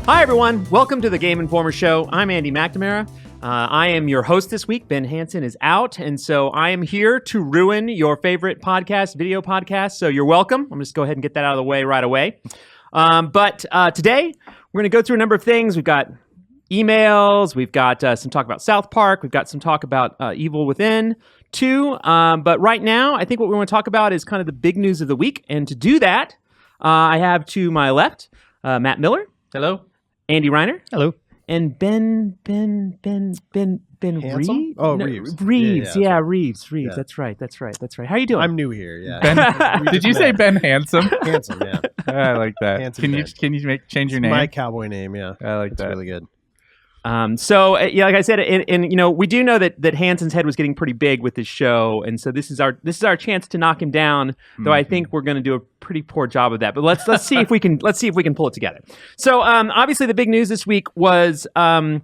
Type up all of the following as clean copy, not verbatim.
Hi, everyone. Welcome to the Game Informer Show. I'm Andy McNamara. I am your host this week. Ben Hansen is out, and so I am here to ruin your favorite podcast, video podcast. So you're welcome. I'm just go ahead and get that out of the way right away. But today, we're going to go through a number of things. We've got emails. We've got some talk about South Park. We've got some talk about Evil Within 2. But right now, I think what we want to talk about is kind of the big news of the week. And to do that, I have to my left, Matt Miller. Hello. Andy Reiner. Hello. And Ben Reeves? Oh, no, Reeves. Reeves. Yeah, Reeves. Reeves. Yeah. That's right. How are you doing? I'm new here, yeah. Ben, did you say Ben Handsome? Handsome, yeah. I like that. Handsome Can Ben. you change your It's name? my cowboy name, yeah. I like It's that. really good. So, like I said, and you know, we do know that Hansen's head was getting pretty big with this show, and so this is our chance to knock him down. Though I think we're going to do a pretty poor job of that. But let's see if we can pull it together. So, obviously, the big news this week was I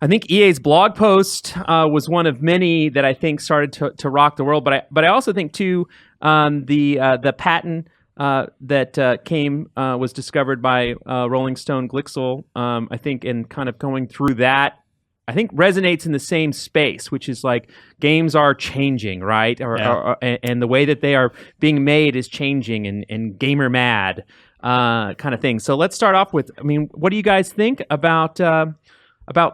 think EA's blog post was one of many that I think started to rock the world. But I also think too the patent that was discovered by Rolling Stone Glixel, I think, and kind of going through that, I think resonates in the same space, which is like games are changing, right? And the way that they are being made is changing, and gamer mad kind of thing. So let's start off with, I mean, what do you guys think about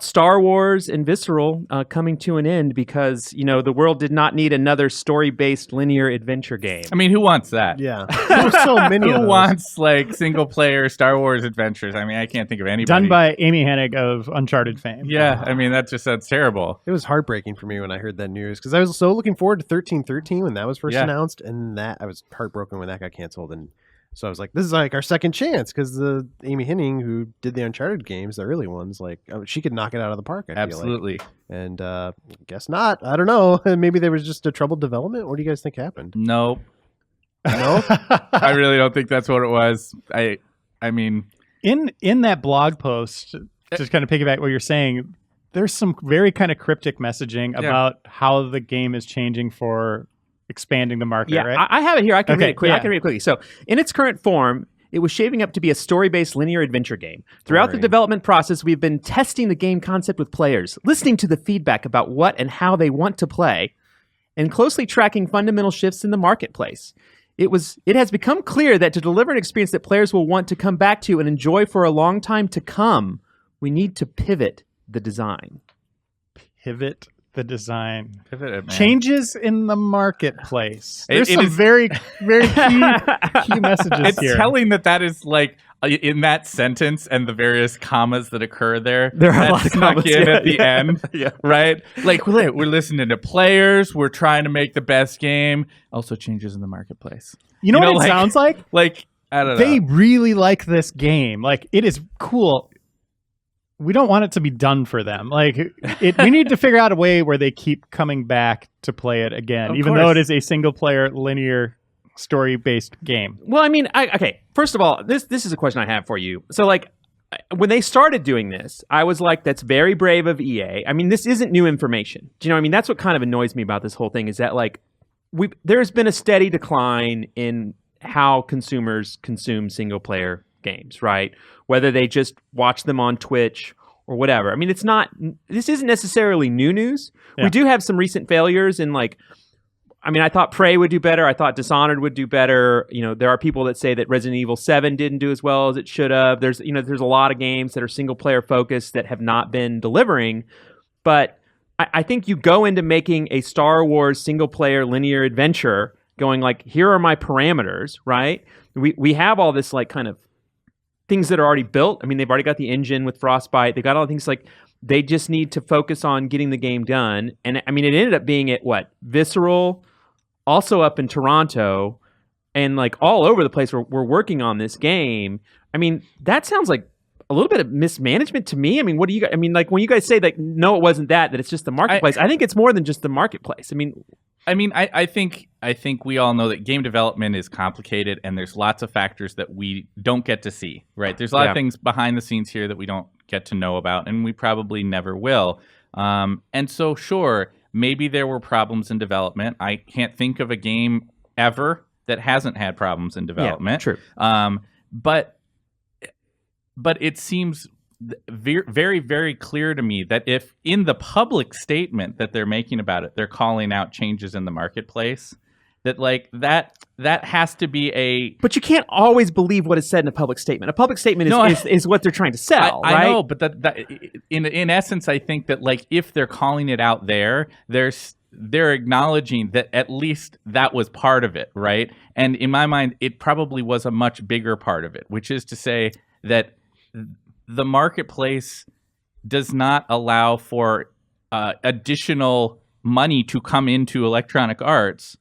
Star Wars and Visceral coming to an end, because, you know, the world did not need another story-based linear adventure game. I mean, who wants that? Yeah. There's so many of Who those. wants like single-player Star Wars adventures? I mean, I can't think of anybody. Done by Amy Hennig of Uncharted fame. Yeah, I mean, that just sounds terrible. It was heartbreaking for me when I heard that news, because I was so looking forward to 1313 when that was first announced, and that I was heartbroken when that got canceled. And so I was like, this is like our second chance, because the Amy Hennig, who did the Uncharted games, the early ones, like she could knock it out of the park. I feel Absolutely. like. And guess not. I don't know. Maybe there was just a troubled development. What do you guys think happened? Nope. No. I really don't think that's what it was. I mean, In that blog post, just kind of piggyback what you're saying, there's some very kind of cryptic messaging about how the game is changing for expanding the market, Yeah, right? I have it here. I can read it quick. yeah. I can read it quickly. So, in its current form, it was shaping up to be a story-based linear adventure game. Throughout the development process, we've been testing the game concept with players, listening to the feedback about what and how they want to play, and closely tracking fundamental shifts in the marketplace. It has become clear that to deliver an experience that players will want to come back to and enjoy for a long time to come, we need to pivot the design. Pivot the design. pivot it, man. Changes in the marketplace. There's It some is- very, very key messages It's here. telling that is like in that sentence and the various commas that occur there. There are a that's lot of snuck commas, in yeah, at the yeah. end, Yeah. right? Like we're listening to players. We're trying to make the best game. Also, changes in the marketplace. You know what like- it sounds like? Like I don't They know. really like this game. Like, it is cool. We don't want it to be done for them. Like, we need to figure out a way where they keep coming back to play it again, Of even course. though it is a single-player, linear, story-based game. Well, I mean, okay. First of all, this is a question I have for you. So, like, when they started doing this, I was like, that's very brave of EA. I mean, this isn't new information. Do you know what I mean? That's what kind of annoys me about this whole thing, is that, like, there's been a steady decline in how consumers consume single-player games, right? Whether they just watch them on Twitch or whatever. I mean, this isn't necessarily new news. Yeah. We do have some recent failures in, like, I mean, I thought Prey would do better. I thought Dishonored would do better. You know, there are people that say that Resident Evil 7 didn't do as well as it should have. There's a lot of games that are single player focused that have not been delivering. But I think you go into making a Star Wars single player linear adventure going like, here are my parameters, right? We have all this like kind of things that are already built. I mean, they've already got the engine with Frostbite. They've got all the things like they just need to focus on getting the game done. And I mean, it ended up being at Visceral, also up in Toronto, and like all over the place. We're working on this game. I mean, that sounds like a little bit of mismanagement to me. I mean, what do you guys, I mean, like when you guys say like, no, it wasn't that it's just the marketplace. I think it's more than just the marketplace. I mean, I think we all know that game development is complicated, and there's lots of factors that we don't get to see, right? There's a lot of things behind the scenes here that we don't get to know about, and we probably never will. And so, sure, maybe there were problems in development. I can't think of a game ever that hasn't had problems in development. Yeah, true. But but it seems very, very, very clear to me that if in the public statement that they're making about it, they're calling out changes in the marketplace, that like that has to be a. But you can't always believe what is said in a public statement. A public statement is what they're trying to sell, right? I know, but that in essence, I think that like if they're calling it out there, they're acknowledging that at least that was part of it, right? And in my mind, it probably was a much bigger part of it, which is to say that the marketplace does not allow for additional money to come into Electronic Arts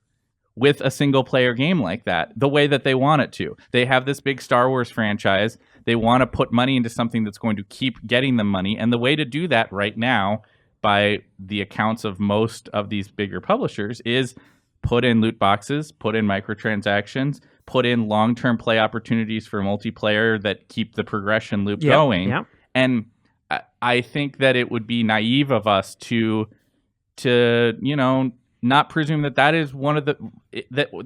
with a single player game like that, the way that they want it to. They have this big Star Wars franchise. They want to put money into something that's going to keep getting them money. And the way to do that right now, by the accounts of most of these bigger publishers, is put in loot boxes, put in microtransactions, put in long-term play opportunities for multiplayer that keep the progression loop going. Yep. And I think that it would be naive of us to not presume that is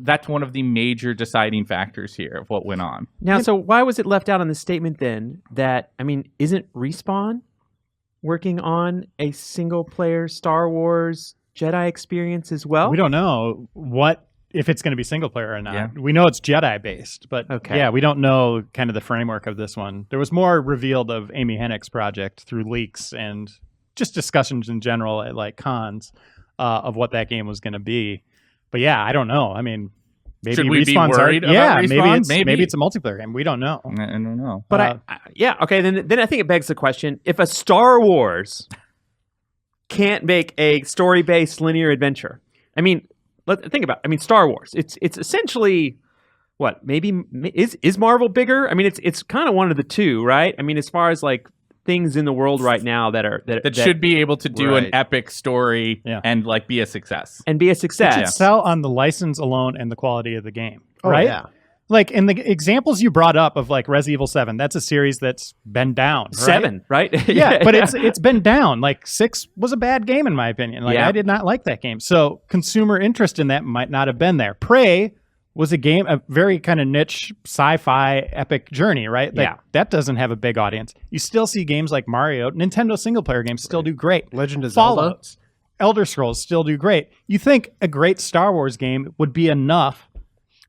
that's one of the major deciding factors here of what went on. Now, so why was it left out on the statement then that, I mean, isn't Respawn working on a single-player Star Wars Jedi experience as well? We don't know if it's going to be single player or not. Yeah. We know it's Jedi based, but Okay. yeah, we don't know kind of the framework of this one. There was more revealed of Amy Hennig's project through leaks and just discussions in general at like cons of what that game was going to be. But yeah, I don't know. I mean, maybe Should we be Respawn's worried already, about Respawn? maybe it's a multiplayer game. We don't know. I don't know. But then I think it begs the question, if a Star Wars can't make a story-based linear adventure, I mean, think about it. I mean, Star Wars, it's essentially what, maybe is Marvel bigger? I mean, it's kind of one of the two, right? I mean, as far as like things in the world right now that should be able to do an Right. epic story Yeah. and like be a success. and be a It success. should sell on the license alone and the quality of the game, Oh, right? yeah. Like in the examples you brought up of like Resident Evil 7, that's a series that's been down. Right? 7, right? Yeah, but it's been down. Like 6 was a bad game in my opinion. Like Yeah. I did not like that game. So consumer interest in that might not have been there. Prey was a very kind of niche sci-fi epic journey, right? Like, Yeah. that doesn't have a big audience. You still see games like Mario, Nintendo single player games still do great. Legend of Zelda. Fallout, Elder Scrolls still do great. You think a great Star Wars game would be enough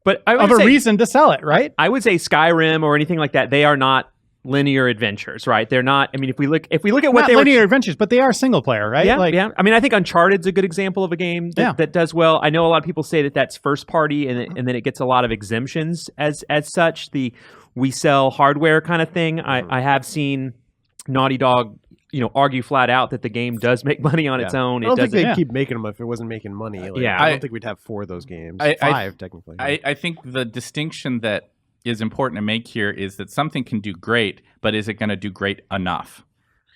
But I of would a say, reason to sell it, right? I would say Skyrim or anything like that, they are not linear adventures, right? They're not. I mean, if we look at what Not they linear adventures, but they are single player, right? Yeah, Like, yeah. I mean, I think Uncharted's a good example of a game that does well. I know a lot of people say that that's first party, and then it gets a lot of exemptions as such. We sell hardware kind of thing. I have seen Naughty Dog, argue flat out that the game does make money on its own. I don't think they'd Yeah. keep making them if it wasn't making money. Like, Yeah. I don't think we'd have 4 of those games. I- 5, technically. I think the distinction that is important to make here is that something can do great, but is it going to do great enough?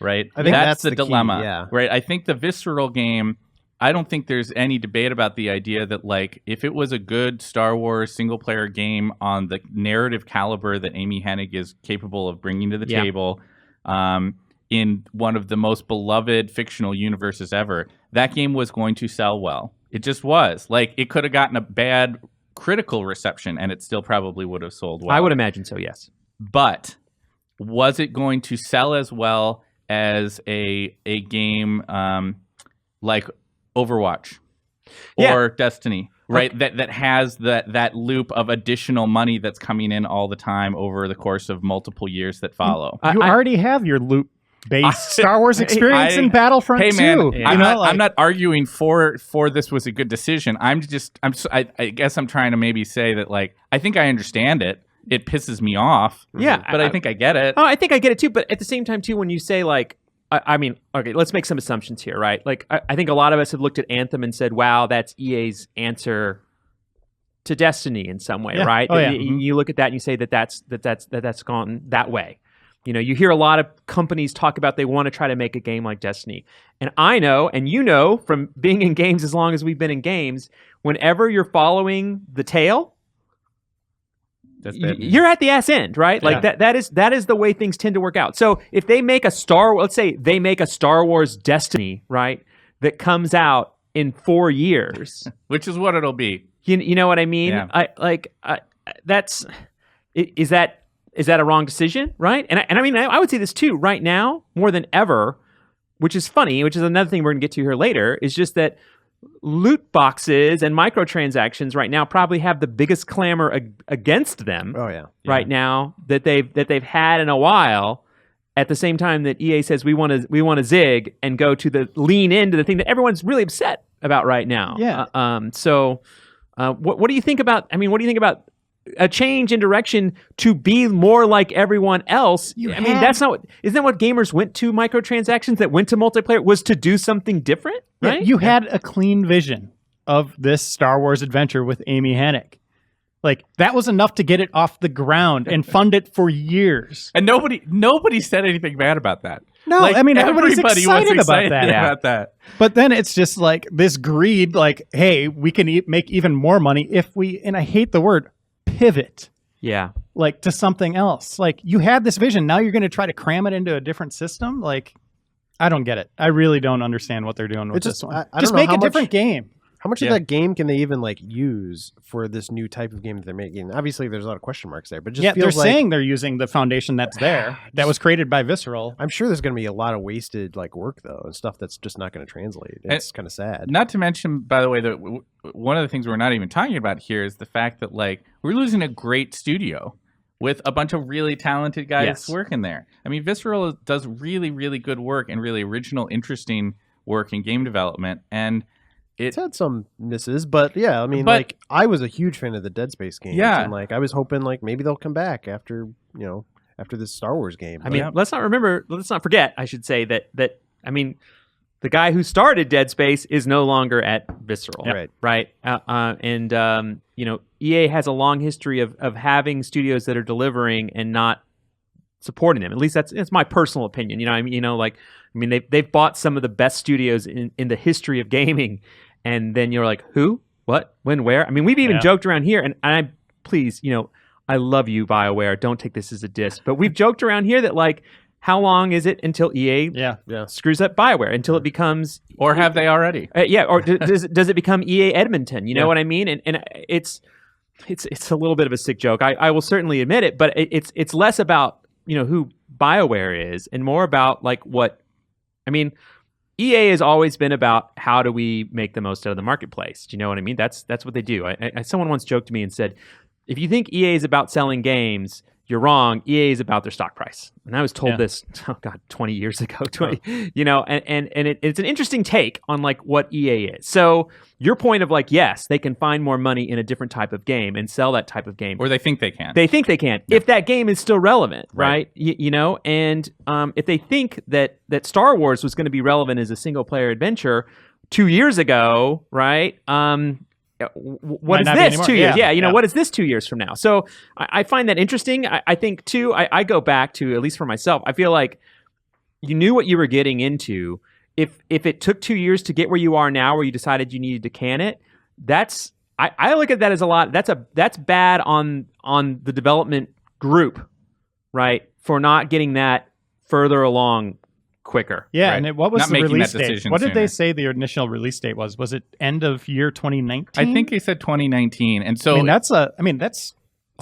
Right? I think that's the the key, dilemma. yeah. Right? I think the Visceral game, I don't think there's any debate about the idea that like if it was a good Star Wars single player game on the narrative caliber that Amy Hennig is capable of bringing to the Yeah. table, in one of the most beloved fictional universes ever, that game was going to sell well. It just was. Like, it could have gotten a bad critical reception and it still probably would have sold well. I would imagine so. Yes. But was it going to sell as well as a game like Overwatch or Destiny? Right, that has that loop of additional money that's coming in all the time over the course of multiple years that follow. You already have your loop-based Star Wars experience in Battlefront 2. Hey man, you I'm know, like- not arguing for this was a good decision. I guess I'm trying to maybe say that like I think I understand it. It pisses me off. Yeah, but I think I get it. Oh, I think I get it too. But at the same time, too, when you say like, I mean, okay, let's make some assumptions here, right? Like, I think a lot of us have looked at Anthem and said, "Wow, that's EA's answer to Destiny in some way," Yeah. right? Oh, yeah. You look at that and you say that's gone that way. You hear a lot of companies talk about they want to try to make a game like Destiny, and I know, and you know, from being in games as long as we've been in games, whenever you're following the tail, you're at the ass end, right? Like that is the way things tend to work out. So if they make let's say they make a Star Wars Destiny, right, that comes out in 4 years, Which is what it'll be. you know what I mean? Yeah. Is that is that a wrong decision, right? And I mean, I would say this too. Right now, more than ever, which is funny, which is another thing we're going to get to here later, is just that loot boxes and microtransactions right now probably have the biggest clamor against them. Oh yeah. Right now that they've had in a while. At the same time that EA says we want to zig and go to lean into the thing that everyone's really upset about right now. Yeah. So, what do you think about? I mean, what do you think about a change in direction to be more like everyone else? Isn't that what gamers went to microtransactions, that went to multiplayer, was to do something different, right? Yeah, you had a clean vision of this Star Wars adventure with Amy Hennig. Like, that was enough to get it off the ground and fund it for years. And nobody said anything bad about that. No, like, I mean, everybody was excited about that. about that. But then it's just like this greed, like, hey, we can make even more money if we, and I hate the word, pivot. Yeah. Like, to something else. Like, you had this vision. Now you're going to try to cram it into a different system? Like, I don't get it. I really don't understand what they're doing with this one. I just don't know make a different game. How much of that game can they even like use for this new type of game that they're making? Obviously, there's a lot of question marks there, but it just feels they're saying they're using the foundation that's there, that was created by Visceral. I'm sure there's going to be a lot of wasted like work though, and stuff that's just not going to translate. It's kind of sad. Not to mention, by the way, that one of the things we're not even talking about here is the fact that like we're losing a great studio with a bunch of really talented guys working there. I mean, Visceral does really, really good work and really original, interesting work in game development, and it's had some misses, but yeah, I mean, like I was a huge fan of the Dead Space games, and like I was hoping like maybe they'll come back after this Star Wars game. I mean, let's not forget, I should say that I mean, the guy who started Dead Space is no longer at Visceral, right? And EA has a long history of having studios that are delivering and not supporting them. At least it's my personal opinion. They've bought some of the best studios in the history of gaming. And then you're like, who, what, when, where? I mean, we've even joked around here, and I love you, BioWare. Don't take this as a diss, but we've joked around here that like, how long is it until EA screws up BioWare, until it becomes, or have they already? Or does it become EA Edmonton? You know what I mean? And it's a little bit of a sick joke. I will certainly admit it, but it's less about who BioWare is and more about like what. I mean, EA has always been about how do we make the most out of the marketplace. Do you know what I mean? That's what they do. Someone once joked to me and said, if you think EA is about selling games, you're wrong. EA is about their stock price. And I was told this, 20 years ago. And it's an interesting take on like what EA is. So your point of like, yes, they can find more money in a different type of game and sell that type of game. Or they think they can. They think they can. Yeah. If that game is still relevant, right? And if they think that Star Wars was going to be relevant as a single player adventure 2 years ago, right? What is this 2 years? What is this 2 years from now? So I find that interesting. I think too, I go back to, at least for myself, I feel like you knew what you were getting into. If it took 2 years to get where you are now, where you decided you needed to can it, I look at that as a lot. That's bad on the development group, right? For not getting that further along quicker. Yeah, right? and what was not the release that date? What did they say the initial release date was? Was it end of year 2019? I think they said 2019. And so that's a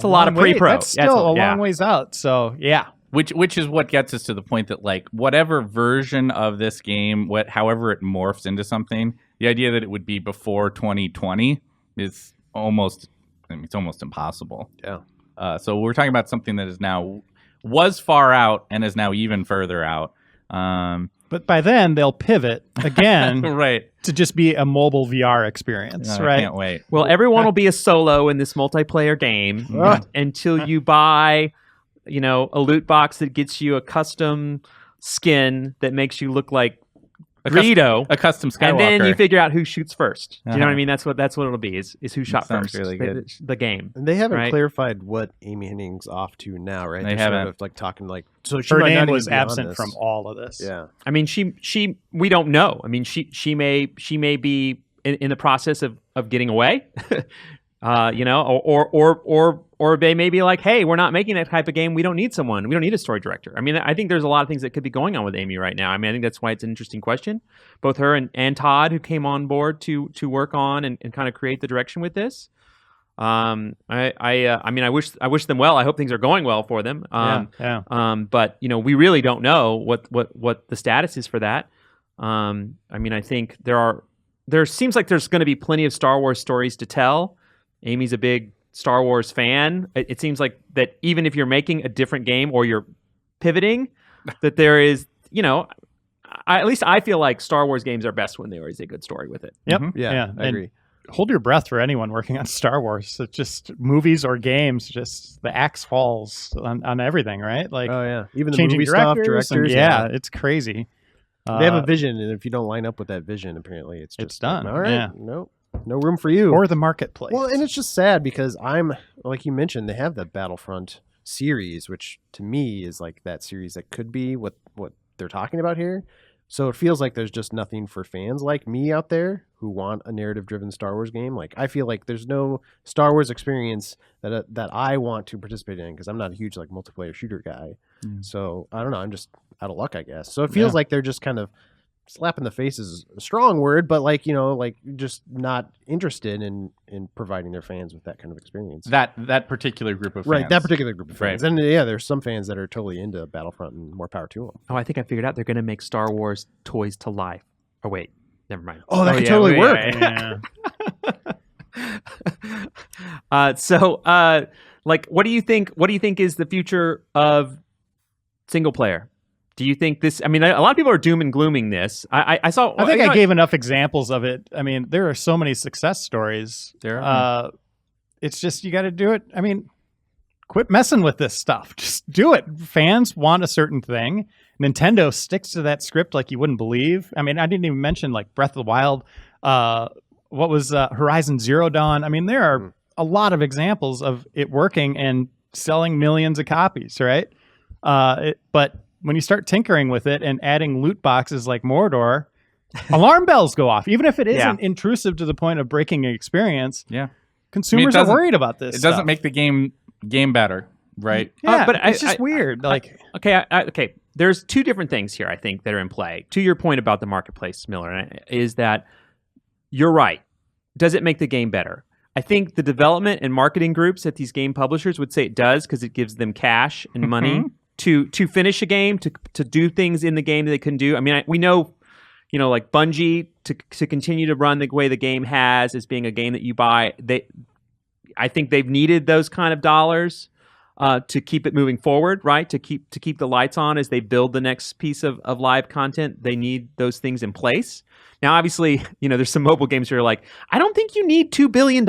lot of pre-pro. That's still a long ways out. So yeah. Which is what gets us to the point that like whatever version of this game, however it morphs into something, the idea that it would be before 2020 is almost impossible. Yeah. So we're talking about something that was far out and is now even further out. But by then they'll pivot again right. to just be a mobile VR experience, right? I can't wait. Well, everyone will be a solo in this multiplayer game until you buy, a loot box that gets you a custom skin that makes you look like Greedo, a custom Skywalker, and then you figure out who shoots first. Do you know what I mean? That's what it'll be. Is who shot first? Really good. The game. And they haven't clarified what Amy Hennig's off to now, right? They haven't. Sort of like talking like so. She Her might name not was even be on absent this. from all of this. Yeah. I mean, we don't know. I mean, she may be in the process of getting away. Or they may be like, hey, we're not making that type of game. We don't need someone. We don't need a story director. I mean, I think there's a lot of things that could be going on with Amy right now. I mean, I think that's why it's an interesting question. Both her and Todd, who came on board to work on and kind of create the direction with this. I mean, I wish them well. I hope things are going well for them. But we really don't know what the status is for that. I mean, I think there seems like there's going to be plenty of Star Wars stories to tell. Amy's a big Star Wars fan. It seems like that even if you're making a different game or you're pivoting, that there is, at least I feel like Star Wars games are best when there is a good story with it. Yep. Mm-hmm. Yeah, I agree. Hold your breath for anyone working on Star Wars. It's just movies or games, just the axe falls on everything, right? Like, oh yeah, even the changing movie stuff, directors. It's crazy. They have a vision, and if you don't line up with that vision, apparently it's done. Like, all right, yeah. no room for you or the marketplace. Well, and it's just sad because I'm like you mentioned, they have the Battlefront series, which to me is like that series that could be what they're talking about here. So it feels like there's just nothing for fans like me out there who want a narrative-driven Star Wars game. Like I feel like there's no Star Wars experience that I want to participate in because I'm not a huge like multiplayer shooter guy. So I don't know. I'm just out of luck, I guess. So it feels like they're just kind of slap in the face is a strong word, but like just not interested in providing their fans with that kind of experience. That particular group of fans. Right, that particular group of fans. Right. And there's some fans that are totally into Battlefront, and more power to them. Oh, I think I figured out they're going to make Star Wars toys to life. Oh wait, never mind. Oh, that could totally work. Like, what do you think? What do you think is the future of single player? Do you think this? I mean, a lot of people are doom and glooming this. I think I gave enough examples of it. I mean, there are so many success stories. There are. It's just you got to do it. I mean, quit messing with this stuff. Just do it. Fans want a certain thing. Nintendo sticks to that script like you wouldn't believe. I mean, I didn't even mention like Breath of the Wild. What was Horizon Zero Dawn? I mean, there are a lot of examples of it working and selling millions of copies, right? But when you start tinkering with it and adding loot boxes like Mordor, alarm bells go off. Even if it isn't intrusive to the point of breaking an experience, consumers are worried about this. It doesn't make the game better, right? Yeah, but it's just weird. Okay. There's two different things here, I think, that are in play. To your point about the marketplace, Miller, is that you're right. Does it make the game better? I think the development and marketing groups at these game publishers would say it does because it gives them cash and money to finish a game, to do things in the game that they couldn't do. I mean, we know, like Bungie, to continue to run the way the game has as being a game that you buy, I think they've needed those kind of dollars to keep it moving forward, right? To keep the lights on as they build the next piece of live content. They need those things in place. Now, obviously, there's some mobile games where you're like, I don't think you need $2 billion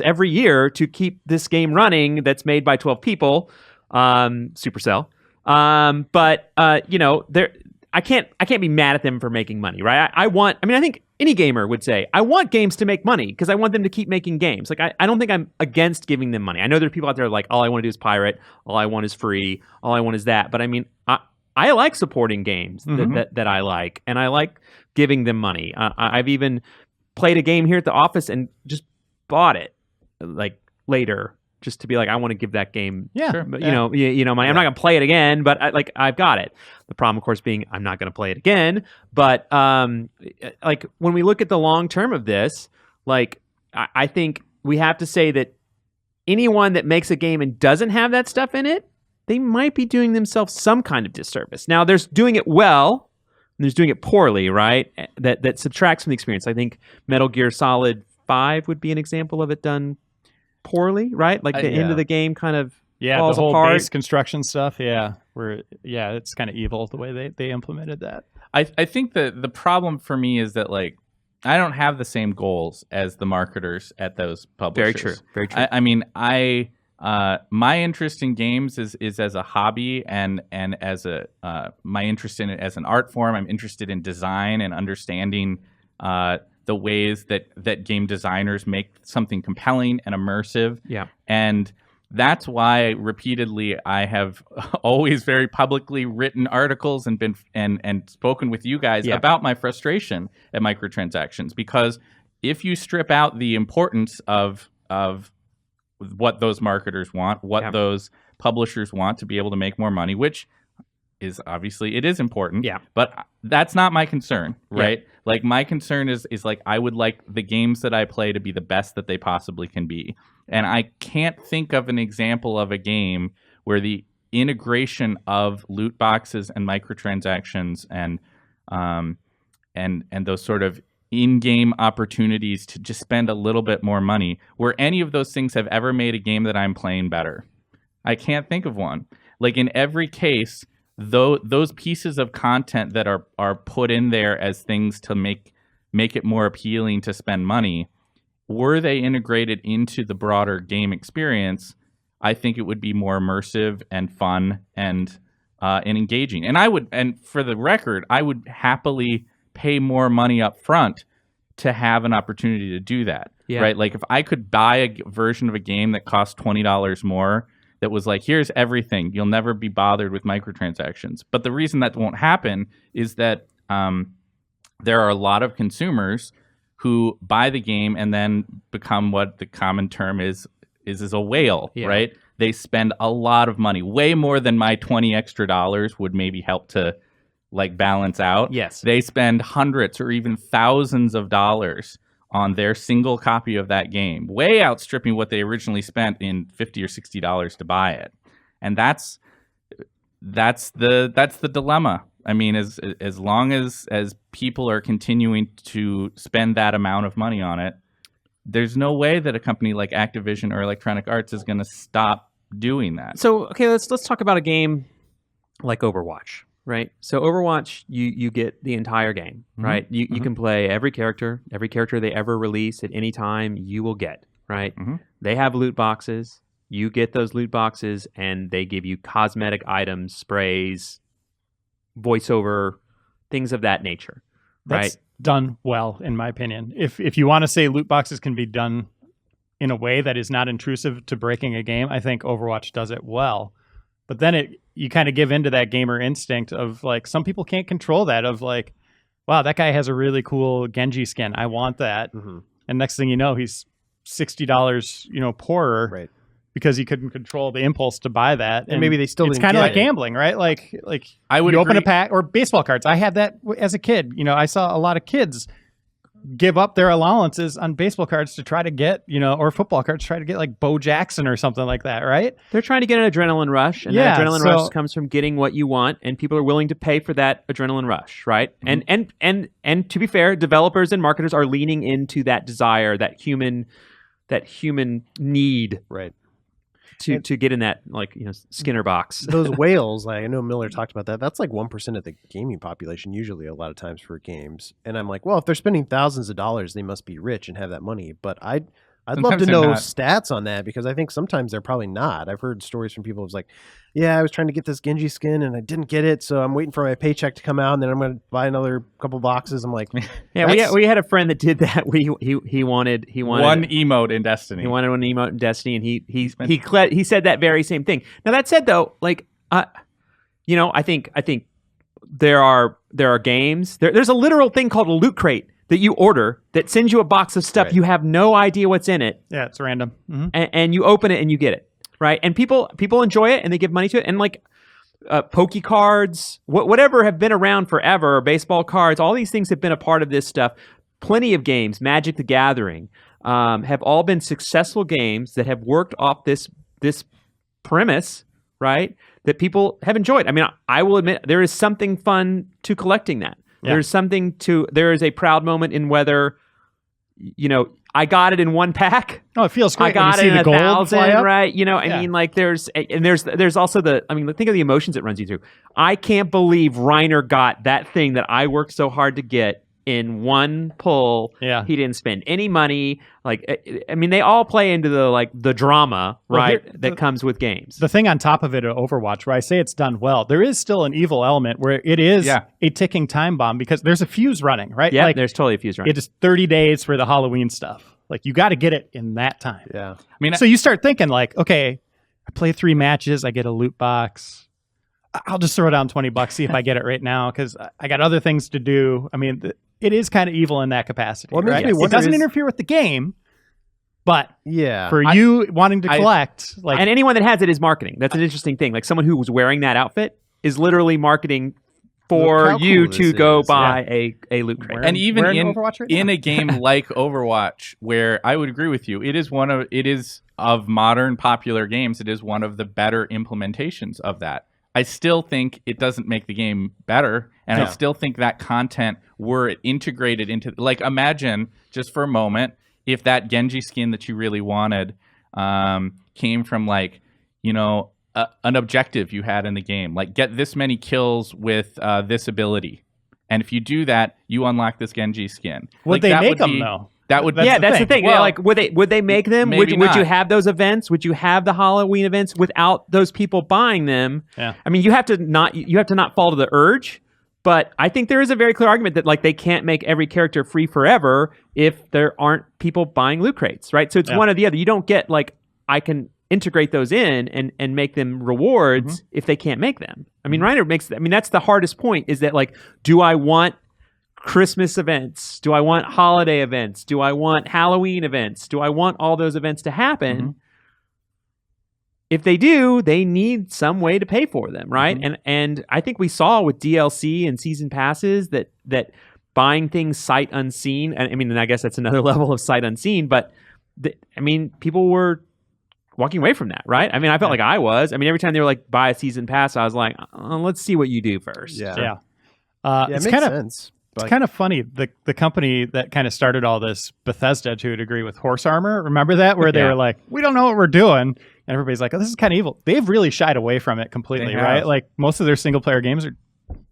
every year to keep this game running that's made by 12 people, Supercell. But I can't be mad at them for making money, right? I think any gamer would say, I want games to make money because I want them to keep making games. Like, I don't think I'm against giving them money. I know there are people out there like, all I want to do is pirate, all I want is free, all I want is that. But I mean, I like supporting games that I like, and I like giving them money. I've even played a game here at the office and just bought it like later, just to be like, I want to give that game, money. I'm not gonna play it again, but I've got it. The problem, of course, being I'm not gonna play it again. But like when we look at the long term of this, like I think we have to say that anyone that makes a game and doesn't have that stuff in it, they might be doing themselves some kind of disservice. Now, there's doing it well, and there's doing it poorly, right? That subtracts from the experience. I think Metal Gear Solid 5 would be an example of it done poorly, right? Like the end of the game kind of falls the whole apart. base construction stuff. It's kind of evil the way they implemented that. I think that the problem for me is that like I don't have the same goals as the marketers at those publishers. Very true. I mean, my interest in games is as a hobby and as my interest in it as an art form. I'm interested in design and understanding the ways that game designers make something compelling and immersive. Yeah. And that's why repeatedly I have always very publicly written articles and been and spoken with you guys about my frustration at microtransactions, because if you strip out the importance of what those marketers want, what those publishers want to be able to make more money, which obviously it is important. Yeah. But that's not my concern, right? Like my concern is like I would like the games that I play to be the best that they possibly can be. And I can't think of an example of a game where the integration of loot boxes and microtransactions and those sort of in-game opportunities to just spend a little bit more money, where any of those things have ever made a game that I'm playing better. I can't think of one. Like in every case, those pieces of content that are put in there as things to make it more appealing to spend money, were they integrated into the broader game experience, I think it would be more immersive and fun and engaging. And for the record, I would happily pay more money up front to have an opportunity to do that. Right? Like if I could buy a version of a game that cost $20 more, that was like, here's everything, you'll never be bothered with microtransactions. But the reason that won't happen is that there are a lot of consumers who buy the game and then become what the common term is a whale, right? They spend a lot of money, way more than my $20 extra would maybe help to like balance out. Yes. They spend hundreds or even thousands of dollars on their single copy of that game, way outstripping what they originally spent in $50 or $60 to buy it. And that's the dilemma. I mean, as long as people are continuing to spend that amount of money on it, there's no way that a company like Activision or Electronic Arts is going to stop doing that. So, okay, let's talk about a game like Overwatch, right? So Overwatch, you get the entire game, right? You can play every character they ever release at any time you will get, right? They have loot boxes. You get those loot boxes and they give you cosmetic items, sprays, voiceover, things of that nature, right? That's done well, in my opinion. If you want to say loot boxes can be done in a way that is not intrusive to breaking a game, I think Overwatch does it well. But then you kind of give into that gamer instinct of like, some people can't control that, of like, wow, that guy has a really cool Genji skin, I want that. And next thing you know, he's $60 poorer, Right. because he couldn't control the impulse to buy that. And maybe they still it's didn't kind of get like it. gambling, right? Like I would you open a agree. pack, or baseball cards. I had that as a kid. I saw a lot of kids give up their allowances on baseball cards to try to get, or football cards, try to get like Bo Jackson or something like that, right? They're trying to get an adrenaline rush, and that adrenaline rush comes from getting what you want, and people are willing to pay for that adrenaline rush, right? And to be fair, developers and marketers are leaning into that desire, that human need, Right. to get in that Skinner box. Those whales, I know Miller talked about that. That's like 1% of the gaming population usually a lot of times for games. And I'm like, well, if they're spending thousands of dollars, they must be rich and have that money. But I'd love Sometimes to they're know not. stats on that, because I think sometimes they're probably not. I've heard stories from people who's like, yeah, I was trying to get this Genji skin and I didn't get it, so I'm waiting for my paycheck to come out and then I'm going to buy another couple boxes. I'm like, Yeah, we had a friend that did that. He wanted One emote in Destiny. He wanted one emote in Destiny, and he said that very same thing. Now that said, though, I think there are games. There's a literal thing called a loot crate that you order that sends you a box of stuff. Right. You have no idea what's in it. Yeah, it's random. And you open it and you get it, right? And people enjoy it and they give money to it. And Poke cards, whatever have been around forever, baseball cards, all these things have been a part of this stuff. Plenty of games, Magic the Gathering, have all been successful games that have worked off this premise, right? That people have enjoyed. I mean, I will admit there is something fun to collecting that. Yeah. There is a proud moment in whether, I got it in one pack. Oh, it feels great. I got when you it see in the gold 1,000, fly up. right? I Yeah. mean, there's also think of the emotions it runs you through. I can't believe Reiner got that thing that I worked so hard to get in one pull. Yeah. He didn't spend any money. They all play into the drama, Well, right? here- that comes with games. The thing on top of it at Overwatch, where I say it's done well, there is still an evil element where it is a ticking time bomb, because there's a fuse running, right? Yeah, there's totally a fuse running. It is 30 days for the Halloween stuff. Like, you got to get it in that time. yeah. I mean, So you start thinking like, okay, I play 3 matches, I get a loot box. I'll just throw down $20, see if I get it right now, because I got other things to do. I mean, it is kind of evil in that capacity. What makes right? me It wonder doesn't is- interfere with the game, but Yeah. for you wanting to collect, and anyone that has it is marketing. That's an interesting thing. Like someone who was wearing that outfit, is literally marketing Look for how you cool to this go is. buy a loot crate. And even we're in in Overwatch right in now. a game like Overwatch, where I would agree with you, it is of modern popular games, it is one of the better implementations of that. I still think it doesn't make the game better, and I still think that content, were it integrated into, like, imagine just for a moment if that Genji skin that you really wanted came from, like, you know, an objective you had in the game, like get this many kills with this ability, and if you do that, you unlock this Genji skin. Would they make them though? That would That's the thing. Well, Like, would they make them? maybe Would you not. have those events? Would you have the Halloween events without those people buying them? Yeah. I mean, you have to not fall to the urge. But I think there is a very clear argument that, like, they can't make every character free forever if there aren't people buying loot crates, right? So it's one or the other. You don't get, like, I can integrate those in and make them rewards if they can't make them. I mean, Reiner that's the hardest point, is that, like, do I want Christmas events? Do I want holiday events? Do I want Halloween events? Do I want all those events to happen? If they do, they need some way to pay for them, right? And I think we saw with DLC and season passes that buying things sight unseen. And I mean, and I guess that's another level of sight unseen. But people were walking away from that, right? I mean, I felt like I was. I mean, every time they were like, buy a season pass, I was like, let's see what you do first. Yeah. It's it makes kind of sense. It's kind of funny. The company that kind of started all this, Bethesda, to a degree, with Horse Armor. Remember that? Where they were like, we don't know what we're doing. And everybody's like, oh, this is kind of evil. They've really shied away from it completely, right? Like, most of their single player games are,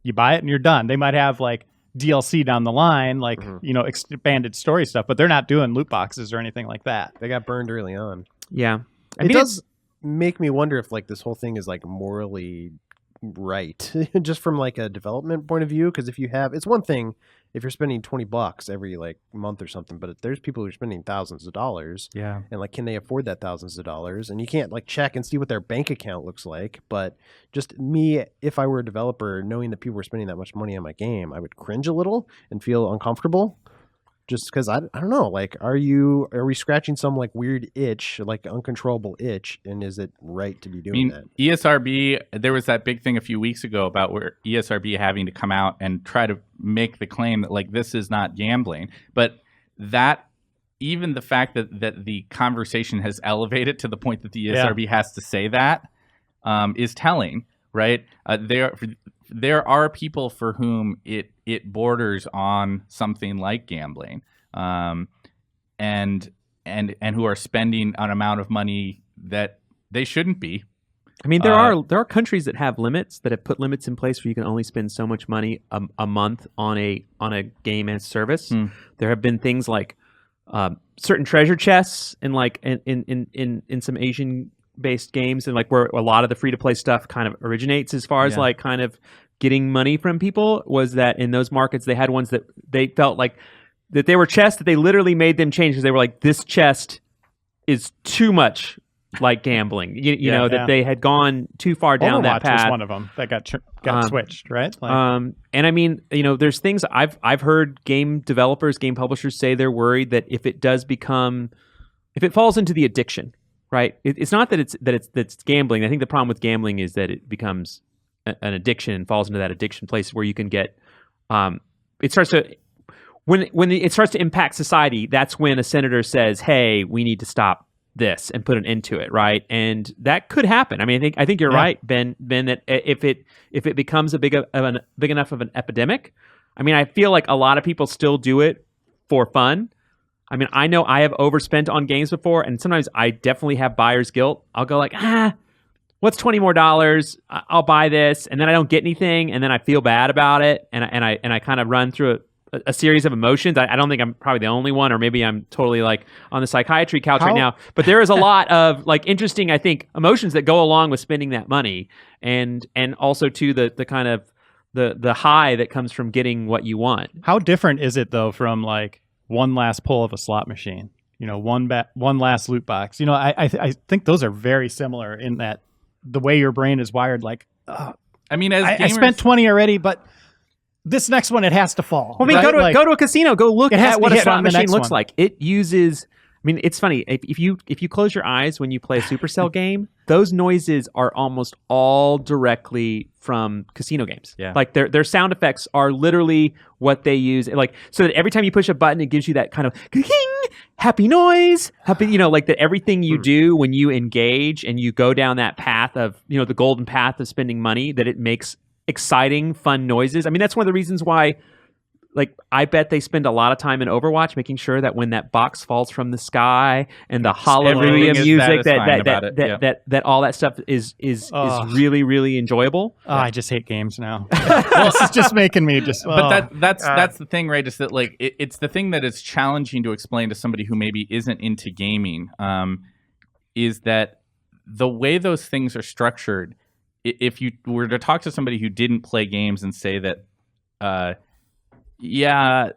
you buy it and you're done. They might have like DLC down the line, like, expanded story stuff, but they're not doing loot boxes or anything like that. They got burned early on. Yeah. It does make me wonder if, like, this whole thing is, like, morally right, just from, like, a development point of view. Because if you have, it's one thing if you're spending $20 every, like, month or something, but if there's people who are spending thousands of dollars, and, like, can they afford that thousands of dollars? And you can't, like, check and see what their bank account looks like. But just me, if I were a developer, knowing that people were spending that much money on my game, I would cringe a little and feel uncomfortable. Just because I don't know, like, are we scratching some, like, weird itch, like uncontrollable itch, and is it right to be doing that? ESRB, there was that big thing a few weeks ago about where ESRB having to come out and try to make the claim that, like, this is not gambling, but that, even the fact that the conversation has elevated to the point that the ESRB has to say that is telling, right? There are people for whom it borders on something like gambling, and who are spending an amount of money that they shouldn't be. I mean, there are countries that have limits, that have put limits in place where you can only spend so much money a month on a game as service. There have been things like certain treasure chests in some Asian based games, and, like, where a lot of the free to play stuff kind of originates, as far as like kind of getting money from people, was that in those markets they had ones that they felt like that they were chests that they literally made them change, because they were like, this chest is too much like gambling. That they had gone too far down that path. was one of them that got switched, right? Like, and I mean, there's things I've heard game developers, game publishers say they're worried that if it falls into the addiction, right? It's not that it's gambling. I think the problem with gambling is that it becomes an addiction and falls into that addiction place where you can get it starts to it starts to impact society. That's when a senator says, hey, we need to stop this and put an end to it, right? And that could happen. I mean, I think you're right, Ben, that if it becomes a big enough of an epidemic, I mean, I feel like a lot of people still do it for fun. I mean, I know I have overspent on games before, and sometimes I definitely have buyer's guilt. I'll go like, what's $20 more? I'll buy this, and then I don't get anything, and then I feel bad about it, and I kind of run through a series of emotions. I don't think I'm probably the only one, or maybe I'm totally like on the psychiatry couch right now. But there is a lot of like interesting, I think, emotions that go along with spending that money, and also to the kind of the high that comes from getting what you want. How different is it though from like one last pull of a slot machine? One last loot box. I think those are very similar in that the way your brain is wired. Like, I mean, as gamers, I spent 20 already, but this next one, it has to fall. Well, I mean, right? go to a casino. Go look at what a slot machine looks one. like. It uses I mean, it's funny if you close your eyes when you play a Supercell game, those noises are almost all directly from casino games. Yeah. Like their sound effects are literally what they use. Like so that every time you push a button, it gives you that kind of happy noise, happy. Like that everything you do when you engage and you go down that path of the golden path of spending money, that it makes exciting, fun noises. I mean, that's one of the reasons why. Like, I bet they spend a lot of time in Overwatch making sure that when that box falls from the sky and the hallelujah music, that all that stuff is really, really enjoyable. Oh, I just hate games now. This is just making me just. But that's the thing, right? Is that like it's the thing that is challenging to explain to somebody who maybe isn't into gaming. Is that the way those things are structured? If you were to talk to somebody who didn't play games and say that. Yeah,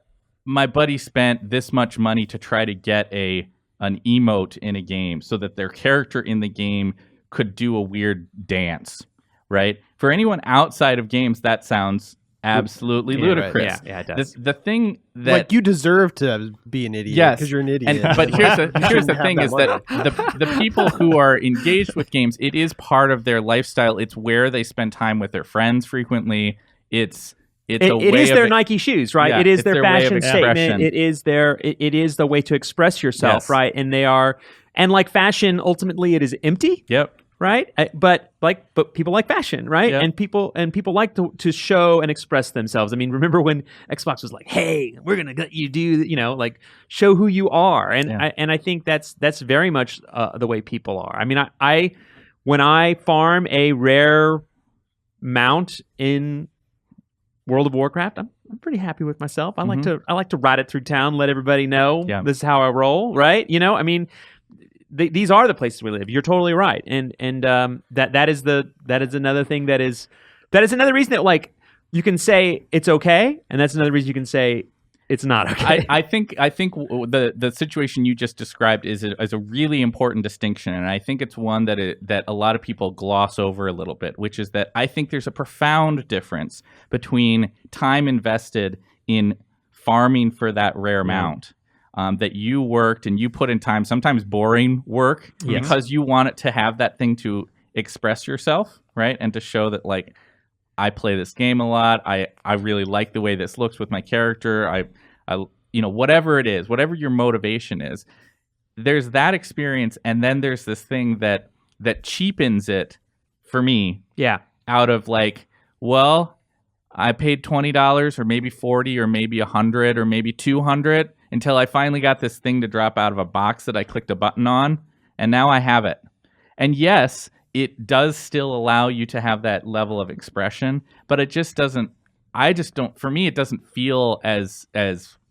my buddy spent this much money to try to get an emote in a game so that their character in the game could do a weird dance, right? For anyone outside of games, that sounds absolutely ludicrous. Right. Yeah, it does. The thing that like you deserve to be an idiot because you're an idiot. But here's the thing is that the people who are engaged with games, it is part of their lifestyle. It's where they spend time with their friends frequently. It is their Nike shoes, right? Yeah, it is their fashion expression. statement. It is the way to express yourself, Yes. right? And they are, and like fashion, ultimately, it is empty, Yep. right? But people like fashion, right? Yep. And people like to show and express themselves. I mean, remember when Xbox was like, "Hey, we're gonna let you do, like show who you are," and I think that's very much the way people are. I mean, I when I farm a rare mount in World of Warcraft, I'm pretty happy with myself. I like to ride it through town, let everybody know this is how I roll, right? I mean, these are the places we live. You're totally right, and that is another thing that is another reason that like you can say it's okay, and that's another reason you can say it's not okay. I think the situation you just described is a really important distinction, and I think it's one that a lot of people gloss over a little bit, which is that I think there's a profound difference between time invested in farming for that rare mount that you worked and you put in time, sometimes boring work, because you want it to have that thing to express yourself, right, and to show that like I play this game a lot. I really like the way this looks with my character. I whatever it is, whatever your motivation is, there's that experience, and then there's this thing that cheapens it for me. Yeah. Out of like, well, I paid $20 or maybe $40 or maybe $100 or maybe $200 until I finally got this thing to drop out of a box that I clicked a button on, and now I have it. And yes, it does still allow you to have that level of expression, but it just doesn't. For me, it doesn't feel as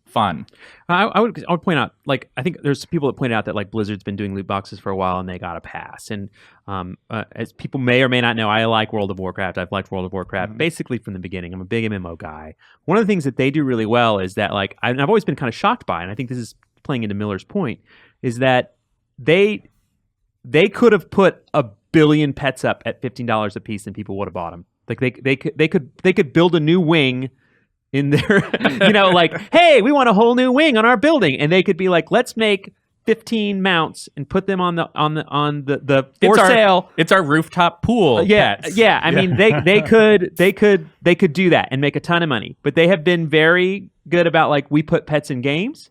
fun. I would point out, like, I think there's people that point out that like Blizzard's been doing loot boxes for a while and they got a pass. And as people may or may not know, I like World of Warcraft. I've liked World of Warcraft basically from the beginning. I'm a big MMO guy. One of the things that they do really well is that like I've always been kind of shocked by, and I think this is playing into Miller's point, is that they could have put a billion pets up at $15 a piece and people would have bought them. Like they could build a new wing in their, like, hey, we want a whole new wing on our building, and they could be like, let's make 15 mounts and put them on the for sale. It's our rooftop pool. Yeah. I mean, they could do that and make a ton of money, but they have been very good about like, we put pets in games.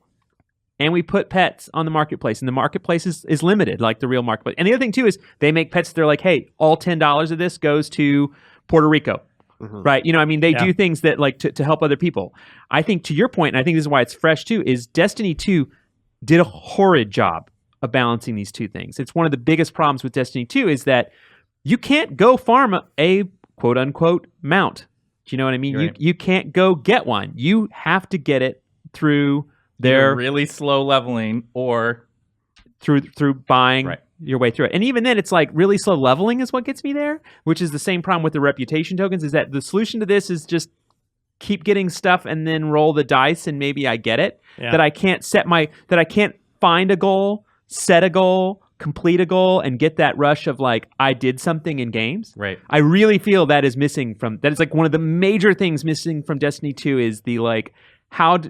And we put pets on the marketplace, and the marketplace is limited, like the real marketplace. And the other thing too is they make pets. They're like, hey, all $10 of this goes to Puerto Rico, right? I mean, they do things that like to help other people. I think to your point, and I think this is why it's fresh too, is Destiny 2 did a horrid job of balancing these two things. It's one of the biggest problems with Destiny 2 is that you can't go farm a quote unquote mount. Do you know what I mean? Right. You can't go get one. You have to get it through They're really slow leveling or through buying your way through it. And even then, it's like really slow leveling is what gets me there, which is the same problem with the reputation tokens, is that the solution to this is just keep getting stuff and then roll the dice and maybe I get it. Yeah. That I can't find a goal, set a goal, complete a goal, and get that rush of like, I did something in games. Right. I really feel that is like one of the major things missing from Destiny 2 is the like,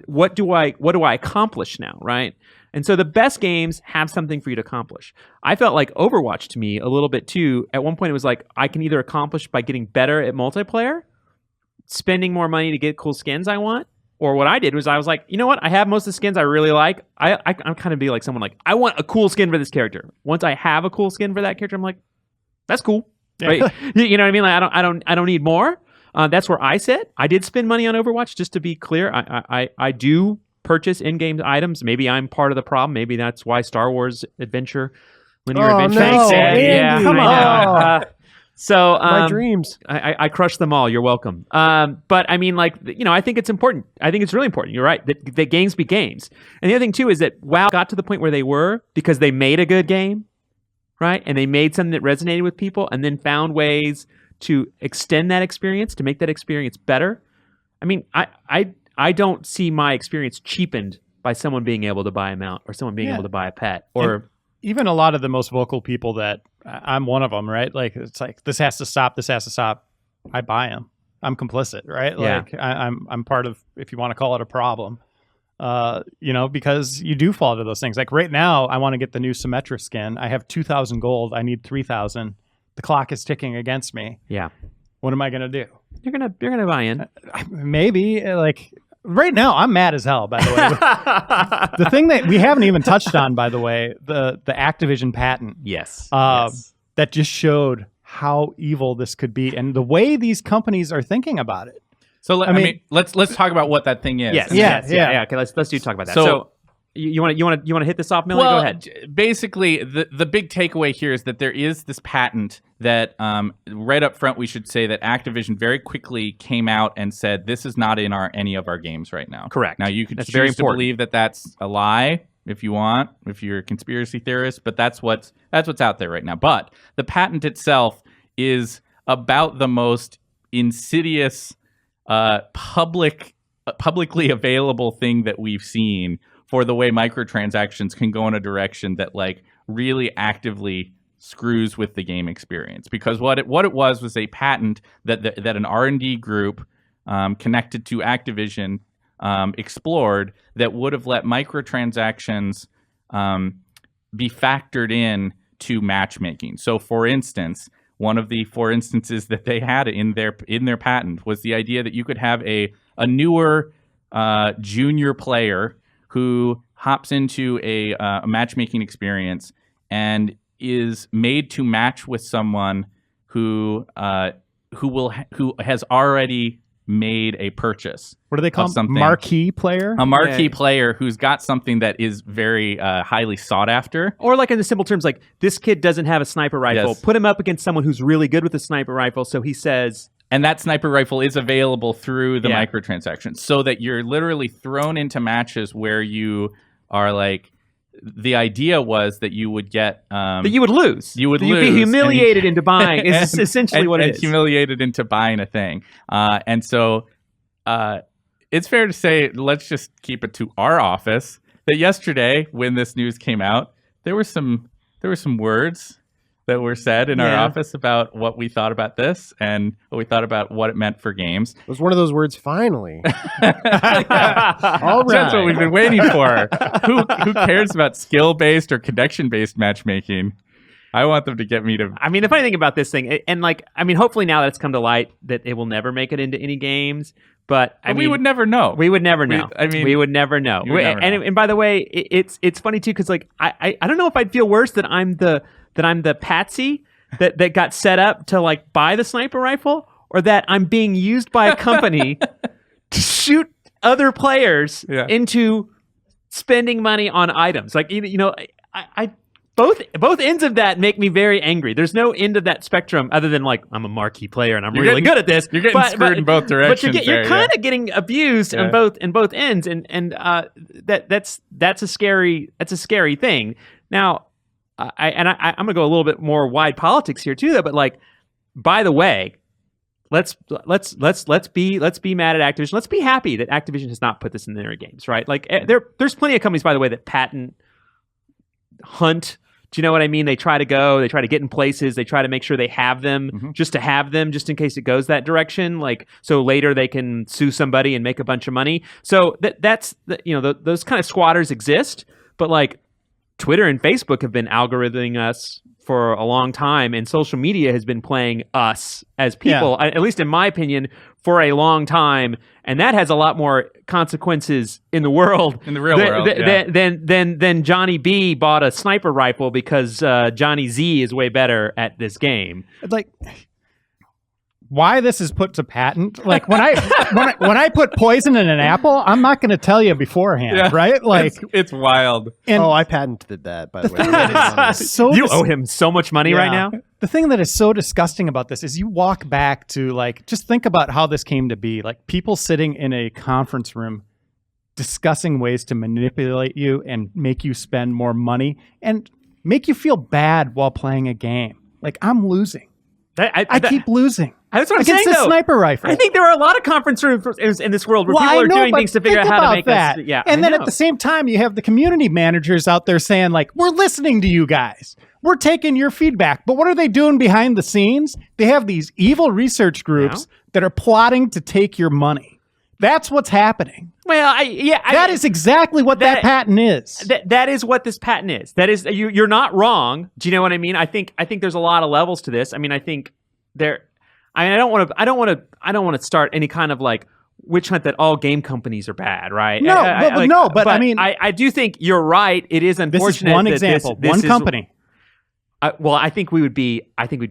what do I accomplish now, right? And so the best games have something for you to accomplish. I felt like Overwatch to me a little bit too. At one point it was like I can either accomplish by getting better at multiplayer, spending more money to get cool skins I want, or what I did was I was like, you know what? I have most of the skins I really like. I'm kind of be like someone like, I want a cool skin for this character. Once I have a cool skin for that character, I'm like, that's cool. Right? You know what I mean? Like I don't need more. That's where I sit. I did spend money on Overwatch, just to be clear. I do purchase in-game items. Maybe I'm part of the problem. Maybe that's why Star Wars Adventure, Linear Adventure. No, Yeah, come on. So My dreams. I crushed them all. You're welcome. But I mean, like, you know, I think it's important. I think it's really important. You're right that games be games. And the other thing too is that WoW got to the point where they were because they made a good game, right? And they made something that resonated with people, and then found ways to extend that experience, to make that experience better. I mean, I don't see my experience cheapened by someone being able to buy a mount or someone being able to buy a pet or. And even a lot of the most vocal people that I'm one of them, right? Like, it's like, this has to stop. This has to stop. I buy them. I'm complicit, right? Like I'm part of, if you want to call it a problem, you know, because you do fall to those things. Like right now, I want to get the new Symmetra skin. I have 2,000 gold. I need 3,000. The clock is ticking against me. Yeah. What am I going to do? You're gonna buy in. Maybe like right now, I'm mad as hell, by the way. The thing that we haven't even touched on, by the way, the Activision patent. Yes. That just showed how evil this could be and the way these companies are thinking about it. So I mean, let's talk about what that thing is. Yes. Yeah. Okay, let's do talk about that. So you want to hit this off, Millie? Well, Go ahead. Basically, the big takeaway here is that there is this patent that right up front we should say that Activision very quickly came out and said this is not in any of our games right now. Correct. Now you could That's choose very to important. believe that that's a lie if you want, if you're a conspiracy theorist, but that's what's out there right now. But the patent itself is about the most insidious publicly available thing that we've seen for the way microtransactions can go in a direction that like really actively screws with the game experience. Because what it was a patent that an R&D group connected to Activision explored that would have let microtransactions be factored in to matchmaking. So, for instance, one of the four instances that they had in their patent was the idea that you could have a newer junior player who hops into a matchmaking experience and is made to match with someone who has already made a purchase. What do they call them? Something. Marquee player? A marquee player who's got something that is very highly sought after. Or like in the simple terms, like this kid doesn't have a sniper rifle. Yes. Put him up against someone who's really good with a sniper rifle. So he says, and that sniper rifle is available through the Yeah. microtransactions, so that you're literally thrown into matches where you are like. The idea was that you would get that you would lose. You would You'd lose, be humiliated into buying. and- Is essentially what it and is. humiliated into buying a thing. And so it's fair to say, let's just keep it to our office, that yesterday when this news came out, there were some words that were said in our office about what we thought about this and what we thought about what it meant for games. It was one of those words, finally. All right. That's what we've been waiting for. Who cares about skill-based or connection-based matchmaking? I want them to get me to... I mean, the funny thing about this thing, and like, I mean, hopefully now that it's come to light that it will never make it into any games, but I mean, we would never know. We would never know. We would never know. You would never know. And by the way, it's funny too, because like I don't know if I'd feel worse that I'm the patsy that got set up to like buy the sniper rifle, or that I'm being used by a company to shoot other players into spending money on items. Like, you know, I both ends of that make me very angry. There's no end of that spectrum other than like, I'm a marquee player and I'm really good at this. You're getting screwed in both directions. But you're kind of getting abused in both ends, and that's a scary thing. Now, I'm gonna go a little bit more wide politics here too, though. But like, by the way, let's be mad at Activision. Let's be happy that Activision has not put this in their games, right? Like, there's plenty of companies, by the way, that patent hunt Do you know what I mean? They try to get in places, they try to make sure they have them, just to have them, just in case it goes that direction. Like, so later they can sue somebody and make a bunch of money. So those kind of squatters exist, but like Twitter and Facebook have been algorithming us for a long time, and social media has been playing us as people, at least in my opinion, for a long time, and that has a lot more consequences in the world, in the real world, than Johnny B bought a sniper rifle because Johnny Z is way better at this game. Like, why this is put to patent? Like when I put poison in an apple, I'm not going to tell you beforehand, right? Like it's wild. And I patented that, by the way. You owe him so much money right now. The thing that is so disgusting about this is you walk back to, like, just think about how this came to be. Like, people sitting in a conference room discussing ways to manipulate you and make you spend more money and make you feel bad while playing a game. Like, I'm losing. I keep losing. That's what I'm against saying, the sniper rifle. I think there are a lot of conference rooms in this world where people are doing things to figure out how to make that. And then at the same time, you have the community managers out there saying, like, we're listening to you guys. We're taking your feedback. But what are they doing behind the scenes? They have these evil research groups that are plotting to take your money. That's what's happening. Well, that is exactly what that patent is. That is what this patent is. That is, you're not wrong. Do you know what I mean? I think there's a lot of levels to this. I mean, I think I don't want to start any kind of like witch hunt that all game companies are bad, right? No, but I mean, I do think you're right. It is unfortunate. This is one example, one company. I think we'd be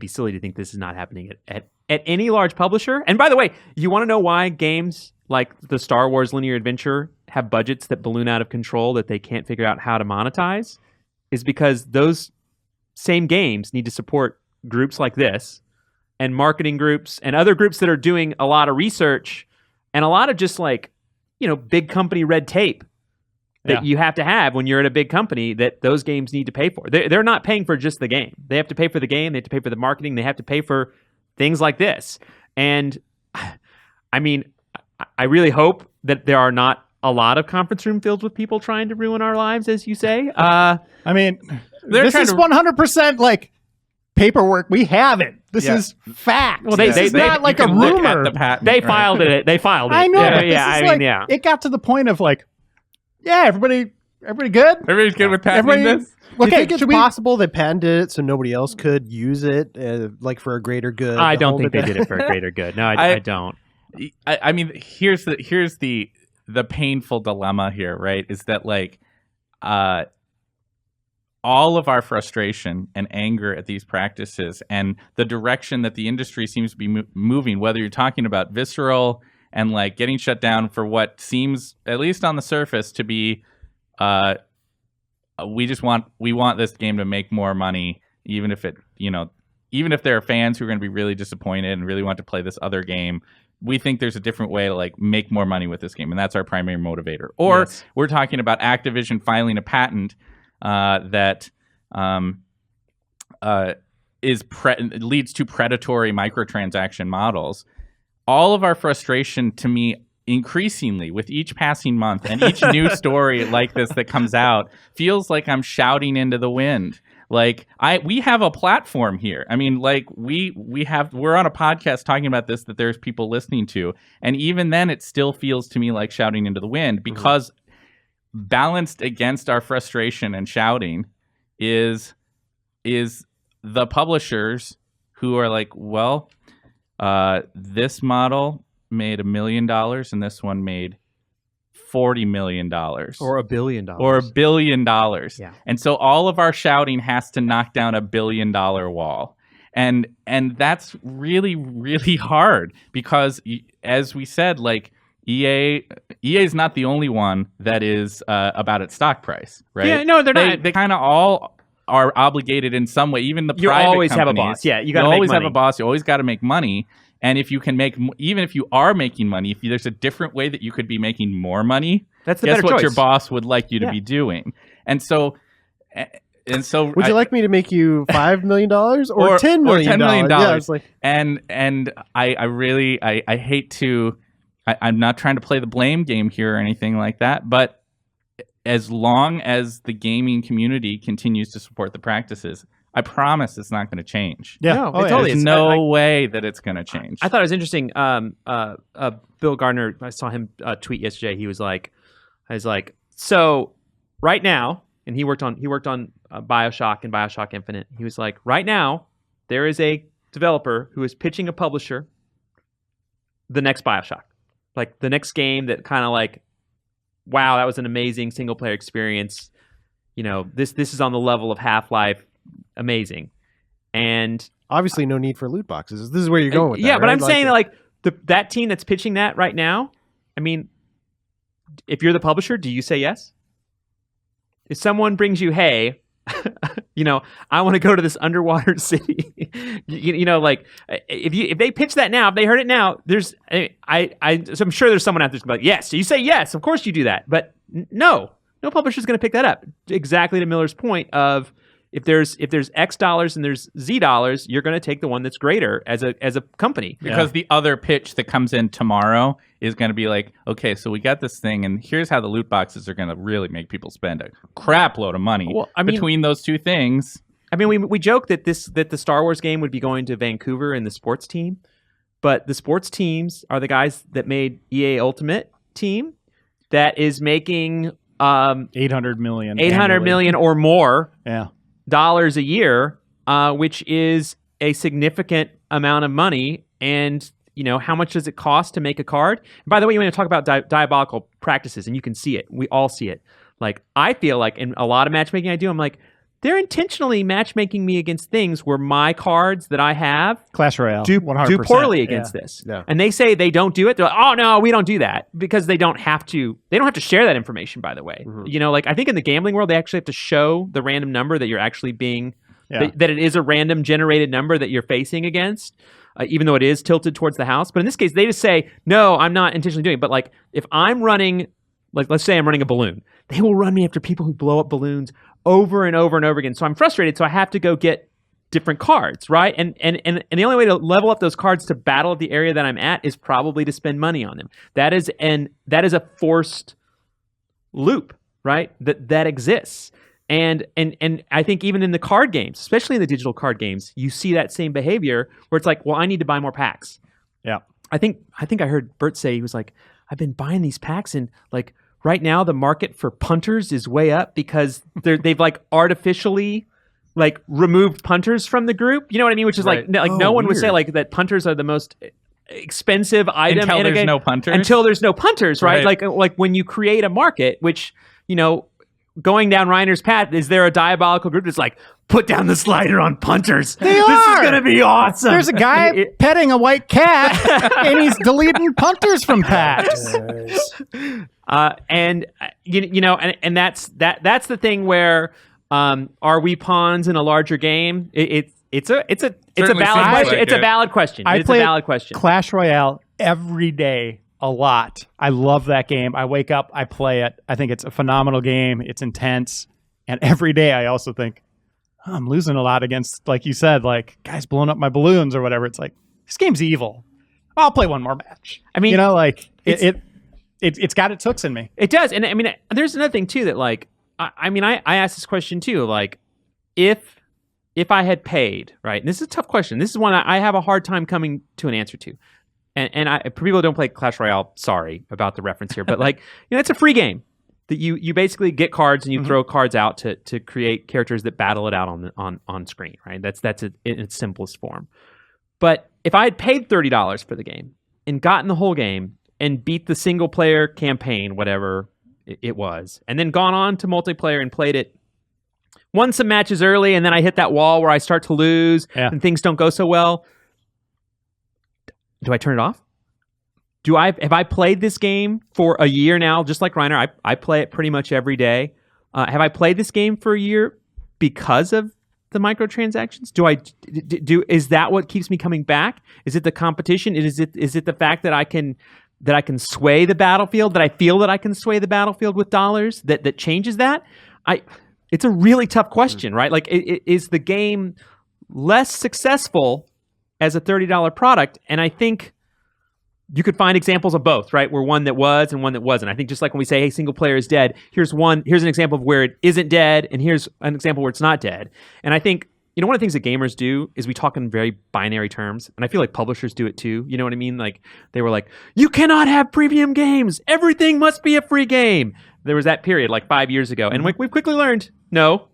silly to think this is not happening at any large publisher. And by the way, you want to know why games like the Star Wars linear adventure have budgets that balloon out of control that they can't figure out how to monetize? Is because those same games need to support groups like this and marketing groups and other groups that are doing a lot of research and a lot of just like, big company red tape that you have to have when you're at a big company that those games need to pay for. They're not paying for just the game. They have to pay for the game. They have to pay for the marketing. They have to pay for things like this. And I mean, I really hope that there are not a lot of conference room filled with people trying to ruin our lives, as you say. I mean, this is 100% like paperwork. We have it. This is fact. Well, it's not like a rumor. They filed it. They filed it. I know. It got to the point of like, everybody good? Everybody's good with patenting this? Do you think it's possible they patented it so nobody else could use it, like for a greater good? I don't think they did it for a greater good. No, I don't. I mean, here's the painful dilemma here, right? Is that like all of our frustration and anger at these practices and the direction that the industry seems to be moving, whether you're talking about visceral and like getting shut down for what seems, at least on the surface, to be we want this game to make more money, even if there are fans who are going to be really disappointed and really want to play this other game. We think there's a different way to like make more money with this game, and that's our primary motivator. Or we're talking about Activision filing a patent that leads to predatory microtransaction models. All of our frustration, to me, increasingly with each passing month and each new story like this that comes out, feels like I'm shouting into the wind. Like we have a platform here. I mean, like we're on a podcast talking about this that there's people listening to, and even then, it still feels to me like shouting into the wind because balanced against our frustration and shouting is the publishers who are like, well, this model made $1 million and this one made $40 million or $1 billion or $1 billion. Yeah. And so all of our shouting has to knock down $1 billion wall. And that's really, really hard because, as we said, like EA is not the only one that is about its stock price, right? Yeah, no, they're not. They kind of all are obligated in some way. Even the you private always companies, have a boss. Yeah, you always have a boss. You always got to make money. And if you can make, even if you are making money, if there's a different way that you could be making more money, that's the guess better what choice. Your boss would like you to be doing. And so, would you like me to make you $5 million or $10 million? $10 million. Yeah, it's like, and I really hate to. I'm not trying to play the blame game here or anything like that, but as long as the gaming community continues to support the practices, I promise it's not going to change. Yeah. No, Oh, it yeah. totally There's is. no way that it's going to change. I thought it was interesting. Bill Gardner, I saw him tweet yesterday. He was like, so right now, and he worked on BioShock and BioShock Infinite. He was like, right now, there is a developer who is pitching a publisher the next BioShock, like the next game that kind of like, wow, that was an amazing single player experience. You know, this is on the level of Half-Life. Amazing. And Obviously, no need for loot boxes. This is where you're going with that. yeah, but right? I'm saying that like that team that's pitching that right now, I mean, if you're the publisher, do you say yes? If someone brings you, hey, you know, I want to go to this underwater city, you know, like if they pitch that now, if they heard it now, there's so I'm sure there's someone out there who's like, yes, so you say yes, of course you do that, but no publisher's going to pick that up. Exactly to Miller's point of if there's X dollars and there's Z dollars, you're going to take the one that's greater as a company. Because the other pitch that comes in tomorrow is going to be like, okay, so we got this thing, and here's how the loot boxes are going to really make people spend a crap load of money between those two things. I mean, we joke that the Star Wars game would be going to Vancouver and the sports team, but the sports teams are the guys that made EA Ultimate Team that is making $800 million. $800 million or more. Yeah. Dollars a year, which is a significant amount of money. And, you know, how much does it cost to make a card? And by the way, you want to talk about diabolical practices, and you can see it. We all see it. Like, I feel like in a lot of matchmaking I do, I'm like, they're intentionally matchmaking me against things where my cards that I have Clash Royale do 100%. poorly against this. Yeah. And they say they don't do it. They're like, oh no, we don't do that, because they don't have to share that information, by the way. Mm-hmm. You know, like I think in the gambling world, they actually have to show the random number that you're actually being, that it is a random generated number that you're facing against, even though it is tilted towards the house. But in this case, they just say, no, I'm not intentionally doing it. But like if I'm running, like let's say I'm running a balloon, they will run me after people who blow up balloons over and over and over again. So I'm frustrated. So I have to go get different cards, right? And the only way to level up those cards to battle at the area that I'm at is probably to spend money on them. That is a forced loop, right? That exists. And I think even in the card games, especially in the digital card games, you see that same behavior where it's like, well, I need to buy more packs. Yeah. I think I heard Bert say, he was like, I've been buying these packs, and like right now the market for punters is way up because they've like artificially like removed punters from the group. You know what I mean? Which is Right. like no one would say like that punters are the most expensive item Until in a there's game. no punters? Until there's no punters, right? Right. Like when you create a market, which, you know, going down Reiner's path, is there a diabolical group that's like, put down the slider on punters? This is going to be awesome. There's a guy petting a white cat, and he's deleting punters from packs. And you know, and that's the thing where are we pawns in a larger game? It's a Certainly valid seems question. like It's a it. valid question. I It's a play valid question. Clash Royale every day a lot. I love that game. I wake up, I play it. I think it's a phenomenal game. It's intense. And every day I also think, oh, I'm losing a lot against, like you said, like guys blowing up my balloons or whatever. It's like, this game's evil. I'll play one more match. I mean, you know, like it's got its hooks in me. It does. And I mean, there's another thing too that like, I asked this question too, like if I had paid, right? And this is a tough question. This is one I have a hard time coming to an answer to. And for people who don't play Clash Royale, sorry about the reference here, but like, you know, it's a free game that you basically get cards and you throw cards out to create characters that battle it out on screen, right? That's it in its simplest form. But if I had paid $30 for the game and gotten the whole game and beat the single player campaign, whatever it was, and then gone on to multiplayer and played it, won some matches early, and then I hit that wall where I start to lose and things don't go so well, do I turn it off? Have I played this game for a year now? Just like Reiner, I play it pretty much every day. Have I played this game for a year because of the microtransactions? Is that what keeps me coming back? Is it the competition? Is it the fact that I can sway the battlefield? That I feel that I can sway the battlefield with dollars? That changes that? It's a really tough question, right? Like, is the game less successful as a $30 product? And I think you could find examples of both, right? Where one that was and one that wasn't. I think just like when we say, hey, single player is dead, here's an example of where it isn't dead, and here's an example where it's not dead. And I think, one of the things that gamers do is we talk in very binary terms, and I feel like publishers do it too. You know what I mean? Like, they were like, you cannot have premium games. Everything must be a free game. There was that period like 5 years ago. And we've quickly learned, no,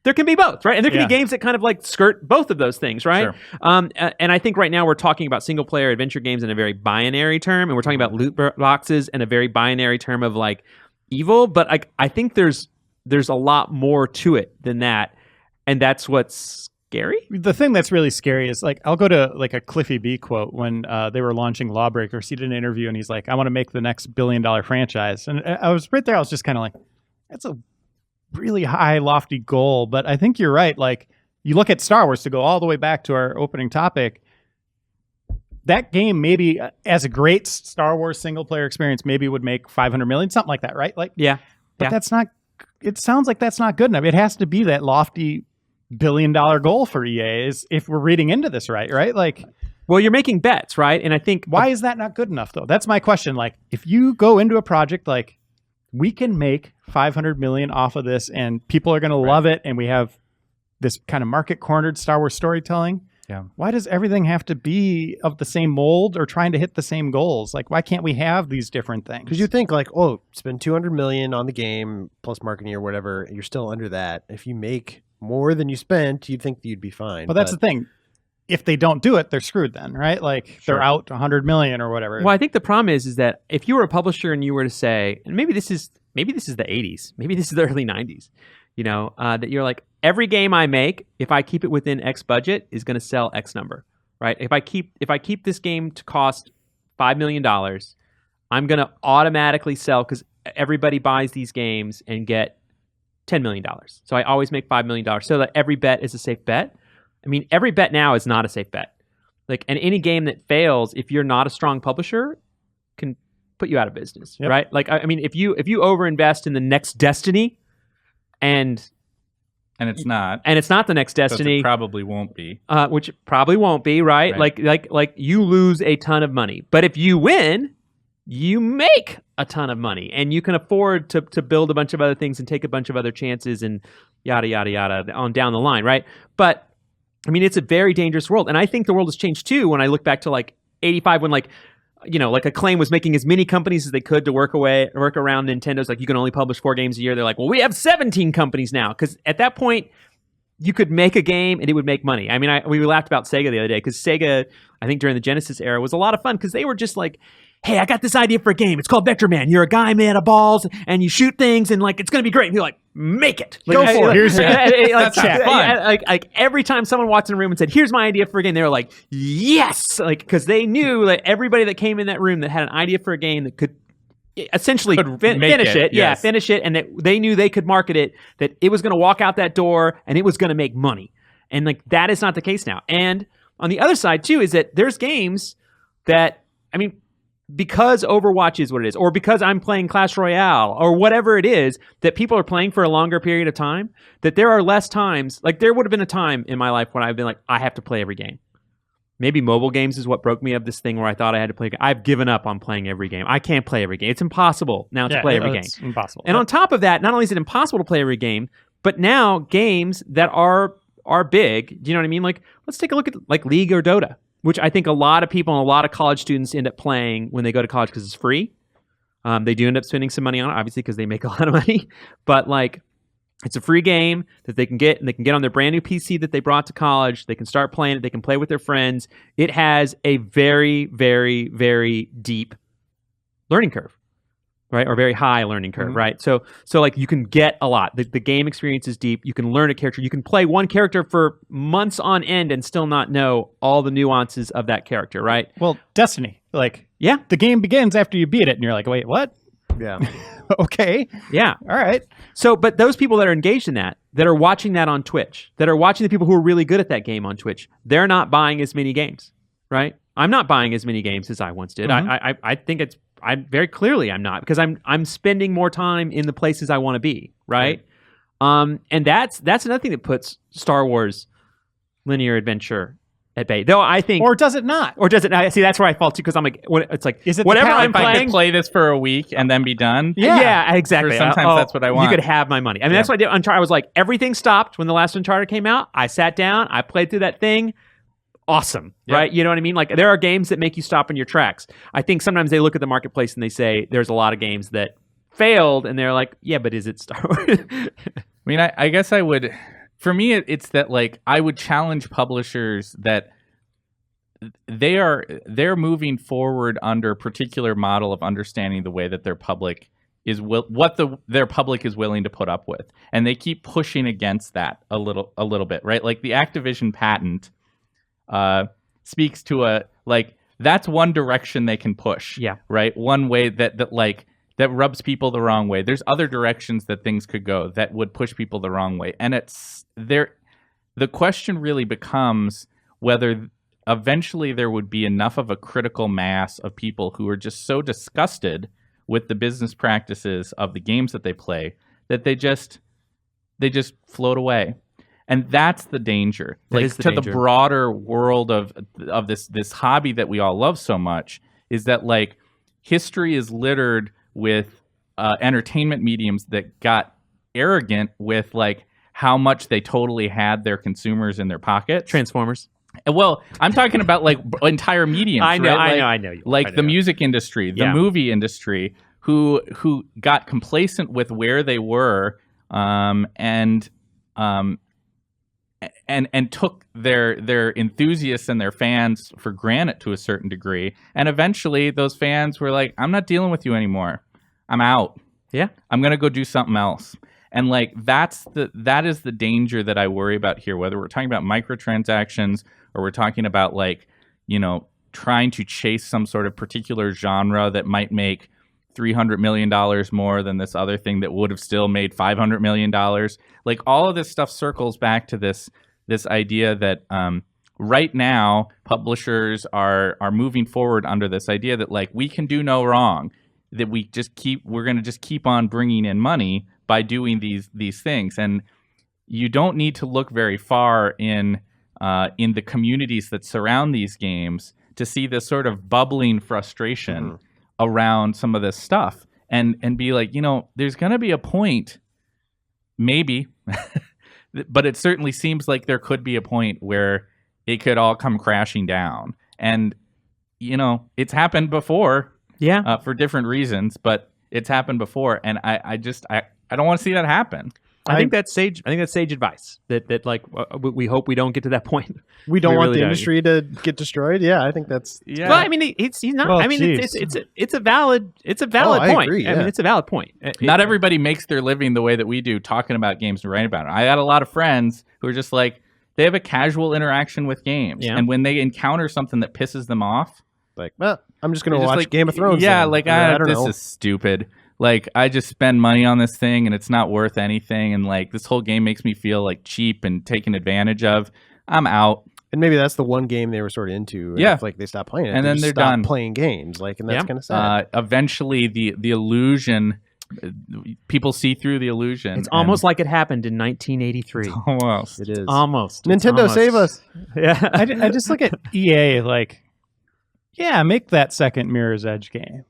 there can be both, right? And there can be games that kind of like skirt both of those things, right? Sure. And I think right now we're talking about single player adventure games in a very binary term, and we're talking about loot boxes in a very binary term of like evil. But I think there's a lot more to it than that, and that's what's scary. The thing that's really scary is like I'll go to like a Cliffy B quote when they were launching Lawbreakers. He did an interview and he's like, "I want to make the next $1 billion franchise," and I was right there. I was just kind of like, "That's a really high, lofty goal." But I think you're right. Like, you look at Star Wars, to go all the way back to our opening topic, that game maybe as a great Star Wars single player experience maybe would make 500 million, something like that, right? Like, but that's not, it sounds like that's not good enough. It has to be that lofty $1 billion goal for EA, is if we're reading into this right? Like, well, you're making bets, right? And I think, why is that not good enough though? That's my question. Like, if you go into a project like, we can make 500 million off of this and people are going to love it, and we have this kind of market cornered Star Wars storytelling. Yeah. Why does everything have to be of the same mold or trying to hit the same goals? Like, why can't we have these different things? Because you think like, oh, spend 200 million on the game plus marketing or whatever, and you're still under that. If you make more than you spent, you'd think you'd be fine. But that's the thing. If they don't do it, they're screwed then, right? Like, they're out 100 million or whatever. Well, I think the problem is that if you were a publisher and you were to say, and maybe this is the 80s, maybe this is the early 90s, that you're like, every game I make, if I keep it within X budget, is going to sell X number, right? If I keep this game to cost $5 million, I'm going to automatically sell, because everybody buys these games and get $10 million. So I always make $5 million. So that every bet is a safe bet. I mean, every bet now is not a safe bet. Like, and any game that fails, if you're not a strong publisher, can put you out of business, right? Like, I mean, if you overinvest in the next Destiny, and it's not the next Destiny, it probably won't be, which probably won't be, right? Like you lose a ton of money. But if you win, you make a ton of money, and you can afford to build a bunch of other things and take a bunch of other chances and yada yada yada on down the line, right? But I mean, it's a very dangerous world, and I think the world has changed too. When I look back to like '85, when like Acclaim was making as many companies as they could to work around Nintendo's like, you can only publish 4 games a year. They're like, well, we have 17 companies now, because at that point you could make a game and it would make money. I mean, we laughed about Sega the other day, because Sega, I think during the Genesis era, was a lot of fun, because they were just like, hey, I got this idea for a game. It's called Vector Man. You're a guy made of balls and you shoot things, and like, it's going to be great. And you're like, make it. Go for it. Here's that's fun. Like every time someone walked in a room and said, here's my idea for a game, they were like, yes. Like, because they knew that everybody that came in that room that had an idea for a game that could essentially finish it. Yeah, finish it. And that they knew they could market it, that it was going to walk out that door and it was going to make money. And like, that is not the case now. And on the other side too, is that there's games that, I mean, because Overwatch is what it is, or because I'm playing Clash Royale, or whatever it is, that people are playing for a longer period of time, that there are less times, like there would have been a time in my life when I've been like, I have to play every game. Maybe mobile games is what broke me of this thing where I thought I had to play. I've given up on playing every game. I can't play every game. It's impossible now to play every game. It's impossible. And on top of that, not only is it impossible to play every game, but now games that are big, do you know what I mean? Like, let's take a look at like League or Dota, which I think a lot of people and a lot of college students end up playing when they go to college because it's free. They do end up spending some money on it, obviously, because they make a lot of money. But like, it's a free game that they can get, and they can get on their brand new PC that they brought to college. They can start playing it. They can play with their friends. It has a very, very, very deep learning curve, right? Or very high learning curve, right? So like, you can get a lot. The game experience is deep. You can learn a character. You can play one character for months on end and still not know all the nuances of that character, right? Well, Destiny, like, yeah, the game begins after you beat it, and you're like, wait, what? Yeah. Okay. Yeah. All right. So, but those people that are engaged in that are watching that on Twitch, that are watching the people who are really good at that game on Twitch, they're not buying as many games, right? I'm not buying as many games as I once did. I think I'm very clearly I'm not, because I'm spending more time in the places I want to be, right? And that's another thing that puts Star Wars linear adventure at bay. Though I think, Or does it not? or does it? See, that's where I fall too, because I'm like, it's like, Is it the whatever kind I'm If I playing. could play this for a week and then be done. Yeah, exactly. Or sometimes that's what I want. You could have my money. I mean, that's what I did. Uncharted. I was like, everything stopped when the last Uncharted came out. I sat down, I played through that thing. Awesome, right? You know what I mean? Like, there are games that make you stop in your tracks. I think sometimes they look at the marketplace and they say there's a lot of games that failed, and they're like, yeah, but is it Star Wars? I mean, I guess I would. For me, it's that like I would challenge publishers that they're moving forward under a particular model of understanding the way that their public is their public is willing to put up with, and they keep pushing against that a little bit, right? Like the Activision patent speaks to that's one direction they can push, right? One way that rubs people the wrong way. There's other directions that things could go that would push people the wrong way, and the question really becomes whether eventually there would be enough of a critical mass of people who are just so disgusted with the business practices of the games that they play that they just float away. And that's the danger. The broader world of this hobby that we all love so much is that like history is littered with entertainment mediums that got arrogant with like how much they totally had their consumers in their pockets. Transformers. Well, I'm talking about like entire mediums. I know, right? I know. Like the music industry, the movie industry, who got complacent with where they were, and took their enthusiasts and their fans for granted to a certain degree. And eventually, those fans were like, "I'm not dealing with you anymore. I'm out. Yeah, I'm gonna go do something else." And like that is the danger that I worry about here, whether we're talking about microtransactions or we're talking about like, trying to chase some sort of particular genre that might make $300 million more than this other thing that would have still made $500 million. Like all of this stuff circles back to this idea that right now publishers are moving forward under this idea that like we can do no wrong, that we're going to just keep on bringing in money by doing these things. And you don't need to look very far in the communities that surround these games to see this sort of bubbling frustration around some of this stuff, and be like, there's going to be a point, maybe, but it certainly seems like there could be a point where it could all come crashing down. And it's happened before, for different reasons, but it's happened before, and I don't want to see that happen. I think that's sage. I think that's sage advice. That like we hope we don't get to that point. We don't want the industry to get destroyed. Yeah, I think that's. Yeah. Well, I mean, he's not. Well, I mean, it's a valid point. I agree, I mean, it's a valid point. Not everybody makes their living the way that we do, talking about games and writing about it. I had a lot of friends who are just like they have a casual interaction with games, and when they encounter something that pisses them off, like, well, I'm just going to watch like, Game of Thrones. Yeah, then. like I don't this know. is stupid. Like, I just spend money on this thing and it's not worth anything. And like, this whole game makes me feel like cheap and taken advantage of. I'm out. And maybe that's the one game they were sort of into. And if, like, they stop playing it, and then they're done playing games. Like, and that's kind of sad. Eventually, the illusion, people see through the illusion. It's almost like it happened in 1983. Almost. It is. Almost. Nintendo, save us. Yeah. I just look at EA like, make that second Mirror's Edge game.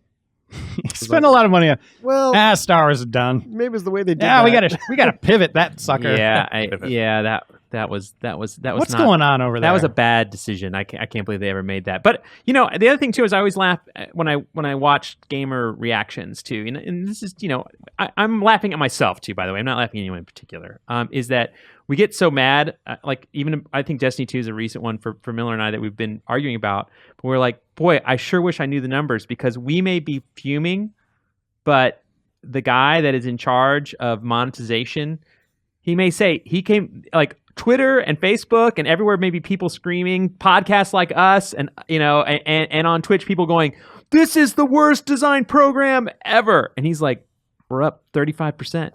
Spend a lot of money on. Well, Star Wars is done. Maybe it's the way they did. Yeah, that. we gotta pivot that sucker. Yeah, that was What's going on over there? That was a bad decision. I can't believe they ever made that. But the other thing too is I always laugh when I watch gamer reactions too. And this is I'm laughing at myself too. By the way, I'm not laughing at anyone in particular. Is that we get so mad? Like even I think Destiny 2 is a recent one for Miller and I that we've been arguing about. But we're like, boy, I sure wish I knew the numbers, because we may be fuming, but the guy that is in charge of monetization, he may say he came like Twitter and Facebook and everywhere, maybe people screaming, podcasts like us, and and on Twitch people going, "This is the worst design program ever," and he's like, "We're up 35%.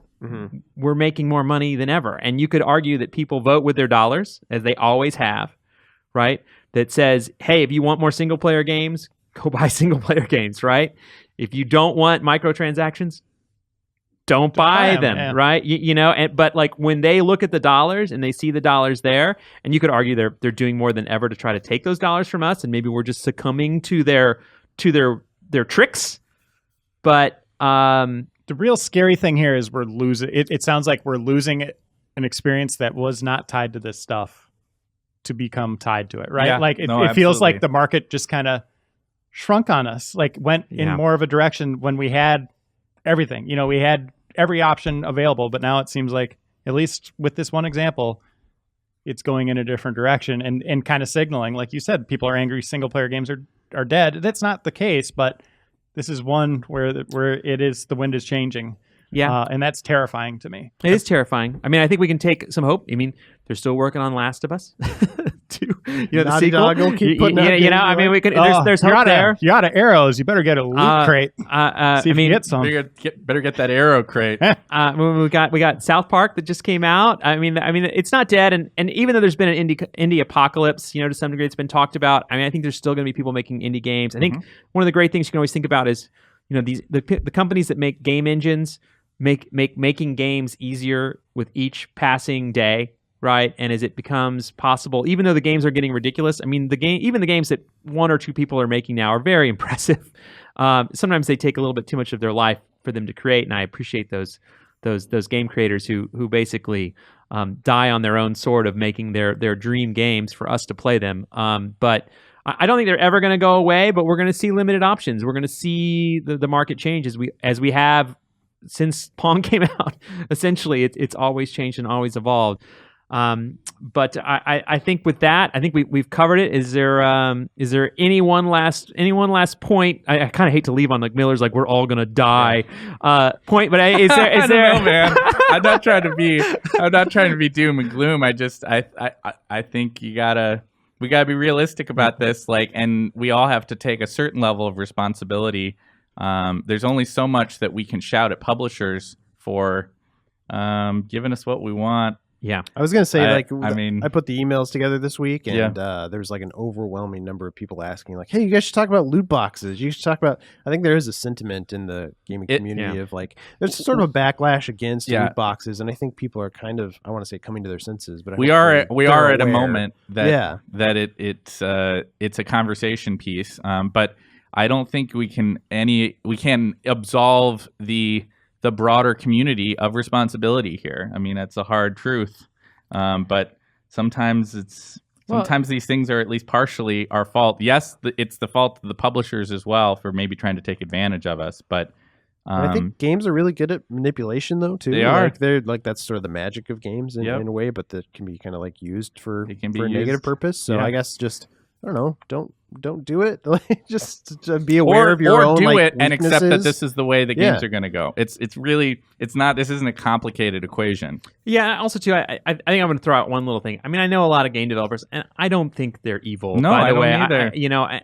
We're making more money than ever." And you could argue that people vote with their dollars, as they always have, right? That says, hey, if you want more single player games, go buy single player games, right? If you don't want microtransactions, don't buy them, yeah. right? But like when they look at the dollars and they see the dollars there, and you could argue they're doing more than ever to try to take those dollars from us, and maybe we're just succumbing to their tricks. But the real scary thing here is we're losing. It sounds like we're losing an experience that was not tied to this stuff to become tied to it, right? Yeah, like it feels absolutely. like the market just kind of shrunk on us, like went in more of a direction when we had everything. We had every option available, but now it seems like, at least with this one example, it's going in a different direction and kind of signaling, like you said, people are angry single player games are dead. That's not the case, but this is one where it is, the wind is changing. Yeah. And that's terrifying to me. It is terrifying. I mean, I think we can take some hope. I mean, they're still working on Last of Us 2. The Naughty sequel. Dog will keep putting out I mean, we could. There's you're hope there. You're out of arrows. You better get a loot crate. See if you get some. Better get that arrow crate. We got South Park that just came out. I mean, it's not dead, and even though there's been an indie apocalypse, to some degree, it's been talked about. I mean, I think there's still going to be people making indie games. I think one of the great things you can always think about is, the companies that make game engines making games easier with each passing day, right? And as it becomes possible, even though the games are getting ridiculous, I mean, even the games that one or two people are making now are very impressive. Sometimes they take a little bit too much of their life for them to create, and I appreciate those game creators who basically die on their own sword of making their dream games for us to play them. But I don't think they're ever going to go away, but we're going to see limited options. We're going to see the market change as we have since Pong came out. Essentially, it's always changed and always evolved. But I think with that, I think we've covered it. Is there any one last point? I kind of hate to leave on like Miller's like we're all gonna die point, but is there? I don't know, man. I'm not trying to be doom and gloom. I think we gotta be realistic about this. Like, and we all have to take a certain level of responsibility. There's only so much that we can shout at publishers for giving us what we want. Yeah, I was gonna say, I put the emails together this week, and there was like an overwhelming number of people asking, like, "Hey, you guys should talk about loot boxes. You should talk about." I think there is a sentiment in the gaming community of like, there's sort of a backlash against loot boxes, and I think people are kind of, I want to say, coming to their senses. But we are at a moment that it's a conversation piece, but I don't think we can absolve the broader community of responsibility here. I mean, that's a hard truth, but sometimes these things are at least partially our fault. Yes, it's the fault of the publishers as well for maybe trying to take advantage of us. But I think games are really good at manipulation, though. Too, they are. Like, they're like, that's sort of the magic of games in a way, but that can be kind of like used for a negative purpose. So I guess just, I don't know, don't do it. Just to be aware of your own, do like, it and accept that this is the way the games Yeah. are going to go. It's not. This isn't a complicated equation. Yeah. Also, too, I think I'm going to throw out one little thing. I mean, I know a lot of game developers, and I don't think they're evil. No, by I the don't way. either.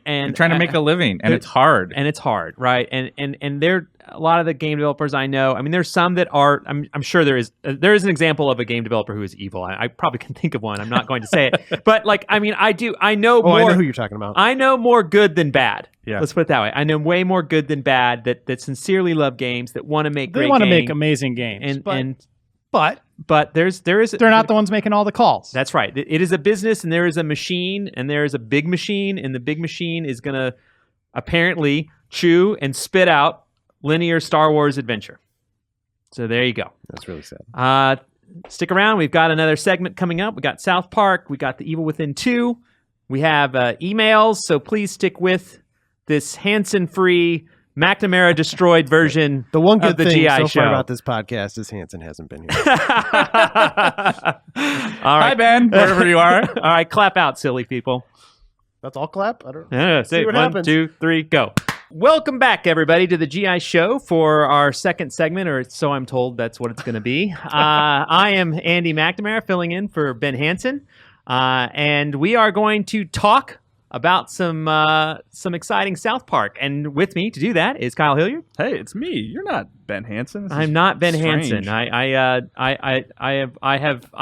And They're trying to make a living, and it's hard. And it's hard, right? And there, a lot of the game developers I know. I mean, there's some that are. I'm sure there is an example of a game developer who is evil. I probably can think of one. I'm not going to say it, but like, I mean, I do. I know more. I know who you're talking about. I know more good than bad. Yeah. Let's put it that way. I know way more good than bad that sincerely love games, that want to make great games. They want to make amazing games, but there is they're not the ones making all the calls. That's right. It is a business, and there is a machine, and there is a big machine, and the big machine is going to apparently chew and spit out linear Star Wars adventure. So there you go. That's really sad. Stick around. We've got another segment coming up. We got South Park. We got The Evil Within 2. We have emails, so please stick with this Hanson-free, McNamara destroyed version The one good of the thing GI so Show. far about this podcast is Hanson hasn't been here. All right. Hi, Ben, wherever you are. All right, clap out, silly people. That's all clap? I don't know. Yeah, See what 1, happens. 2, 3, go. Welcome back, everybody, to the GI Show for our second segment, or so I'm told that's what it's going to be. I am Andy McNamara, filling in for Ben Hanson, and we are going to talk about some exciting South Park. And with me to do that is Kyle Hilliard. Hey, it's me. You're not Ben Hansen. I'm not Ben strange. Hansen. I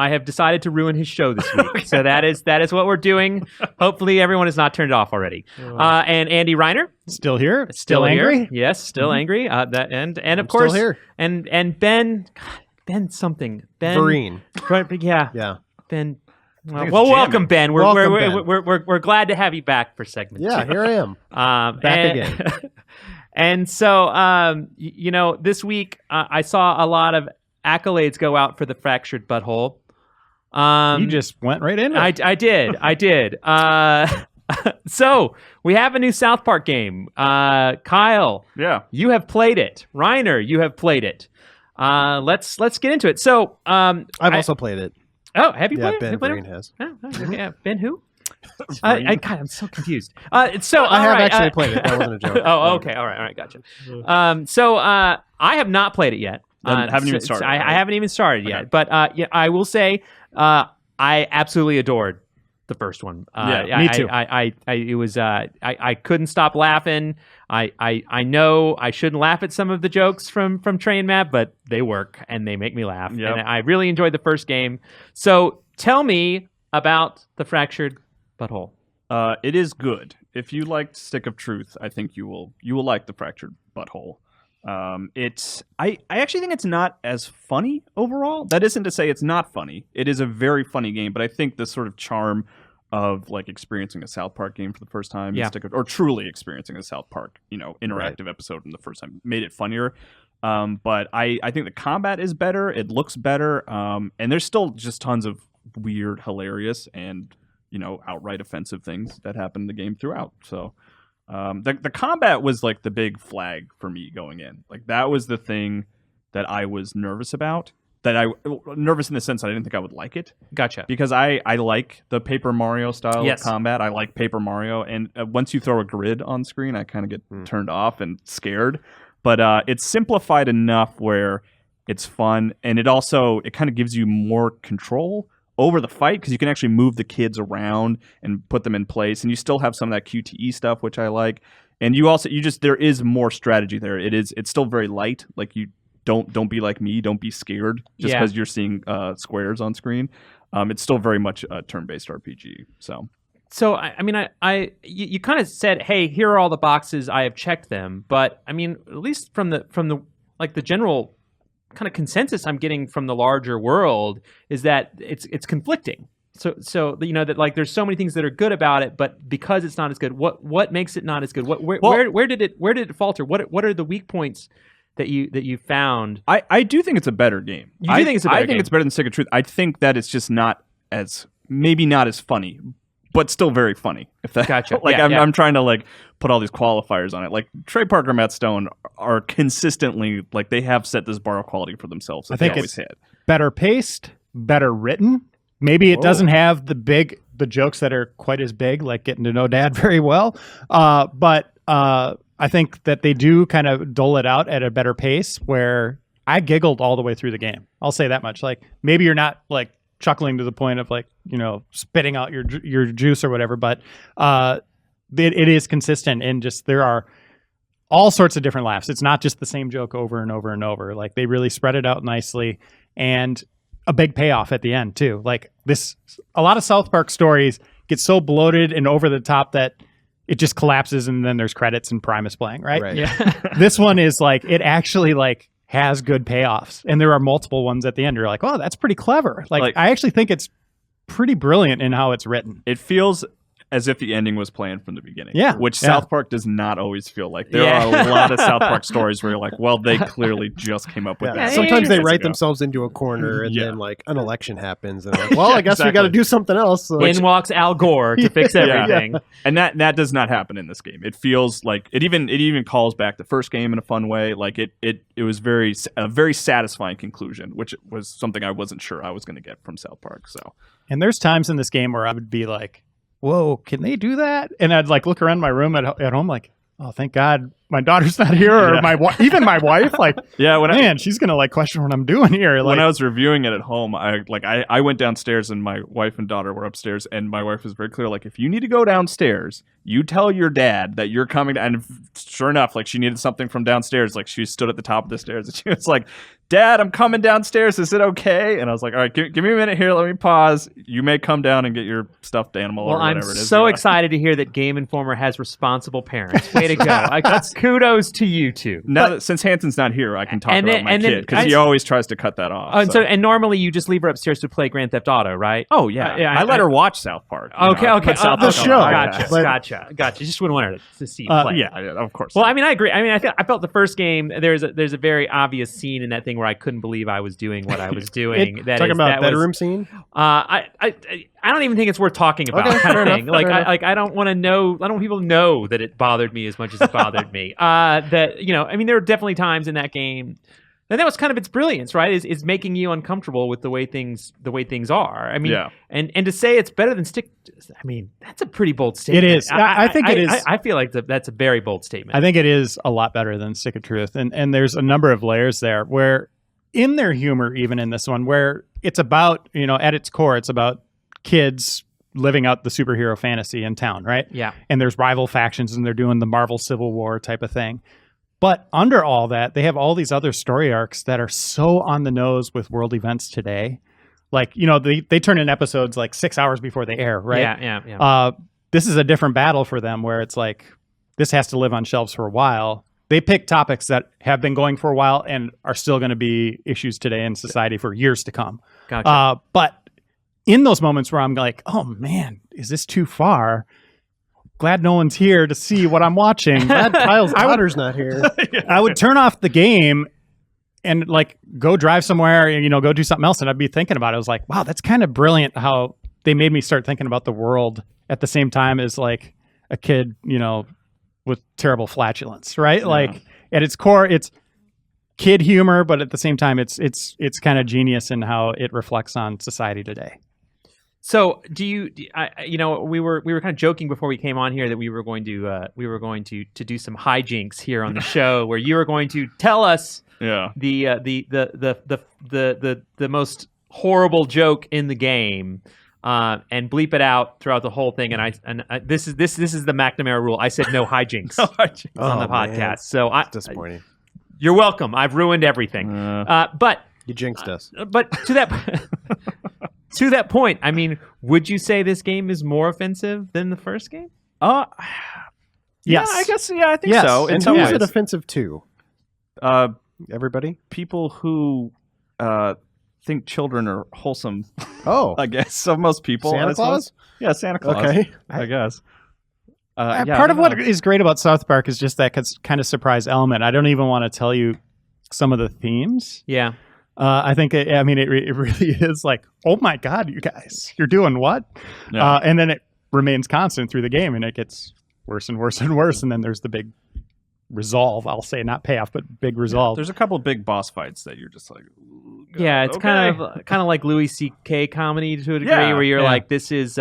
have decided to ruin his show this week. Okay. So that is what we're doing. Hopefully everyone has not turned it off already. And Andy Reiner, Still here? still angry? here. Yes, still angry. And of I'm course still here. and Ben, God, Ben something. Ben Vereen. Yeah. Yeah. Ben. think it's Well, jamming. welcome, Ben. Welcome, Ben. We're glad to have you back for segment Yeah, two. here I am. Back again. And so, this week I saw a lot of accolades go out for the Fractured Butthole. You just went right in. I did. So we have a new South Park game. Kyle, Yeah. you have played it. Reiner, you have played it. Let's get into it. So, I've also played it. Oh, have you Yeah, played it? Ben You played it? Vereen has. Oh, yeah. Ben who? Vereen. God, I'm so confused. So I have all right, actually played it. That wasn't a joke. Oh, okay. All right. Gotcha. So I have not played it yet. Haven't even started, I right? haven't even started yet. But yeah, I will say I absolutely adored the first one. me too. I couldn't stop laughing. I know I shouldn't laugh at some of the jokes from Train Map, but they work and they make me laugh. Yep. And I really enjoyed the first game. So tell me about the Fractured Butthole. It is good. If you liked Stick of Truth, I think you will like the Fractured Butthole. I actually think it's not as funny overall. That isn't to say it's not funny. It is a very funny game, but I think the sort of charm of like experiencing a South Park game for the first time, Yeah. or truly experiencing a South Park, interactive episode in the first time made it funnier. But I think the combat is better. It looks better. And there's still just tons of weird, hilarious, and outright offensive things that happen in the game throughout. So the combat was like the big flag for me going in. Like that was the thing that I was nervous about. Nervous in the sense that I didn't think I would like it. Gotcha. Because I like the Paper Mario style Yes. of combat. I like Paper Mario, and once you throw a grid on screen, I kind of get turned off and scared. But it's simplified enough where it's fun, and it kind of gives you more control over the fight because you can actually move the kids around and put them in place, and you still have some of that QTE stuff, which I like. And there is more strategy there. It's still very light. Like you don't be like me. Don't be scared just Yeah. because you're seeing squares on screen. It's still very much a turn-based RPG. So You kind of said, "Hey, here are all the boxes. I have checked them." But I mean, at least from the like the general kind of consensus I'm getting from the larger world is that it's conflicting. So that like there's so many things that are good about it, but because it's not as good, what makes it not as good? Where did it falter? What are the weak points that you found? I do think it's a better game. You do think it's a better I think game? it's better than Stick of Truth. I think that it's just maybe not as funny, but still very funny. If that, Gotcha. Like Yeah, I'm trying to like put all these qualifiers on it. Like Trey Parker and Matt Stone are consistently like they have set this bar of quality for themselves that I think they always it's hit. better paced, better written. Maybe it doesn't have the jokes that are quite as big, like Getting to Know Dad very well. But I think that they do kind of dole it out at a better pace where I giggled all the way through the game. I'll say that much. Like maybe you're not like chuckling to the point of like, spitting out your juice or whatever, but it is consistent and just there are all sorts of different laughs. It's not just the same joke over and over and over. Like they really spread it out nicely and a big payoff at the end too. Like a lot of South Park stories get so bloated and over the top that it just collapses and then there's credits and Primus playing, right? Yeah. This one is like, it actually like has good payoffs and there are multiple ones at the end. You're like, oh, that's pretty clever. Like I actually think it's pretty brilliant in how it's written. It feels as if the ending was planned from the beginning. Yeah. Which Yeah. South Park does not always feel like. There Yeah. are a lot of South Park stories where you're like, well, they clearly just came up with Yeah. that. Sometimes they years write ago. themselves into a corner, and Yeah. then like an election happens, and they're like, well, I guess we got to exactly. do something else. So In walks Al Gore to fix everything. And that does not happen in this game. It feels like it even calls back the first game in a fun way. Like it was a very satisfying conclusion, which was something I wasn't sure I was going to get from South Park. So And there's times in this game where I would be like, whoa, can they do that? And I'd like look around my room at home like, oh, thank God my daughter's not here, or even my wife. Like, man, she's gonna like question what I'm doing here. Like, when I was reviewing it at home, I went downstairs and my wife and daughter were upstairs, and my wife was very clear, like, if you need to go downstairs, you tell your dad that you're coming. And sure enough, like, she needed something from downstairs. Like, she stood at the top of the stairs and she was like, Dad, I'm coming downstairs. Is it okay? And I was like, all right, give me a minute here. Let me pause. You may come down and get your stuffed animal or whatever it is. I'm so excited to hear that Game Informer has responsible parents. Way to go. Kudos to you two. Now since Hanson's not here, I can talk about my kid, because he always tries to cut that off. And normally you just leave her upstairs to play Grand Theft Auto, right? Oh, yeah. I let her watch South Park. Okay. The show. Gotcha. Just wouldn't want her to see you play. Yeah, of course. Well, I mean, I agree. I mean, I felt the first game, there's a very obvious scene in that thing where I couldn't believe I was doing what I was doing. Talking about bedroom scene? I don't even think it's worth talking about. Okay, kind of fair thing. enough. I don't want to know. I don't want people to know that it bothered me as much as it bothered me. I mean, there were definitely times in that game, and that was kind of its brilliance, right? Is making you uncomfortable with the way things are. I mean, and to say it's better than Stick, I mean, that's a pretty bold statement. It is. I think it is. I feel like that's a very bold statement. I think it is a lot better than Stick of Truth, and there's a number of layers there where, in their humor, even in this one, where it's about, at its core, it's about kids living out the superhero fantasy in town, right? Yeah. And there's rival factions, and they're doing the Marvel Civil War type of thing. But under all that, they have all these other story arcs that are so on the nose with world events today. Like, they turn in episodes like 6 hours before they air, right? Yeah. This is a different battle for them, where it's like, this has to live on shelves for a while. They pick topics that have been going for a while and are still going to be issues today in society for years to come. Gotcha. But in those moments where I'm like, oh man, is this too far? Glad no one's here to see what I'm watching. Glad Kyle's daughter's not here. I would turn off the game and like go drive somewhere, go do something else. And I'd be thinking about it. I was like, wow, that's kind of brilliant how they made me start thinking about the world at the same time as like a kid, with terrible flatulence, right? Yeah. Like at its core, it's kid humor, but at the same time, it's kind of genius in how it reflects on society today. So, we were kind of joking before we came on here that we were going to do some hijinks here on the show, where you were going to tell us the most horrible joke in the game. And bleep it out throughout the whole thing, and this is the McNamara rule. I said no hijinks, on the podcast. Man. So it's disappointing. You're welcome. I've ruined everything. But you jinxed us. But to that point, I mean, would you say this game is more offensive than the first game? Yes. Yeah, I guess. Yeah, I think so. And who is it offensive to? Everybody. People who think children are wholesome. Oh, I guess so. Most people. Santa Claus? Yeah, Santa Claus. Okay, I guess. Part of what is great about South Park is just that kind of surprise element. I don't even want to tell you some of the themes. Yeah. I think it really is like, oh my God, you guys, you're doing what? Yeah. And then it remains constant through the game, and it gets worse and worse and worse. And then there's the big resolve. I'll say not payoff, but big resolve. There's a couple of big boss fights that you're just like, yeah, it's kind of like Louis C.K. comedy to a degree, where you're like, this is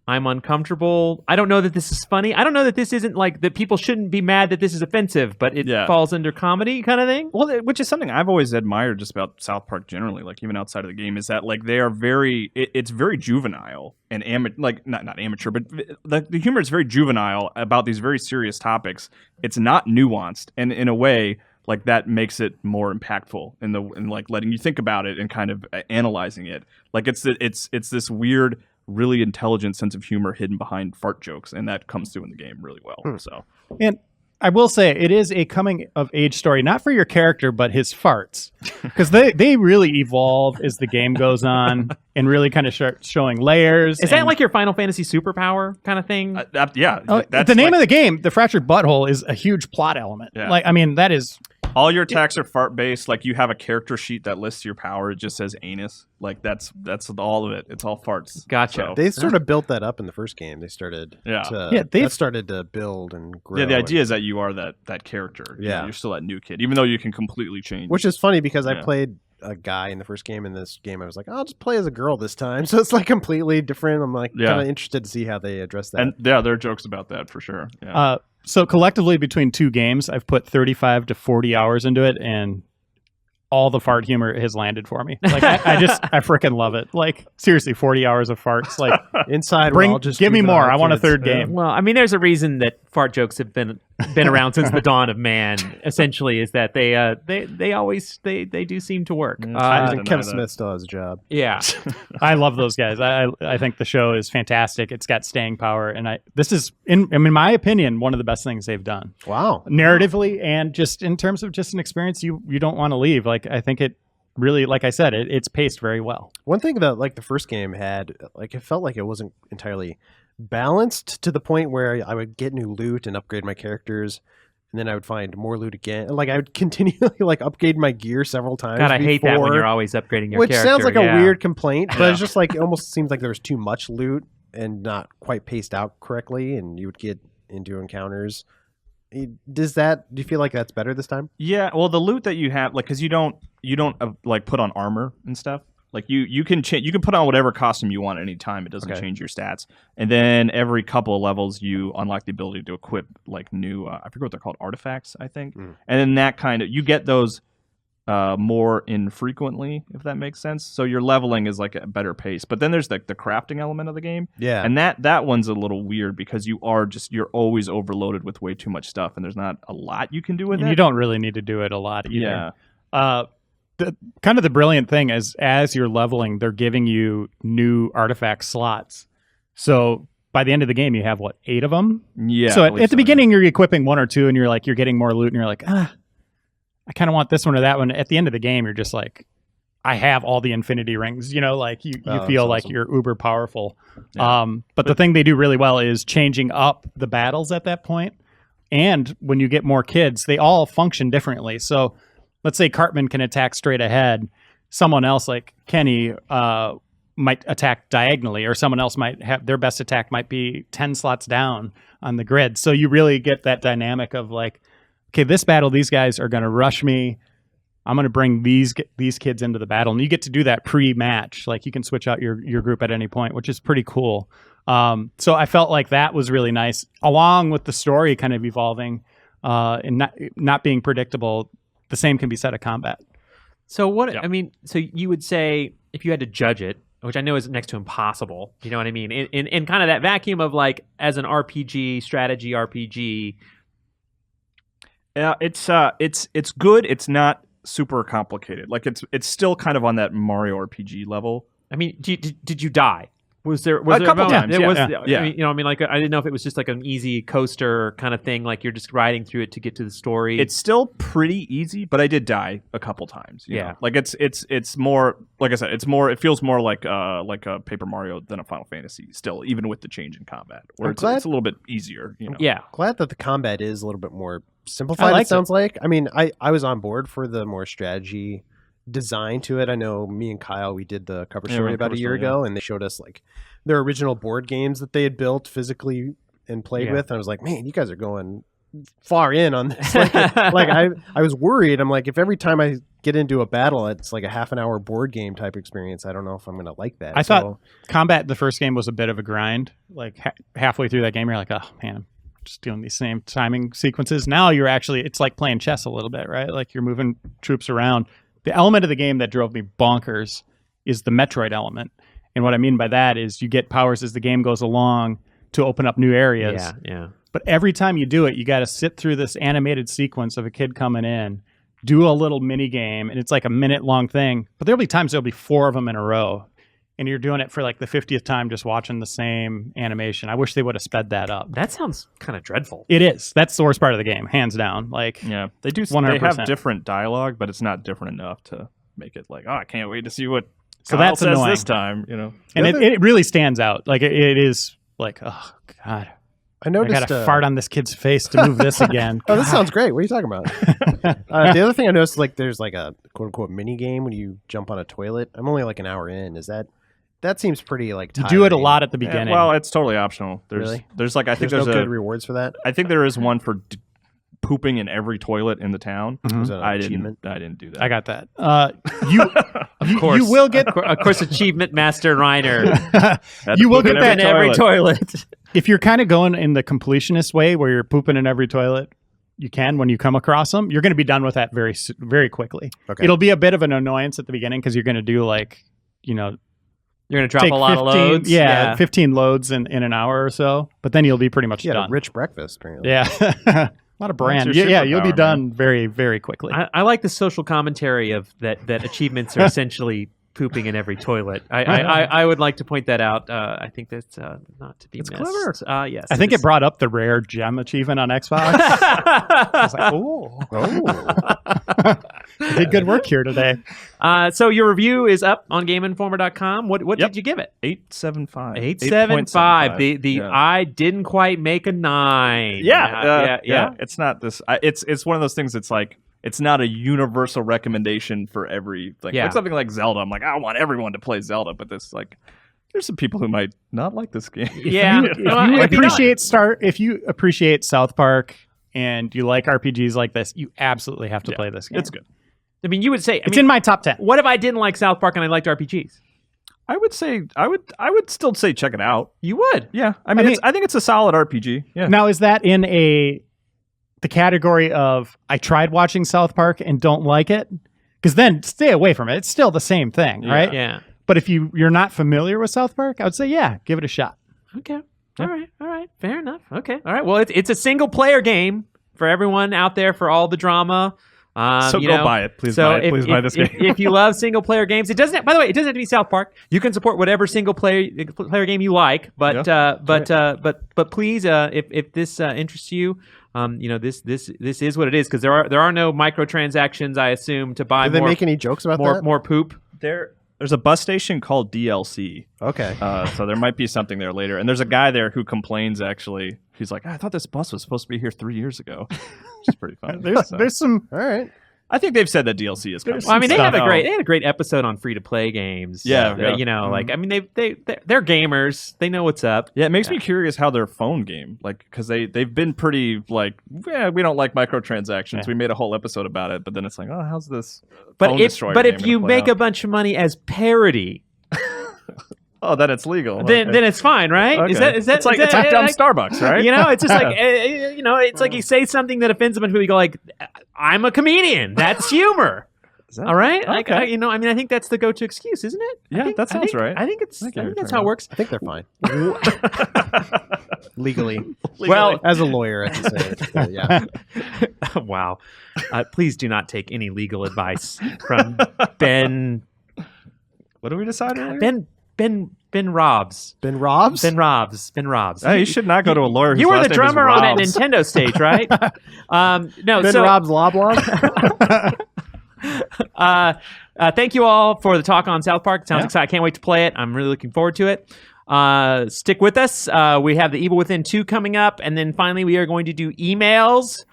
I'm uncomfortable. I don't know that this is funny. I don't know that this isn't like that. People shouldn't be mad that this is offensive, but it falls under comedy kind of thing. Well, which is something I've always admired just about South Park generally, like even outside of the game, is that like they are very, it's very juvenile and like not amateur, but the humor is very juvenile about these very serious topics. It's not nuanced, and in a way, like that makes it more impactful in like letting you think about it and kind of analyzing it. Like it's this weird, really intelligent sense of humor hidden behind fart jokes, and that comes through in the game really well. So, and I will say it is a coming of age story, not for your character, but his farts, because they really evolve as the game goes on and really kind of start showing layers. Is that like your Final Fantasy superpower kind of thing? Yeah. That's the name of the game, The Fractured Butthole, is a huge plot element. Yeah. Like, I mean, that is... All your attacks are fart based. Like you have a character sheet that lists your power. It just says anus. Like that's all of it. It's all farts. Gotcha. So, they sort of built that up in the first game. They started that started to build and grow. Yeah, the idea is that you are that character. Yeah. You're still that new kid, even though you can completely change. Which is funny because I played a guy in the first game. In this game, I was like, I'll just play as a girl this time. So it's like completely different. I'm like kind of interested to see how they address that. And yeah, there are jokes about that for sure. Yeah. So collectively between 2 games, I've put 35 to 40 hours into it, and all the fart humor has landed for me. Like I freaking love it. Like seriously, 40 hours of farts. Like inside, give me more. I want a third game. Well, I mean, there's a reason that fart jokes have been around since the dawn of man. Essentially, is that they always do seem to work. Kevin Smith still has a job. Yeah, I love those guys. I think the show is fantastic. It's got staying power, and this is in my opinion one of the best things they've done. Wow, narratively and just in terms of just an experience you don't want to leave. Like I think it really, like I said, it's paced very well. One thing that like the first game had, like it felt like it wasn't entirely balanced to the point where I would get new loot and upgrade my characters, and then I would find more loot again. Like I would continually like upgrade my gear several times. God, I hate that when you're always upgrading your which character. Sounds like a weird complaint, but it's just like it almost seems like there was too much loot and not quite paced out correctly, and you would get into encounters. Do you feel like that's better this time? Yeah, well, the loot that you have, like, because you don't like put on armor and stuff. Like you can put on whatever costume you want at any time. It doesn't change your stats. And then every couple of levels, you unlock the ability to equip like new. I forget what they're called, artifacts, I think. And then that kind of you get those more infrequently, if that makes sense. So your leveling is like a better pace. But then there's the crafting element of the game. Yeah. And that one's a little weird because you're always overloaded with way too much stuff, and there's not a lot you can do with it. You don't really need to do it a lot either. Yeah. The brilliant thing is as you're leveling, they're giving you new artifact slots. So by the end of the game, you have 8 of them? Yeah. So at the beginning, you're equipping 1 or 2, and you're getting more loot, and you're like, I kind of want this one or that one. At the end of the game, you're just like, I have all the infinity rings. You feel like you're uber powerful. Yeah. But the thing they do really well is changing up the battles at that point. And when you get more kids, they all function differently. So let's say Cartman can attack straight ahead. Someone else like Kenny might attack diagonally, or someone else might have their best attack might be 10 slots down on the grid. So you really get that dynamic of like, okay, this battle, these guys are going to rush me. I'm going to bring these kids into the battle. And you get to do that pre-match. Like you can switch out your group at any point, which is pretty cool. So I felt like that was really nice, along with the story kind of evolving and not being predictable. The same can be said of combat. So I mean, so you would say if you had to judge it, which I know is next to impossible, you know what I mean? In kind of that vacuum of like as an RPG, strategy RPG. Yeah, it's good. It's not super complicated. Like it's still kind of on that Mario RPG level. I mean, did you die? Was there a couple times? Yeah. I mean, like I didn't know if it was just like an easy coaster kind of thing, like you're just riding through it to get to the story. It's still pretty easy, but I did die a couple times. You know? Like it's more, like I said, it feels more like a Paper Mario than a Final Fantasy. Still, even with the change in combat, where it's a little bit easier. You know? Yeah, glad that the combat is a little bit more simplified. It sounds like. I mean, I was on board for the more strategy design to it. I know me and Kyle, we did the cover story about a year ago, and they showed us like their original board games that they had built physically and played with. And I was like, man, you guys are going far in on this. Like I was worried. I'm like, if every time I get into a battle, it's like a half an hour board game type experience, I don't know if I'm going to like that. I thought combat in the first game was a bit of a grind. Like halfway through that game, you're like, oh man, I'm just doing these same timing sequences. Now it's like playing chess a little bit, right? Like you're moving troops around. The element of the game that drove me bonkers is the Metroid element. And what I mean by that is you get powers as the game goes along to open up new areas. Yeah. But every time you do it, you got to sit through this animated sequence of a kid coming in, do a little mini game, and it's like a minute-long thing. But there'll be times there'll be 4 of them in a row. And you're doing it for like the 50th time just watching the same animation. I wish they would have sped that up. That sounds kind of dreadful. It is. That's the worst part of the game, hands down. Like, yeah, they do. 100%. They have different dialogue, but it's not different enough to make it like, oh, I can't wait to see what so Kyle that's says annoying. this time. You know, and it really stands out. Like it is like, oh god, I noticed. I got to fart on this kid's face to move this again. Oh, this sounds great. What are you talking about? The other thing I noticed, like, there's like a quote unquote mini game when you jump on a toilet. I'm only like an hour in. Is that seems pretty like tiring. You do it a lot at the beginning. Well, it's totally optional. Really? There's like I think there's there's no good rewards for that. I think there is one for pooping in every toilet in the town. Was that an I achievement? didn't do that. I got that. You Of course, you will get of course, achievement master Reiner you will poop get in that in every toilet. if you're kind of going in the completionist way where you're pooping in every toilet. You can when you come across them. You're going to be done with that very quickly. Okay. It'll be a bit of an annoyance at the beginning because you're going to do You're gonna drop take a lot of 15 loads. Yeah, 15 loads in an hour or so. But then you'll be pretty much You had a done. rich breakfast, apparently. Yeah. A lot of brand. your Yeah, you'll be superpower, done very, very quickly. I like the social commentary of that achievements are essentially pooping in every toilet. I would like to point that out. I think that's not to be It's missed. Yes, I think it brought up the rare gem achievement on Xbox. I was like, Oh. I did good work here today. So your review is up on GameInformer.com. What did you give it? 8.75. 8.75. The I didn't quite make a 9. Yeah. It's not this. It's one of those things. It's like it's not a universal recommendation for every like something like Zelda. I'm like I want everyone to play Zelda, but this like there's some people who might not like this game. Yeah. If you appreciate South Park and you like RPGs like this, you absolutely have to play this game. It's good. I mean, you would say It's in my top 10. What if I didn't like South Park and I liked RPGs? I would say I would still say check it out. You would. Yeah. I mean I think it's a solid RPG. Yeah. Now, is that in the category of I tried watching South Park and don't like it? Because then stay away from it. It's still the same thing, right? Yeah. But if you're not familiar with South Park, I would say, yeah, give it a shot. Okay. All right. Fair enough. Okay. All right. Well, it's a single player game for everyone out there for all the drama. So go buy it. Please buy it. Please buy this game. If you love single player games, it doesn't. By the way, it doesn't have to be South Park. You can support whatever single player game you like. But but please, if this interests you, this is what it is because there are no microtransactions. I assume to buy. Did they make any jokes about that? More poop? There's a bus station called DLC. Okay. So there might be something there later. And there's a guy there who complains, actually. He's like, I thought this bus was supposed to be here 3 years ago. Which is pretty funny. There's some. All right. I think they've said that DLC is coming. Well, I mean, they stuff. had a great episode on free to play games. Yeah. Like I mean, they're gamers. They know what's up. Yeah, it makes me curious how their phone game, like, because they've been pretty like, we don't like microtransactions. Yeah. We made a whole episode about it, but then it's like, oh, how's this? But if you make a bunch of money as parody, oh, then it's legal. then it's fine, right? Okay. Is that it's like is that, dumb like, Starbucks, right? It's just like it's like you say something that offends them, and people go like, "I'm a comedian. That's humor." All right, like okay. I mean, I think that's the go-to excuse, isn't it? Yeah, that sounds right. I think that's how it works. I think they're fine. Legally. Well, As a lawyer, I have to say. Yeah. wow. Please do not take any legal advice from Ben. What did we decide earlier? Ben Robs. Ben Robs? Ben Robs. Hey, you should not go to a lawyer. You whose were last the name is drummer on that Robs. Nintendo stage, right? No, Ben so Robs Loblaw? thank you all for the talk on South Park. It sounds exciting. I can't wait to play it. I'm really looking forward to it. Stick with us. We have The Evil Within 2 coming up, and then finally we are going to do emails,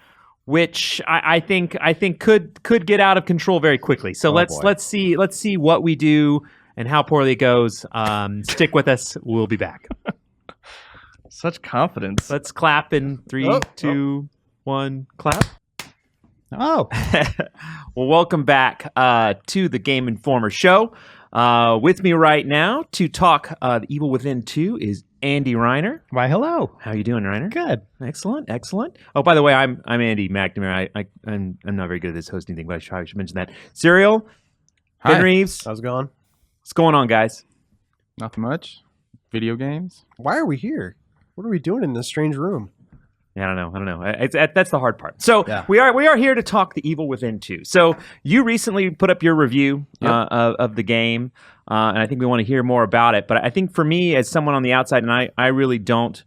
which I think could get out of control very quickly. So let's see what we do and how poorly it goes. Stick with us. We'll be back. Such confidence. Let's clap in 3, 2, 1. Clap. Oh. Well, welcome back to the Game Informer Show. With me right now to talk The Evil Within 2 is Andy Reiner. Why, hello. How you doing, Reiner? Good. Excellent. Oh, by the way, I'm Andy McNamara. I'm not very good at this hosting thing, but I should mention that. Serial, Ben Hi. Reeves. How's it going? What's going on, guys? Nothing much. Video games. Why are we here? What are we doing in this strange room? Yeah, I don't know. That's the hard part. So Yeah. we are here to talk The Evil Within 2. So you recently put up your review of the game, and I think we want to hear more about it. But I think for me, as someone on the outside, and I really don't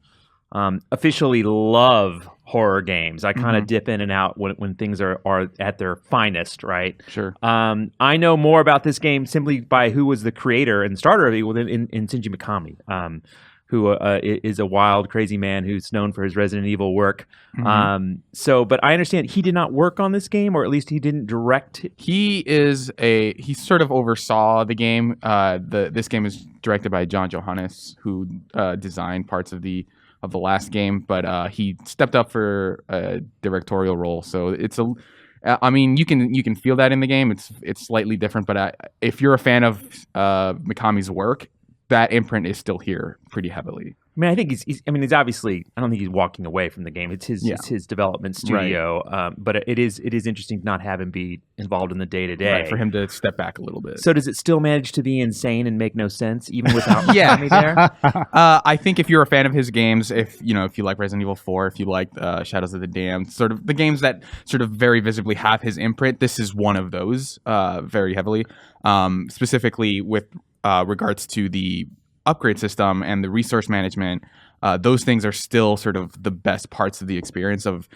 officially love horror games. I kind of dip in and out when things are at their finest, right? Sure. I know more about this game simply by who was the creator and starter of Evil in Shinji Mikami. Who is a wild, crazy man who's known for his Resident Evil work. But I understand he did not work on this game, or at least he didn't direct. He sort of oversaw the game. This game is directed by John Johannes, who designed parts of the of the last game, but he stepped up for a directorial role. So it's I mean, you can feel that in the game. It's slightly different, but if you're a fan of Mikami's work, that imprint is still here pretty heavily. I mean, I think he's obviously. I don't think he's walking away from the game. It's his development studio. Right. But it is interesting to not have him be involved in the day to day. For him to step back a little bit. So does it still manage to be insane and make no sense even without Mikami there? I think if you're a fan of his games, if you like Resident Evil 4, if you like Shadows of the Damned, sort of the games that sort of very visibly have his imprint, this is one of those very heavily, specifically with regards to the upgrade system and the resource management. Those things are still sort of the best parts of the experience of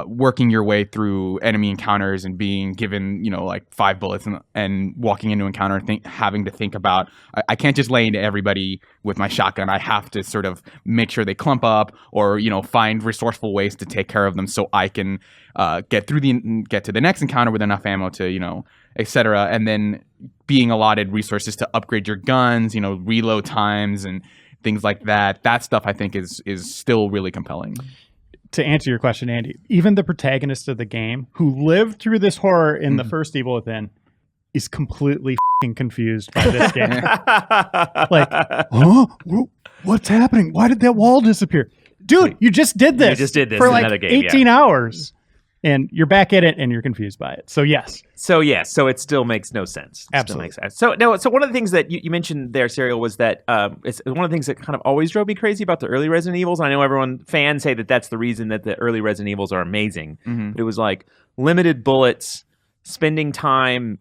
working your way through enemy encounters and being given, like 5 bullets and walking into an encounter and having to think about, I can't just lay into everybody with my shotgun. I have to sort of make sure they clump up or, find resourceful ways to take care of them so I can get to the next encounter with enough ammo to, et cetera. And then being allotted resources to upgrade your guns, reload times and things like that. That stuff I think is still really compelling. To answer your question, Andy, even the protagonist of the game who lived through this horror in the first Evil Within is completely confused by this game. Like, huh? What's happening? Why did that wall disappear? Dude, you just did this. For like another game, 18 hours. And you're back at it and you're confused by it. So yes. So it still makes no sense. Absolutely. So one of the things that you mentioned there, Serial, was that it's one of the things that kind of always drove me crazy about the early Resident Evils. I know fans say that that's the reason that the early Resident Evils are amazing. Mm-hmm. But it was like limited bullets, spending time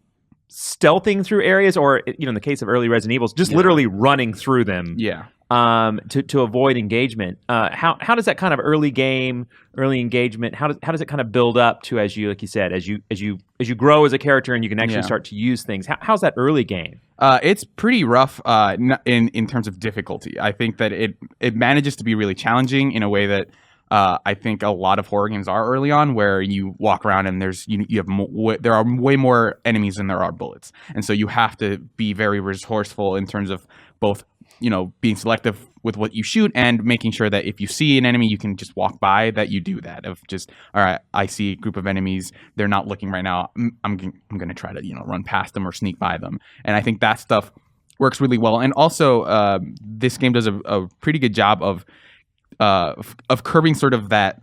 stealthing through areas, or in the case of early Resident Evils, just literally running through them. Yeah. To avoid engagement. How does that kind of early engagement, how does it kind of build up to, as you said, as you grow as a character and you can actually start to use things? How's that early game? It's pretty rough in terms of difficulty. I think that it manages to be really challenging in a way that I think a lot of horror games are early on, where you walk around and there are way more enemies than there are bullets, and so you have to be very resourceful in terms of both being selective with what you shoot and making sure that if you see an enemy you can just walk by, that you do that, of just, all right, I see a group of enemies, they're not looking right now, I'm going to try to run past them or sneak by them. And I think that stuff works really well. And also this game does a pretty good job of curbing sort of that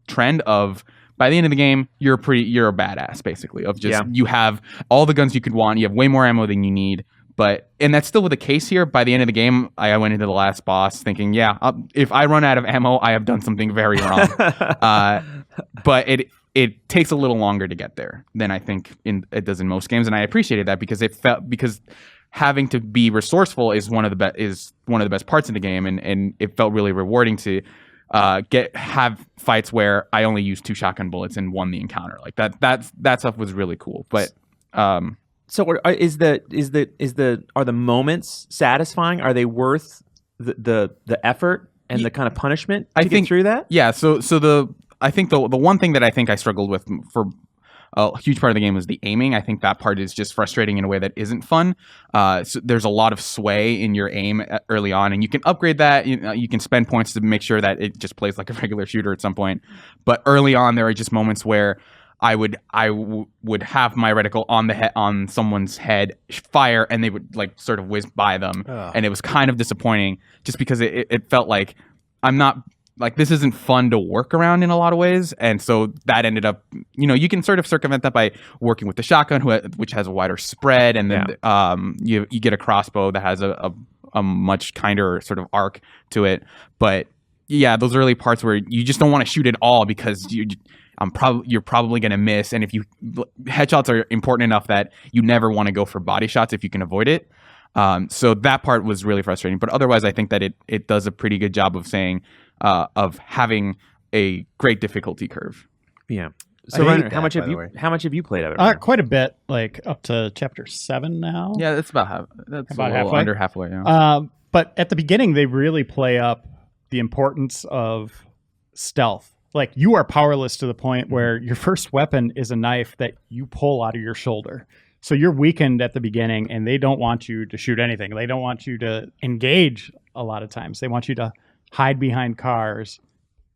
trend of, by the end of the game, you're a badass, basically, of just you have all the guns you could want, you have way more ammo than you need. And that's still the case here. By the end of the game, I went into the last boss thinking, if I run out of ammo, I have done something very wrong. But it takes a little longer to get there than I think it does in most games, and I appreciated that because having to be resourceful is one of the best parts of the game, and it felt really rewarding to have fights where I only used 2 shotgun bullets and won the encounter. Like that stuff was really cool, but. So are the moments satisfying? Are they worth the effort and the kind of punishment to get through that? Yeah. So I think the one thing that I think I struggled with for a huge part of the game was the aiming. I think that part is just frustrating in a way that isn't fun. So there's a lot of sway in your aim early on, and you can upgrade that. You can spend points to make sure that it just plays like a regular shooter at some point. But early on, there are just moments where I would have my reticle on someone's head, fire, and they would sort of whiz by them, and it was kind of disappointing just because it felt like I'm not this isn't fun to work around in a lot of ways, and so that ended up you can sort of circumvent that by working with the shotgun, which has a wider spread, and then you get a crossbow that has a much kinder sort of arc to it, but those early parts where you just don't want to shoot it all because you're probably going to miss, and headshots are important enough that you never want to go for body shots if you can avoid it. So that part was really frustrating, but otherwise I think that it does a pretty good job of saying of having a great difficulty curve. Yeah. So Ryan, how much have you played of it? Quite a bit, up to chapter 7 now. Yeah, that's about halfway. Under halfway. Yeah. But at the beginning, they really play up the importance of stealth. You are powerless to the point where your first weapon is a knife that you pull out of your shoulder. So you're weakened at the beginning, and they don't want you to shoot anything. They don't want you to engage a lot of times. They want you to hide behind cars.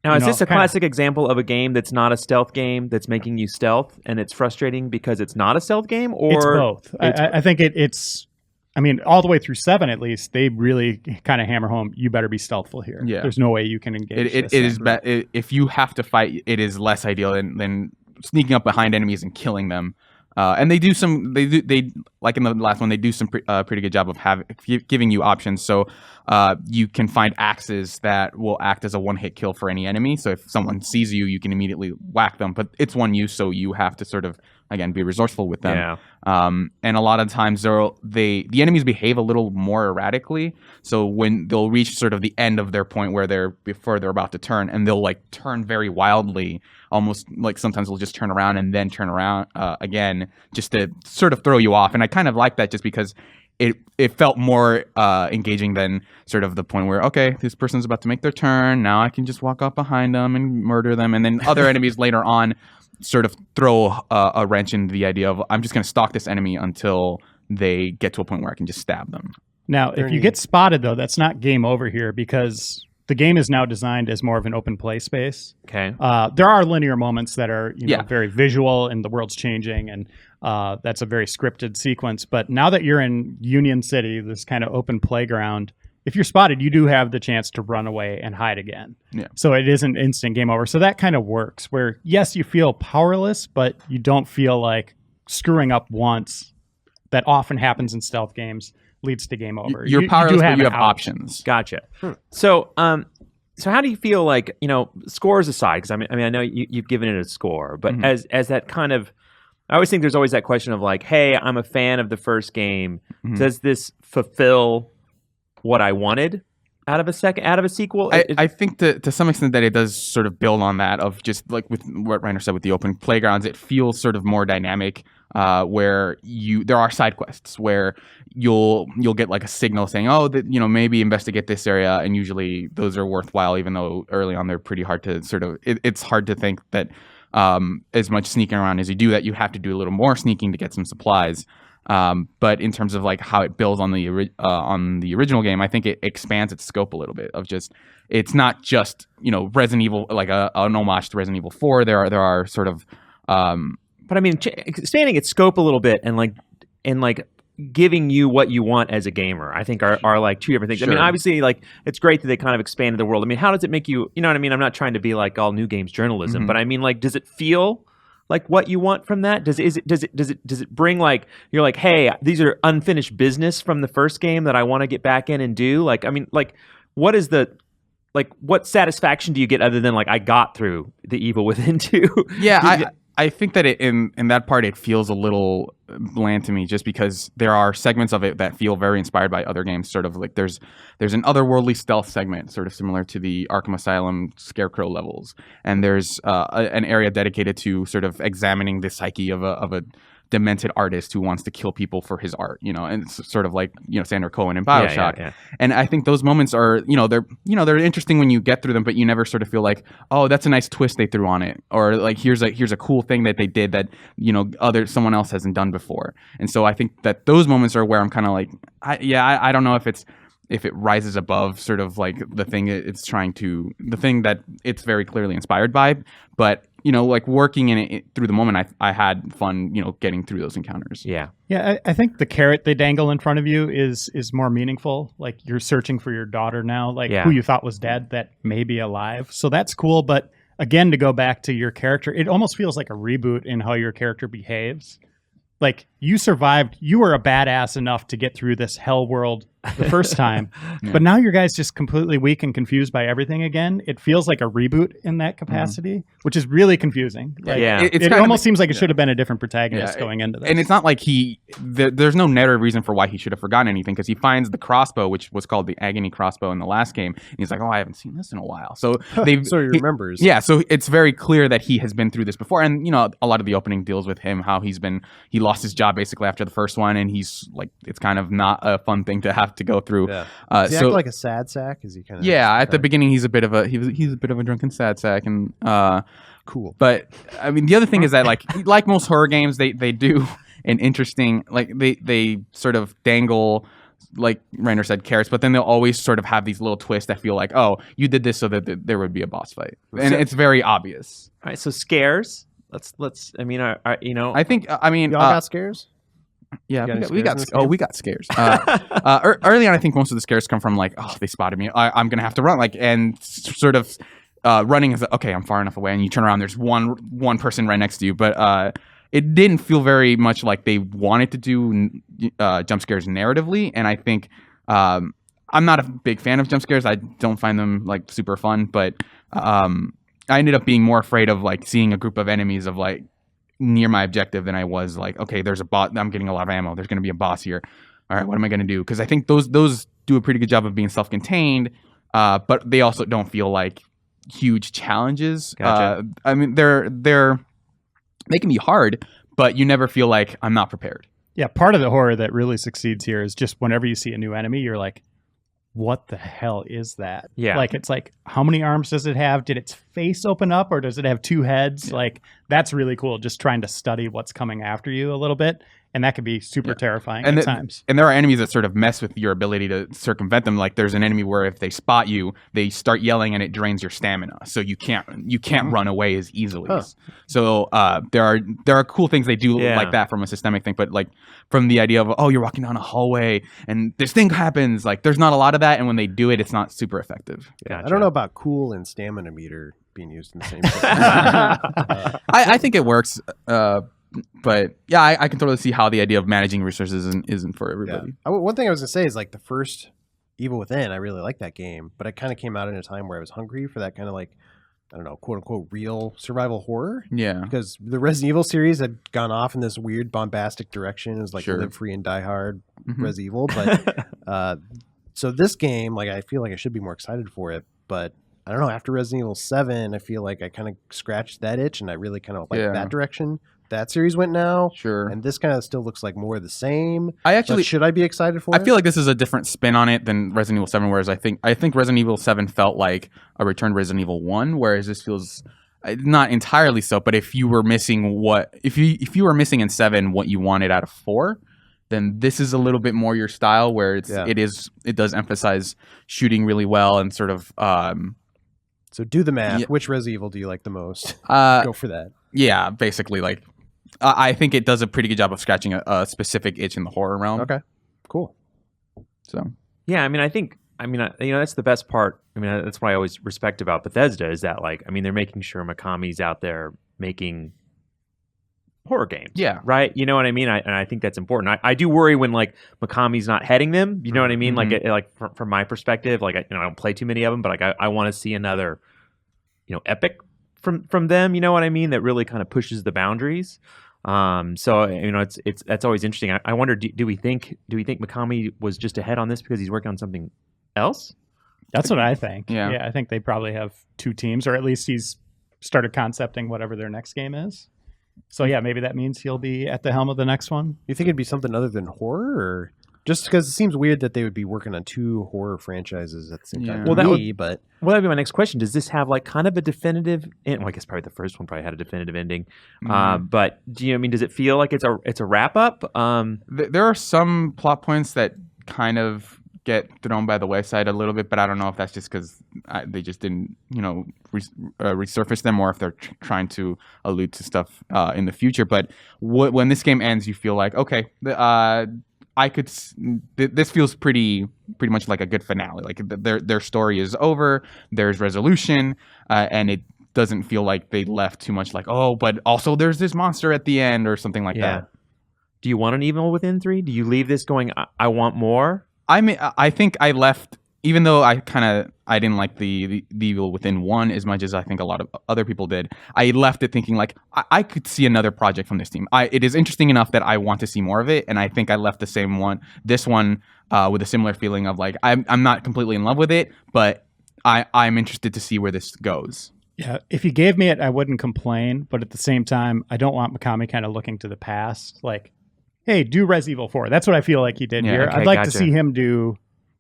Now, You is know, this a kinda- classic example of a game that's not a stealth game that's making you stealth, and it's frustrating because it's not a stealth game, or It's both. I think it's. I mean, all the way through 7, at least, they really kind of hammer home. You better be stealthful here. Yeah. There's no way you can engage. It is if you have to fight, it is less ideal than sneaking up behind enemies and killing them. And they like in the last one, they do some pretty good job of giving you options. So you can find axes that will act as a one-hit kill for any enemy. So if someone sees you, you can immediately whack them. But it's one use, so you have to sort of, again, be resourceful with them. Yeah. And a lot of times the enemies behave a little more erratically. So when they'll reach sort of the end of their point before they're about to turn, and they'll like turn very wildly, almost like sometimes they'll just turn around and then turn around again, just to sort of throw you off. And I kind of like that just because it felt more engaging than sort of the point where, okay, this person's about to make their turn. Now I can just walk up behind them and murder them. And then other enemies later on sort of throw a wrench in the idea of, I'm just going to stalk this enemy until they get to a point where I can just stab them. Now, if you get spotted, though, that's not game over here because the game is now designed as more of an open play space. Okay. There are linear moments that are Yeah. very visual and the world's changing, and that's a very scripted sequence. But now that you're in Union City, this kind of open playground, if you're spotted, you do have the chance to run away and hide again. Yeah. So it isn't instant game over. So that kind of works where, yes, you feel powerless, but you don't feel like screwing up once. That often happens in stealth games, leads to game over. You're powerless, but you an have out. options. Gotcha. So, so how do you feel like, scores aside? Because I mean, I know you've given it a score, but as that kind of, I always think there's always that question of like, hey, I'm a fan of the first game. Does this fulfill what I wanted out of a sequel? I think to some extent that it does sort of build on that of just like with what Reiner said with the open playgrounds, it feels sort of more dynamic. Where there are side quests where you'll get like a signal saying, oh, that maybe investigate this area, and usually those are worthwhile, even though early on they're pretty hard to sort of. It's hard to think that as much sneaking around as you do, that you have to do a little more sneaking to get some supplies. But in terms of like how it builds on the original game, I think it expands its scope a little bit of just. It's not just Resident Evil like an homage to Resident Evil 4. There are sort of. But I mean, expanding its scope a little bit and giving you what you want as a gamer, I think are like two different things. Sure. I mean, obviously, like it's great that they kind of expanded the world. I mean, how does it make you? You know what I mean? I'm not trying to be like all new games journalism, but I mean, like, does it feel like what you want from that? Does it bring like you're like, hey, these are unfinished business from the first game that I want to get back in and do? Like, I mean, like, what satisfaction do you get other than like I got through the Evil Within 2? Yeah, I think that in that part it feels a little bland to me, just because there are segments of it that feel very inspired by other games. Sort of like there's an otherworldly stealth segment, sort of similar to the Arkham Asylum Scarecrow levels, and there's an area dedicated to sort of examining the psyche of a demented artist who wants to kill people for his art, and it's sort of like Sandra Cohen in BioShock. Yeah. And I think those moments are they're interesting when you get through them, but you never sort of feel like, oh, that's a nice twist they threw on it, or like here's a cool thing that they did that someone else hasn't done before. And so I think that those moments are where I'm kind of like, I don't know if it rises above sort of like the thing that it's very clearly inspired by, but like working in it through the moment, I had fun, getting through those encounters. Yeah. Yeah, I think the carrot they dangle in front of you is more meaningful. Like you're searching for your daughter now, like who you thought was dead that may be alive. So that's cool. But again, to go back to your character, it almost feels like a reboot in how your character behaves. Like you survived, you were a badass enough to get through this hell world the first time, but now your guy's just completely weak and confused by everything again. It feels like a reboot in that capacity, which is really confusing. Like, it almost seems like it should have been a different protagonist going into this. And it's not like there's no narrative reason for why he should have forgotten anything, because he finds the crossbow, which was called the Agony crossbow in the last game, and he's like, oh, I haven't seen this in a while. So so he remembers. Yeah, so it's very clear that he has been through this before, and a lot of the opening deals with him, how he lost his job basically after the first one, and he's like, it's kind of not a fun thing to have to go through. Yeah. Does he act like a sad sack? Is he kind of? Yeah, at the beginning he's a bit of a drunken sad sack, and cool. But I mean, the other thing is that like most horror games, they do an interesting, like they sort of dangle like Rainer said, carrots, but then they'll always sort of have these little twists that feel like, oh, you did this so that there would be a boss fight, and it's very obvious. All right, so scares. Let's. I mean, you know, I think. I mean, Y'all got scares? yeah, You got any we got. scares in this Oh, game? we got scares. Early on, I think most of the scares come from like, oh, they spotted me. I'm gonna have to run. Like, and sort of running is okay. I'm far enough away, and you turn around. There's one person right next to you, but it didn't feel very much like they wanted to do jump scares narratively. And I think I'm not a big fan of jump scares. I don't find them like super fun, but I ended up being more afraid of like seeing a group of enemies of like near my objective than I was like, okay, there's a boss. I'm getting a lot of ammo. There's going to be a boss here. All right, what am I going to do? Because I think those do a pretty good job of being self-contained, but they also don't feel like huge challenges. Gotcha. I mean, they can be hard, but you never feel like I'm not prepared. Yeah, part of the horror that really succeeds here is just whenever you see a new enemy, you're like, what the hell is that? Yeah. Like, it's like, how many arms does it have? Did its face open up or does it have two heads? Yeah. Like, that's really cool. Just trying to study what's coming after you a little bit. And that can be super terrifying at times. And there are enemies that sort of mess with your ability to circumvent them. Like there's an enemy where if they spot you, they start yelling and it drains your stamina, so you can't run away as easily. Huh. So there are cool things they do like that from a systemic thing, but like from the idea of, oh, you're walking down a hallway and this thing happens, like there's not a lot of that, and when they do it, it's not super effective. Yeah, I don't know about cool and stamina meter being used in the same thing. I think it works. But yeah, I can totally see how the idea of managing resources isn't for everybody. One thing I was gonna say is like the first Evil Within, I really liked that game, but it kind of came out in a time where I was hungry for that kind of like, I don't know, quote unquote real survival horror. Yeah. Because the Resident Evil series had gone off in this weird bombastic direction. It was like Sure. Live Free and Die Hard, Res Evil. But so this game, like I feel like I should be more excited for it, but I don't know. After Resident Evil 7, I feel like I kind of scratched that itch, and I really kind of like that direction that series went now. Sure. And this kind of still looks like more of the same. But should I be excited for it? I feel like this is a different spin on it than Resident Evil 7, whereas I think Resident Evil 7 felt like a return to Resident Evil 1, whereas this feels not entirely so, but if you were missing if you were missing in 7 what you wanted out of 4, then this is a little bit more your style, where it does emphasize shooting really well and sort of so do the math. Yeah. Which Resident Evil do you like the most? uh Go for that. yeah, basically like I think it does a pretty good job of scratching a specific itch in the horror realm. Okay, cool. So Yeah, I mean, you know, that's the best part. I mean, that's what I always respect about Bethesda is that, like, I mean, they're making sure Mikami's out there making horror games. Yeah. Right? You know what I mean? And I think that's important. I do worry when, like, Mikami's not heading them. You know what I mean? Mm-hmm. Like from my perspective, like, I don't play too many of them, but, like, I want to see another, you know, epic from them. You know what I mean? That really kind of pushes the boundaries. So you know, that's always interesting. I wonder, do we think Mikami was just ahead on this because he's working on something else? That's what I think. Yeah. I think they probably have two teams, or at least he's started concepting whatever their next game is. So yeah, maybe that means he'll be at the helm of the next one. You think it'd be something other than horror, or just because it seems weird that they would be working on two horror franchises at the same time? Yeah. Well, that'd be my next question. Does this have like kind of a definitive? Well, I guess probably the first one probably had a definitive ending. But does it feel like it's a wrap up? There are some plot points that kind of get thrown by the wayside a little bit, but I don't know if that's just because they just didn't, resurface them, or if they're trying to allude to stuff in the future. But when this game ends, you feel like, okay, this feels pretty much like a good finale. Like their story is over. There's resolution, and it doesn't feel like they left too much like, oh, but also there's this monster at the end or something like that. Do you want an Evil Within 3? Do you leave this going, I want more? I think I left, even though I didn't like the Evil Within 1 as much as I think a lot of other people did. I left it thinking like I could see another project from this team. It is interesting enough that I want to see more of it, and I think I left this one with a similar feeling of like I'm not completely in love with it, but I'm interested to see where this goes. Yeah, if you gave me it, I wouldn't complain, but at the same time, I don't want Mikami kind of looking to the past, like, hey, do Res Evil 4. That's what I feel like he did here. Okay, I'd like gotcha. to see him do,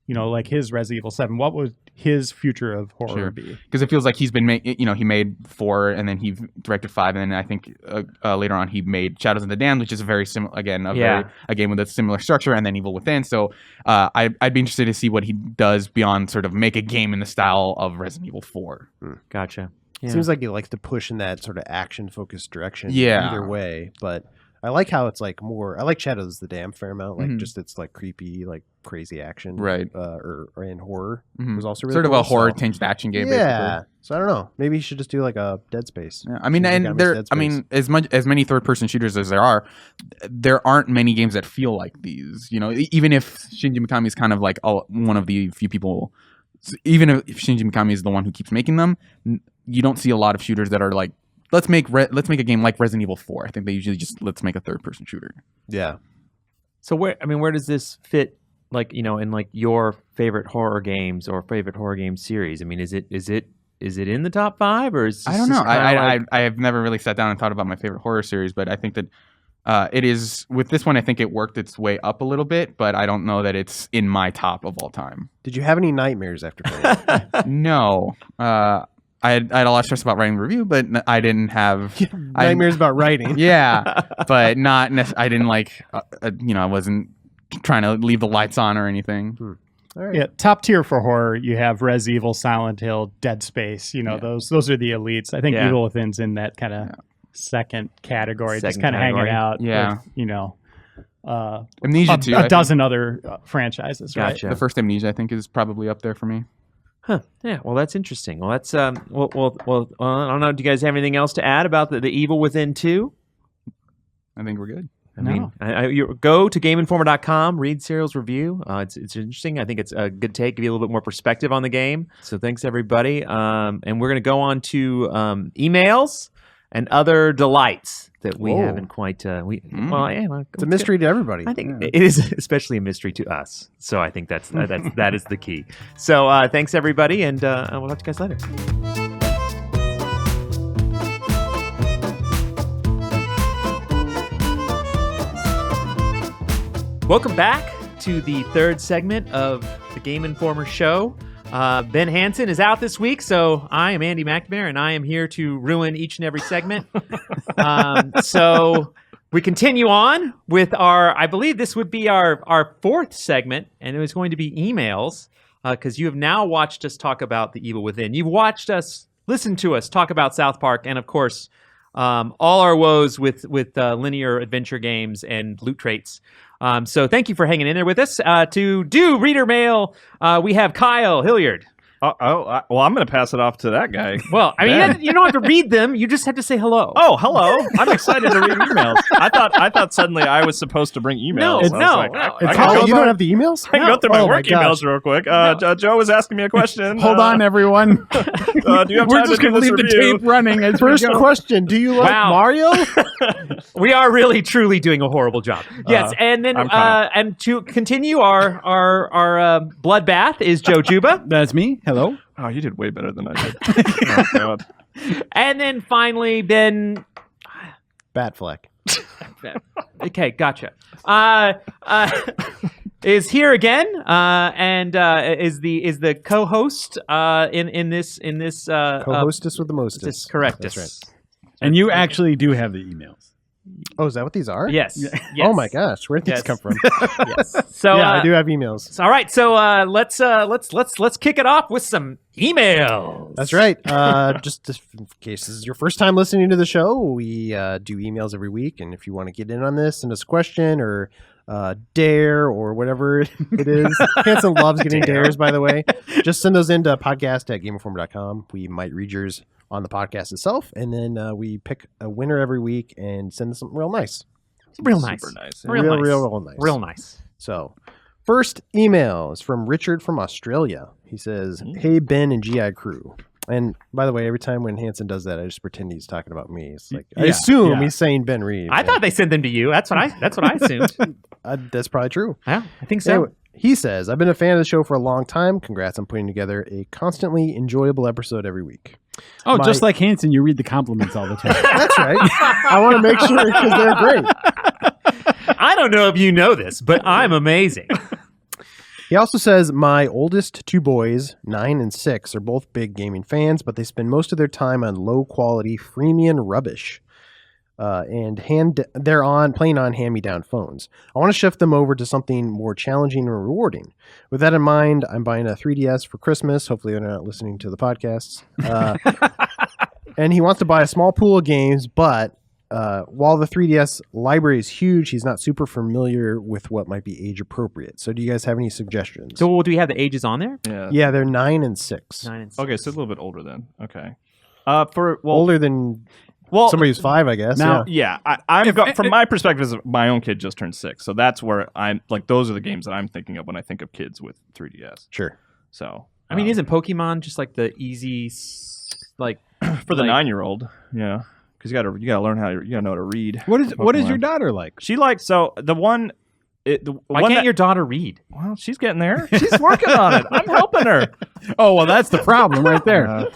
like his Res Evil 7. What would his future of horror Sure. be. Because it feels like he's been he made 4 and then he directed 5 and then I think later on he made Shadows of the Damned, which is a very similar a game with a similar structure, and then Evil Within. So I'd be interested to see what he does beyond sort of make a game in the style of Resident Evil 4. Gotcha. Yeah. Seems like he likes to push in that sort of action-focused direction. Yeah. Either way, but I like how it's like more. I like Shadows of the Damned fair amount. Like just it's like creepy, like crazy action, Right. Or in horror was also really sort of cool, a horror tinged action game. Yeah. Basically. So I don't know. Maybe he should just do like a Dead Space. Yeah, I mean, Shinji and Mikami's there, Dead I mean, as many third-person shooters as there aren't many games that feel like these. You know, even if Shinji Mikami is kind of like one of the few people, even if Shinji Mikami is the one who keeps making them, you don't see a lot of shooters that are like, let's make a game like Resident Evil 4. I think they usually just let's make a third-person shooter. Yeah. So where does this fit? Like, you know, in like your favorite horror games or favorite horror game series? I mean, is it in the top 5 or is I don't know. I have never really sat down and thought about my favorite horror series, but I think that it is with this one. I think it worked its way up a little bit, but I don't know that it's in my top of all time. Did you have any nightmares after playing it? No. I had a lot of stress about writing the review, but I didn't have nightmares about writing. Yeah, but not. I didn't like. I wasn't trying to leave the lights on or anything. All right. Yeah, top tier for horror. You have Res Evil, Silent Hill, Dead Space. You know, those are the elites. I think Evil Within's in that kind of second category, just kind of hanging out. Yeah, with, Amnesia too. A dozen other franchises. Gotcha. Right? The first Amnesia, I think, is probably up there for me. Huh. Yeah. Well, that's interesting. Well, that's well. I don't know. Do you guys have anything else to add about the Evil Within 2? I think we're good. I mean, you go to GameInformer.com, read Cyril's review. It's interesting. I think it's a good take, give you a little bit more perspective on the game. So thanks, everybody. And we're going to go on to emails and other delights that we haven't quite. It's a mystery to everybody. I think it is especially a mystery to us. So I think that is the key. So thanks, everybody, and we'll talk to you guys later. Welcome back to the third segment of the Game Informer show. Ben Hansen is out this week, so I am Andy McNamara, and I am here to ruin each and every segment. So we continue on with I believe this would be our fourth segment, and it was going to be emails, because you have now watched us talk about The Evil Within. You've watched us, listened to us talk about South Park, and of course, all our woes with linear adventure games and loot traits. So thank you for hanging in there with us. To do reader mail, we have Kyle Hilliard. Well, I'm going to pass it off to that guy. Well, I mean, you don't have to read them. You just have to say hello. Oh, hello! I'm excited to read emails. I thought suddenly I was supposed to bring emails. No, I no. You don't have the emails? I can go through my Oh work emails real quick. Joe was asking me a question. Hold on, everyone. Do you have We're time just to do going to this leave the review? tape running as First we go. question: do you like Wow. Mario? We are really, truly doing a horrible job. Yes, and then I'm kinda- and to continue our bloodbath is Joe Juba. That's me. Hello. Oh, you did way better than I did. Oh, God. And then finally, Ben. Batfleck. Okay, gotcha. Is here again, and is the co-host in this Co-hostess with the mostest. this correct. That's right. And you actually do have the emails. Oh, is that what these are? Yes. Yeah. Yes. Oh my gosh, where'd these Yes. come from? Yes. So Yeah, I do have emails. So, all right. So let's kick it off with some emails. That's right. Just in case this is your first time listening to the show, we do emails every week, and if you want to get in on this, send us a question or dare or whatever it is. Hanson loves getting dares, by the way. Just send those into podcast@gameinformer.com. We might read yours on the podcast itself, and then we pick a winner every week and send them something real nice. Real nice. Super nice. Real nice. nice. Real nice. So, first email is from Richard from Australia. He says, "Hey Ben and GI crew." And by the way, every time when Hanson does that, I just pretend he's talking about me. It's like I Yeah, assume yeah. he's saying Ben Reed. I thought they sent them to you. That's what I assumed. That's probably true. Yeah, I think so. Anyway, he says, "I've been a fan of the show for a long time. Congrats on putting together a constantly enjoyable episode every week." Oh, My- just like Hanson, you read the compliments all the time. That's right. I want to make sure because they're great. I don't know if you know this, but I'm amazing. He also says, my oldest two boys, 9 and 6, are both big gaming fans, but they spend most of their time on low-quality freemium rubbish. They're playing on hand-me-down phones. I want to shift them over to something more challenging and rewarding. With that in mind, I'm buying a 3DS for Christmas. Hopefully they're not listening to the podcasts. And he wants to buy a small pool of games, but while the 3DS library is huge, he's not super familiar with what might be age appropriate. So do you guys have any suggestions? So do we have the ages on there? Yeah, they're 9 and 6. 9 and 6. Okay, so a little bit older then. Okay. Older than somebody who's 5, I guess. Now- yeah. From my perspective, my own kid just turned 6, so that's where I'm like. Those are the games that I'm thinking of when I think of kids with 3DS. Sure. So I mean, isn't Pokemon just like the easy, like for the like- 9-year-old? Yeah, because you gotta learn you gotta know how to read. What is Pokemon. your daughter like? She likes the one. Why can't your daughter read? Well, she's getting there. She's working on it. I'm helping her. Oh well, that's the problem right there.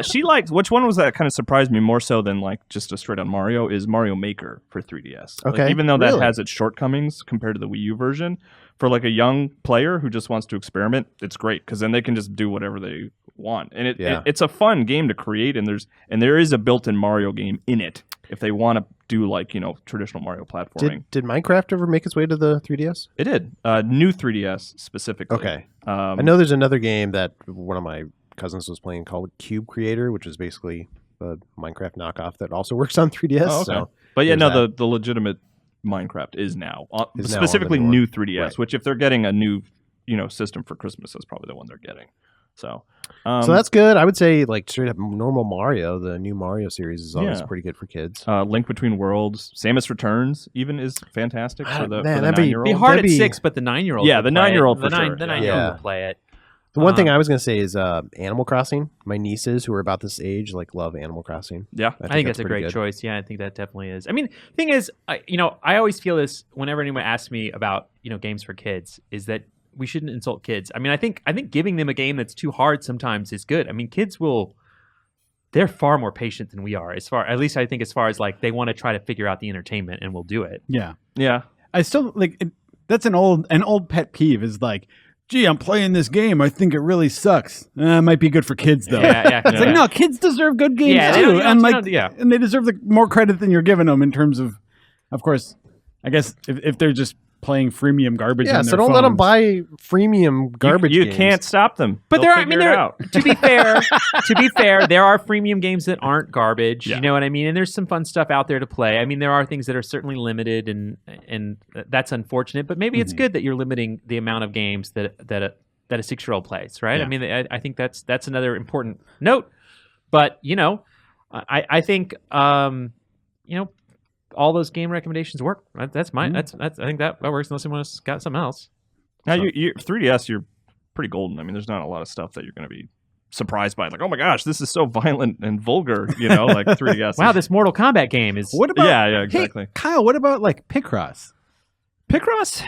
She likes, which one was that kind of surprised me more so than like just a straight on Mario, is Mario Maker for 3DS. Like, Okay, even though that really? has its shortcomings compared to the Wii U version, for like a young player who just wants to experiment, it's great because then they can just do whatever they want, and it's a fun game to create, and there is a built-in Mario game in it if they want to do like traditional Mario platforming. Did Minecraft ever make its way to the 3DS? It did. New 3DS specifically. Okay. I know there's another game that one of my cousins was playing called Cube Creator, which is basically a Minecraft knockoff that also works on 3DS. Oh, okay. So but yeah, there's no, that. the legitimate Minecraft is now Is now specifically on the new new 3DS, Right. which if they're getting a new system for Christmas, that's probably the one they're getting. So that's good. I would say like straight up normal Mario, the new Mario series is always Yeah. pretty good for kids. Link Between Worlds, Samus Returns even is fantastic for the Man, that'd be- 9-year-old. Be hard That'd at be- 6, but the 9-year-old. Yeah, would the play it. 9-year-old The for sure. The Yeah. 9-year-old will play it. The one thing I was going to say is Animal Crossing. My nieces who are about this age like love Animal Crossing. Yeah, I think that's a pretty great good. choice. Yeah, I think that definitely is. I mean, thing is, I always feel this whenever anyone asks me about games for kids, is that we shouldn't insult kids. I mean, I think giving them a game that's too hard sometimes is good. I mean, kids they're far more patient than we are. At least I think as far as like they want to try to figure out the entertainment and we'll do it. Yeah, yeah. I still like it, that's an old pet peeve. Is like, gee, I'm playing this game. I think it really sucks. It might be good for kids though. Yeah. It's like, no, kids deserve good games Yeah, they too, don't- and they like, don't- and they deserve more credit than you're giving them in terms of course. I guess if they're just playing freemium garbage, Yeah, on so their don't let them phones. buy freemium garbage You games. can't stop them. But They'll there, figure it out. to be fair, there are freemium games that aren't garbage. Yeah. You know what I mean? And there's some fun stuff out there to play. I mean, there are things that are certainly limited, and that's unfortunate. But maybe it's good that you're limiting the amount of games that a 6-year-old plays, right? Yeah. I mean, I think that's another important note. But I think all those game recommendations work. That's mine. I think that works unless someone else got something else. Now, you 3DS, you're pretty golden. I mean, there's not a lot of stuff that you're going to be surprised by. Like, oh my gosh, this is so violent and vulgar. Like 3DS. Wow, this Mortal Kombat game is. What about Yeah, exactly. Hey, Kyle, what about like Picross? Picross,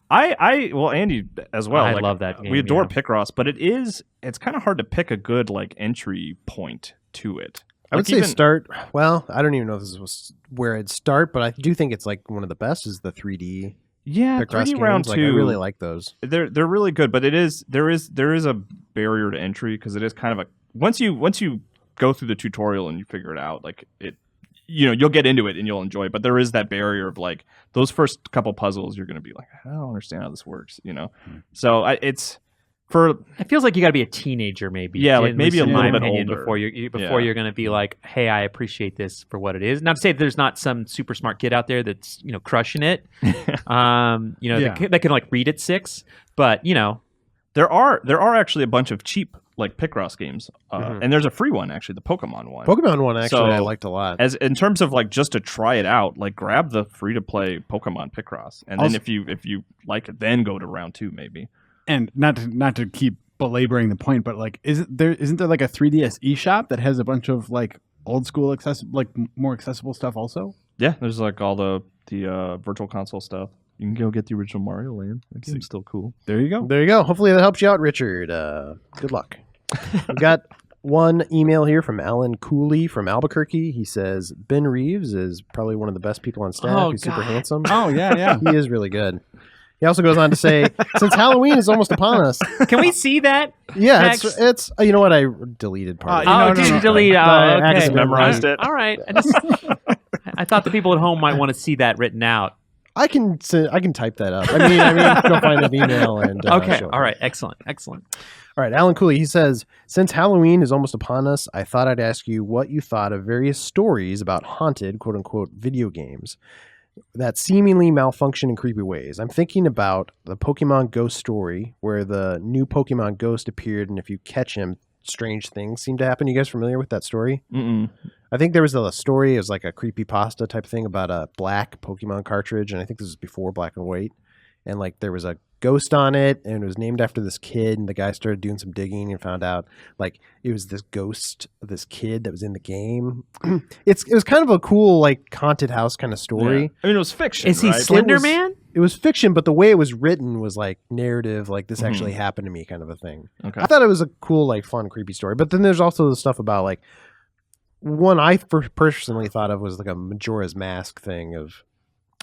well, Andy as well. I like, love that game, We adore yeah. Picross, but it's kind of hard to pick a good like entry point to it. I would Like, say start. Well, I don't even know if this was where I'd start, but I do think it's like one of the best is the 3D yeah, Picross 3D games. round Like, 2. I really like those. They're really good, but there is a barrier to entry because it is kind of a once you go through the tutorial and you figure it out, like it, you'll get into it and you'll enjoy it. But there is that barrier of like those first couple puzzles, you're going to be like, I don't understand how this works, So it's for It feels like you got to be a teenager, maybe. Yeah, like at maybe least a in little my bit opinion, older. before you're going to be like, hey, I appreciate this for what it is. Not to say that there's not some super smart kid out there that's crushing it. That can like read at 6, but there are actually a bunch of cheap like Picross games, and there's a free one actually, the Pokemon one. Pokemon one actually So, I liked a lot. As in terms of like just to try it out, like grab the free to play Pokemon Picross, and then Also- if you like it, then go to round 2 maybe. And not to keep belaboring the point, but like, isn't there like a 3DS eShop that has a bunch of like old school more accessible stuff also? Yeah, there's like all the Virtual Console stuff. You can go get the original Mario Land. That game's still cool. There you go. There you go. Hopefully that helps you out, Richard. Good luck. We've got one email here from Alan Cooley from Albuquerque. He says Ben Reeves is probably one of the best people on staff. Oh, He's super God. handsome. Oh yeah. He is really good. He also goes on to say, since Halloween is almost upon us. Can we see that? Yeah, Text? it's you know what, I deleted part of it. Didn't delete. Oh, I okay. accidentally memorized it. All right. I thought the people at home might want to see that written out. I can type that up. I mean, go find an email and Okay. show it. All right. Excellent. All right, Alan Cooley, he says, since Halloween is almost upon us, I thought I'd ask you what you thought of various stories about haunted, quote-unquote, video games that seemingly malfunction in creepy ways. I'm thinking about the Pokemon Ghost story, where the new Pokemon Ghost appeared, and if you catch him, strange things seem to happen. You guys familiar with that story? Mm-mm. I think there was a story, it was like a creepypasta type thing about a black Pokemon cartridge, and I think this was before Black and White, and like there was a ghost on it, and it was named after this kid, and the guy started doing some digging and found out like it was this ghost of this kid that was in the game. It was kind of a cool like haunted house kind of story. Yeah. I mean, it was fiction. Is he right? Slender Man? It was fiction, but the way it was written was like narrative, like this actually happened to me kind of a thing. Okay. I thought it was a cool, like fun, creepy story. But then there's also the stuff about like one I personally thought of was like a Majora's Mask thing of.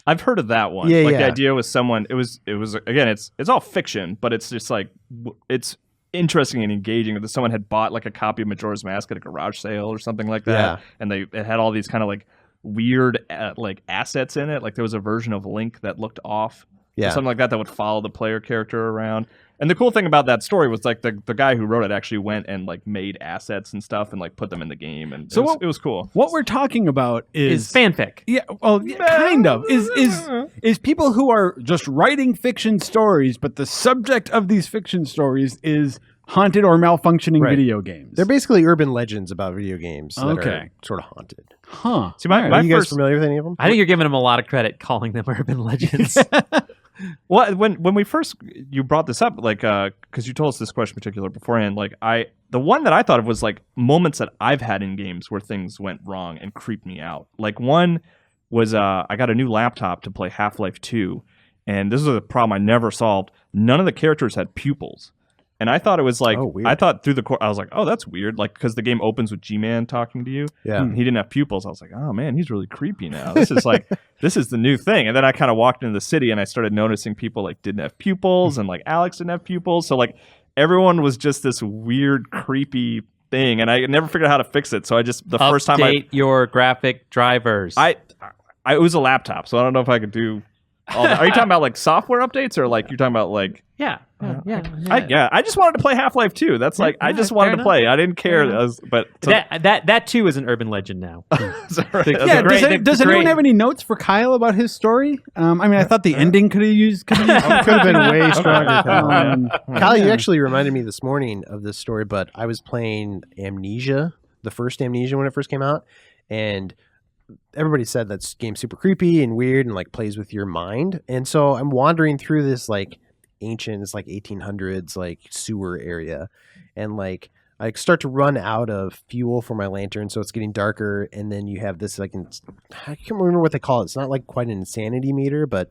I've heard of that one. Yeah, like yeah. the idea was someone. It was again. It's all fiction, but it's just like it's interesting and engaging. That someone had bought like a copy of Majora's Mask at a garage sale or something like that, Yeah. and it had all these kind of like weird like assets in it. Like there was a version of Link that looked off, or Yeah. something like that would follow the player character around. And the cool thing about that story was like the guy who wrote it actually went and like made assets and stuff and like put them in the game, and So it was cool. What we're talking about Is fanfic. yeah, well, yeah, kind of is people who are just writing fiction stories, but the subject of these fiction stories is haunted or malfunctioning Right. video games. They're basically urban legends about video games that Okay. are sort of haunted. huh? See, my Are you guys first familiar with any of them? I think you're giving him a lot of credit calling them urban legends. Well, when we first you brought this up, like because you told us this question in particular beforehand, like the one that I thought of was like moments that I've had in games where things went wrong and creeped me out. Like one was I got a new laptop to play Half-Life 2, and this is a problem I never solved. None of the characters had pupils. And I thought it was like, Oh, weird. I thought through the I was like, oh, that's weird. Like, because the game opens with G-Man talking to you. Yeah. And he didn't have pupils. I was like, oh, man, he's really creepy now. This is like, this is the new thing. And then I kind of walked into the city and I started noticing people like didn't have pupils and like Alex didn't have pupils. So like everyone was just this weird, creepy thing. And I never figured out how to fix it. So I just, the first time Update your graphic drivers. it was a laptop. So I don't know if I could do all that. Are you talking about like software updates or like you're talking about like, yeah. I just wanted to play Half-Life 2. That's like I just wanted to play. I didn't care. But That too is an urban legend now. sorry. Yeah, does anyone have any notes for Kyle about his story? I mean, I thought the ending could have been way stronger. Um, Kyle, you actually reminded me this morning of this story, but I was playing Amnesia, the first Amnesia when it first came out, and everybody said that game's super creepy and weird and like plays with your mind. And so I'm wandering through this like ancient, it's like 1800s like sewer area, and like I start to run out of fuel for my lantern, so it's getting darker. And then you have this like I can't remember what they call it. It's not like quite an insanity meter, but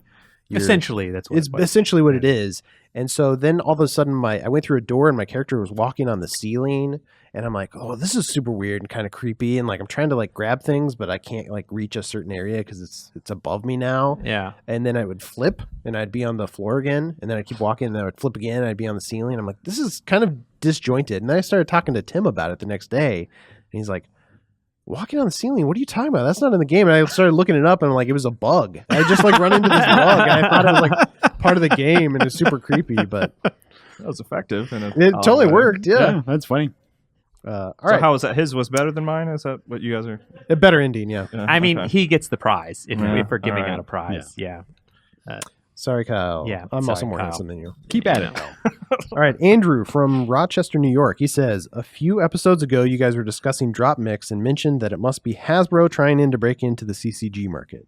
Essentially, that's what it's essentially what it is. And so then all of a sudden I went through a door and my character was walking on the ceiling, and I'm like, oh, this is super weird and kind of creepy. And like, I'm trying to like grab things, but I can't like reach a certain area because it's above me now. Yeah. And then I would flip and I'd be on the floor again. And then I'd keep walking and then I would flip again and I'd be on the ceiling. I'm like, this is kind of disjointed. And then I started talking to Tim about it the next day. And he's like, walking on the ceiling? What are you talking about? That's not in the game. And I started looking it up and I'm like, it was a bug. I just like run into this bug and I thought it was like part of the game and it's super creepy, but that was effective. And it totally worked. Yeah. that's funny. All So right. how was that? His was better than mine? Is that what you guys are? A better ending. Yeah. I mean, okay. he gets the prize if we're giving all right. out a prize. Yeah. Sorry, Kyle. Yeah, I'm also sorry, more Kyle. handsome than you. Keep at it. All right, Andrew from Rochester, New York. He says, a few episodes ago, you guys were discussing drop mix and mentioned that it must be Hasbro trying to break into the CCG market.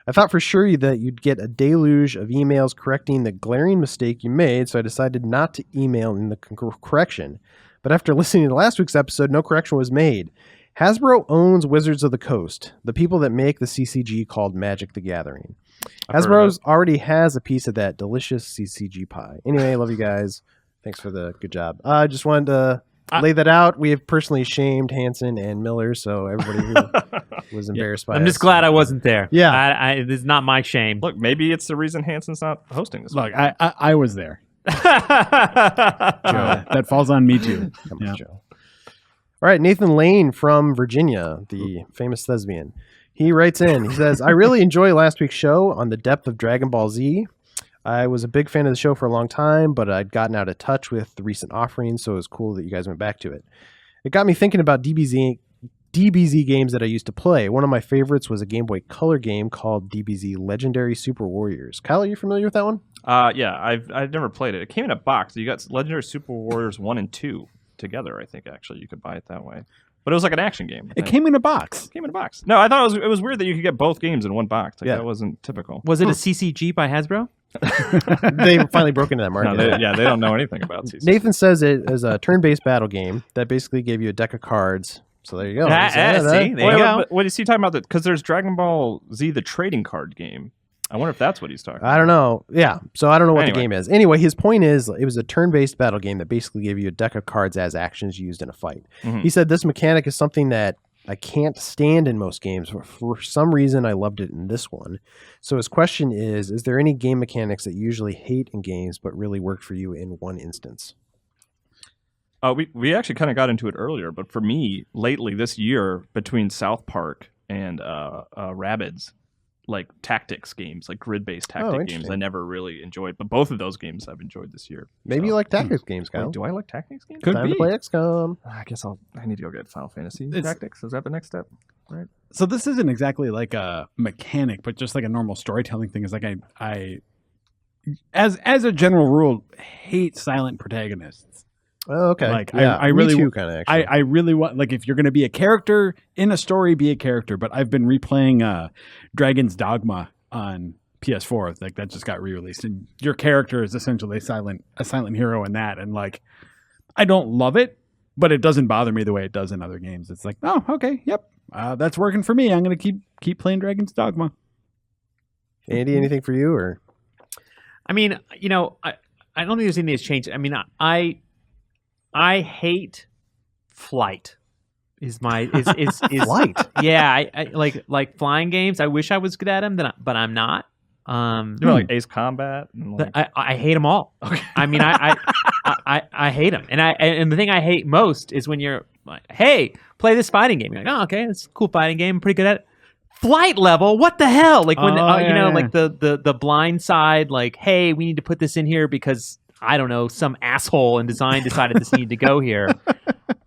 I thought for sure that you'd get a deluge of emails correcting the glaring mistake you made, so I decided not to email in the correction. But after listening to last week's episode, no correction was made. Hasbro owns Wizards of the Coast, the people that make the CCG called Magic the Gathering. Hasbro already has a piece of that delicious CCG pie. Anyway, I love you guys. Thanks for the good job. I just wanted to lay that out. We have personally shamed Hansen and Miller, so everybody who was embarrassed by I'm just us. glad I wasn't there. Yeah. This is not my shame. Look, maybe it's the reason Hansen's not hosting this. Look, I was there. Joe. That falls on me too. Come Yeah. on, Joe. All right, Nathan Lane from Virginia, the famous thespian. He writes in, he says, I really enjoy last week's show on the depth of Dragon Ball Z. I was a big fan of the show for a long time, but I'd gotten out of touch with the recent offerings, so it was cool that you guys went back to it. It got me thinking about DBZ games that I used to play. One of my favorites was a Game Boy Color game called DBZ Legendary Super Warriors. Kyle, are you familiar with that one? Yeah, I've never played it. It came in a box. You got Legendary Super Warriors 1 and 2 together, I think, actually. You could buy it that way. But it was like an action game. It came in a box. It came in a box. No, I thought it was weird that you could get both games in one box. Like, Yeah. that wasn't typical. Was it a CCG by Hasbro? They finally broke into that market. No, they don't know anything about CC. Nathan says it is a turn-based battle game that basically gave you a deck of cards. So there you go. See, there you go. But what is he talking about? Because there's Dragon Ball Z, the trading card game. I wonder if that's what he's talking about. I don't know. Yeah. So I don't know what the Anyway. game is. Anyway, his point is it was a turn-based battle game that basically gave you a deck of cards as actions used in a fight. Mhm. He said this mechanic is something that I can't stand in most games. But for some reason, I loved it in this one. So his question is there any game mechanics that you usually hate in games but really worked for you in one instance? We actually kind of got into it earlier, but for me, lately this year, between South Park and Rabbids, like tactics games, like grid-based tactic games, interesting. I never really enjoyed. But both of those games I've enjoyed this year. Maybe you like tactics games, Kyle. Wait, do I like tactics games? Could Time be. to play XCOM. I guess I need to go get Final Fantasy It's- Tactics. Is that the next step? So this isn't exactly like a mechanic, but just like a normal storytelling thing. Is like I as a general rule, hate silent protagonists. Oh, okay. Like, yeah, I really me too, kind of actually. I really want, like, if you're going to be a character in a story, be a character. But I've been replaying Dragon's Dogma on PS4. Like, that just got re-released, and your character is essentially a silent hero in that. And like, I don't love it, but it doesn't bother me the way it does in other games. It's like, oh, okay, yep, that's working for me. I'm going to keep playing Dragon's Dogma. Andy, anything for you or? I mean, I don't think there's anything that's changed. I mean, I hate flight. Is Flight? Yeah, I like flying games. I wish I was good at them, but I'm not. You know, like Ace Combat. And like, I hate them all. okay. I mean, I hate them, and the thing I hate most is when you're like, "Hey, play this fighting game." You're like, "Oh, okay, it's a cool fighting game. I'm pretty good at it." Flight level, what the hell? Like when like the blind side, like, "Hey, we need to put this in here because I don't know, some asshole in design decided this needed to go here."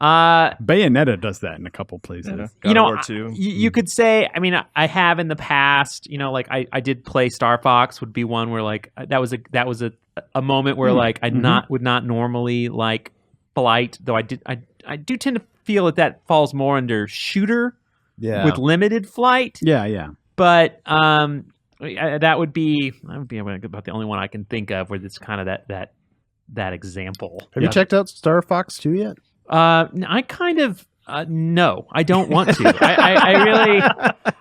Bayonetta does that in a couple places. Yeah. God of War War 2. You could say, I mean, I have in the past, like I did play Star Fox would be one where like that was a moment where like I would not normally like flight, though I do tend to feel that falls more under shooter with limited flight. Yeah. But that would be about the only one I can think of where it's kind of that example. Have you checked out Star Fox 2 yet? I kind of no, I don't want to. I really